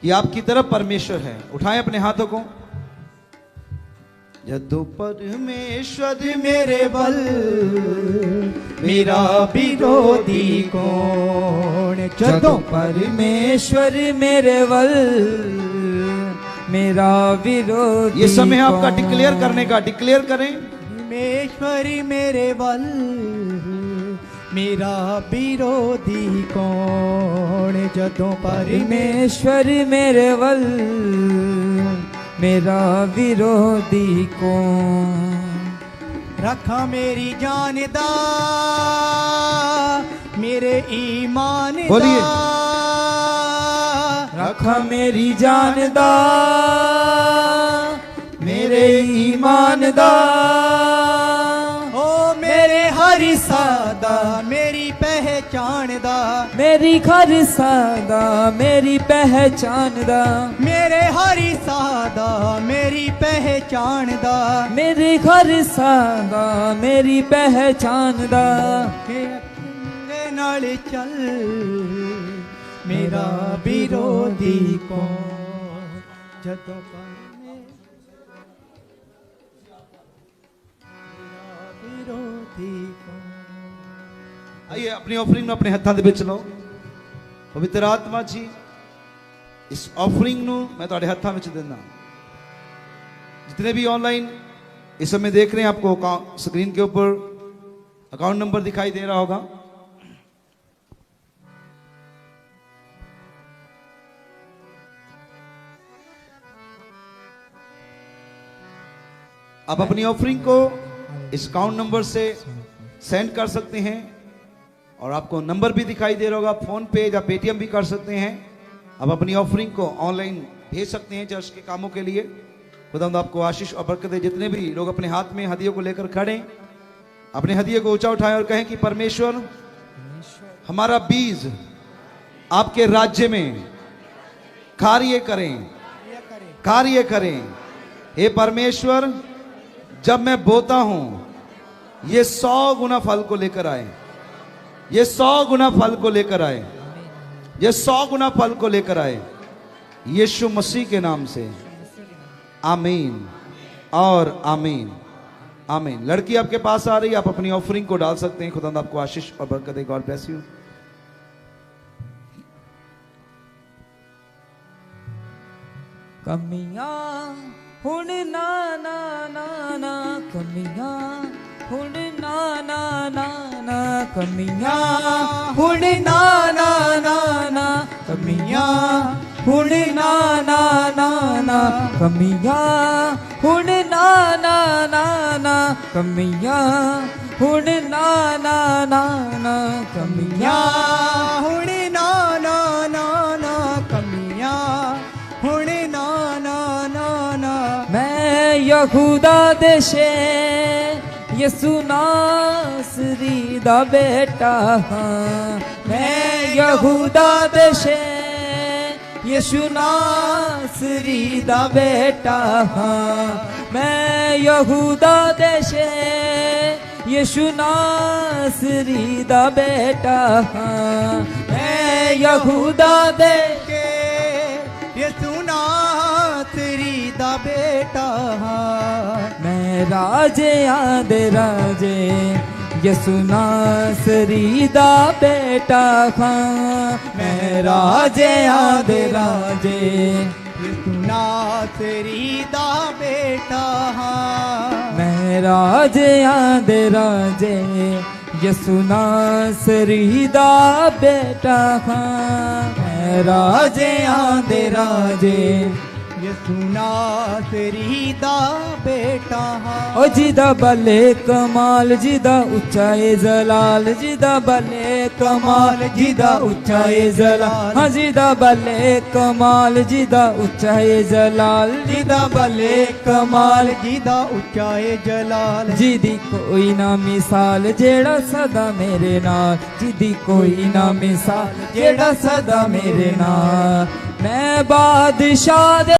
कि आपकी तरफ परमेश्वर है। उठाएं अपने हाथों को। जदों परमेश्वर मेरे बल, मेरा विरोधी कौन। जदों परमेश्वर मेरे वल, मेरा विरोधी। ये समय है आपका कौन। डिक्लेयर करने का। डिक्लेयर करें। परमेश्वरी मेरे बल, मेरा विरोधी कौन। जदों परमेश्वर मेरे वल, मेरा विरोधी कौन। रखा मेरी जान दा, मेरे ईमान दा। बोलिए। रखा मेरी जान दा, मेरे ईमान दा। ओ मेरे हरि सादा मेरी पहचान दा। मेरी घर सादा मेरी पहचान दा। मेरे हरि सादा मेरी पहचान दा। मेरे घर सादा मेरी पहचान दा। मेरे नाल चल, मेरा विरोधी कौन। जदों विरोधी कौन। आइए अपनी ऑफरिंग अपने हाथों ਦੇ ਵਿੱਚ ਲਓ। ਪਵਿੱਤਰ ਆਤਮਾ ਜੀ, इस ऑफरिंग ਨੂੰ मैं ਤੁਹਾਡੇ ਹੱਥਾਂ ਵਿੱਚ ਦਿੰਦਾ। जितने भी ऑनलाइन इस समय देख रहे हैं, आपको स्क्रीन के ऊपर अकाउंट नंबर दिखाई दे रहा होगा। आप अपनी ऑफरिंग को इस अकाउंट नंबर से सेंड कर सकते हैं, और आपको नंबर भी दिखाई दे रहा होगा। फोन पे या पेटीएम भी कर सकते हैं। आप अपनी ऑफरिंग को ऑनलाइन भेज सकते हैं चर्च के कामों के लिए। खुदावंद आपको आशीष और बरकत दे। जितने भी लोग अपने हाथ में हदियों को लेकर खड़े, अपने हदिये को ऊंचा उठाएं और कहें कि परमेश्वर, हमारा बीज आपके राज्य में कार्य करें, कार्य करें। हे परमेश्वर, जब मैं बोता हूं, ये 100 गुना फल को लेकर आए, ये 100 गुना फल को लेकर आए, ये 100 गुना फल को लेकर आए, यीशु मसीह के नाम से। आमीन और आमीन, आमीन। लड़की आपके पास आ रही है, आप अपनी ऑफरिंग को डाल सकते हैं। खुदा आपको आशीष और बरकत दे। God bless you. कमियां हुण ना ना ना ना, कमियां हुण ना ना ना ना, कमियां हुण ना ना ना ना, कमियां हुण ना ना ना ना, कमियां हुण ना ना ना ना, कमियां हुण ना ना ना ना, कमियां हुण ना ना ना ना। ਯਹੂਦਾ ਦੇਸ਼ੇ ਯਿਸੂ ਨਾਸਰੀ ਦਾ ਬੇਟਾ ਹਾਂ ਮੈਂ ਯਹੂਦਾ ਦੇਸ਼ੇ ਯਿਸੂ ਨਾਸਰੀ ਦਾ ਬੇਟਾ ਹਾਂ ਮੈਂ ਯਹੂਦਾ ਦੇਸ਼ੇ ਯਿਸੂ ਨਾਸਰੀ ਦਾ ਬੇਟਾ ਹਾਂ ਮੈਂ ਯਹੂਦਾ ਦੇ ਕੇ ਯਿਸੂ ਨਾਸਰੀ ਦਾ ਬੇਟਾ ਹਾਂ ਮੈਂ ਰਾਜਿਆਂ ਦੇ ਰਾਜੇ ਯਿਸੂ ਨਾਸਰੀ ਦਾ ਬੇਟਾ ਹਾਂ ਮੈਂ ਰਾਜਿਆਂ ਦੇ ਰਾਜੇ ਯਿਸੂ ਨਾਸਰੀ ਦਾ ਬੇਟਾ ਹਾਂ ਮੈਂ ਰਾਜਿਆਂ ਦੇ ਰਾਜੇ ਯਿਸੂ ਨਾਸਰੀ ਦਾ ਬੇਟਾ ਹਾਂ ਮੈਂ ਰਾਜਿਆਂ ਦੇ ਰਾਜੇ ਯਿਸੂ ਨਾਸਰੀ ਦਾ ਬੇਟਾ ਹਾਂ ਓ ਜਿਹਦਾ ਬਲੇ ਕਮਾਲ ਜਿਹਦਾ ਉੱਚਾ ਏ ਜਲਾਲ ਜਿਹਦਾ ਬਲੇ ਕਮਾਲ ਜਿਹਦਾ ਉੱਚਾ ਏ ਜਲਾਲ ਹਾਂ ਜਿਹਦਾ ਬਲੇ ਕਮਾਲ ਜਿਹਦਾ ਉੱਚਾ ਏ ਜਲਾਲ ਜਿਹਦਾ ਬਲੇ ਕਮਾਲ ਜਿਹਦਾ ਉੱਚਾ ਏ ਜਲਾਲ ਜਿਹਦੀ ਕੋਈ ਨਾ ਮਿਸਾਲ ਜਿਹੜਾ ਸਦਾ ਮੇਰੇ ਨਾਲ ਜਿਹਦੀ ਕੋਈ ਨਾ ਮਿਸਾਲ ਜਿਹੜਾ ਸਦਾ ਮੇਰੇ ਨਾਲ ਮੈਂ ਬਾਦਸ਼ਾਹ ਦੇ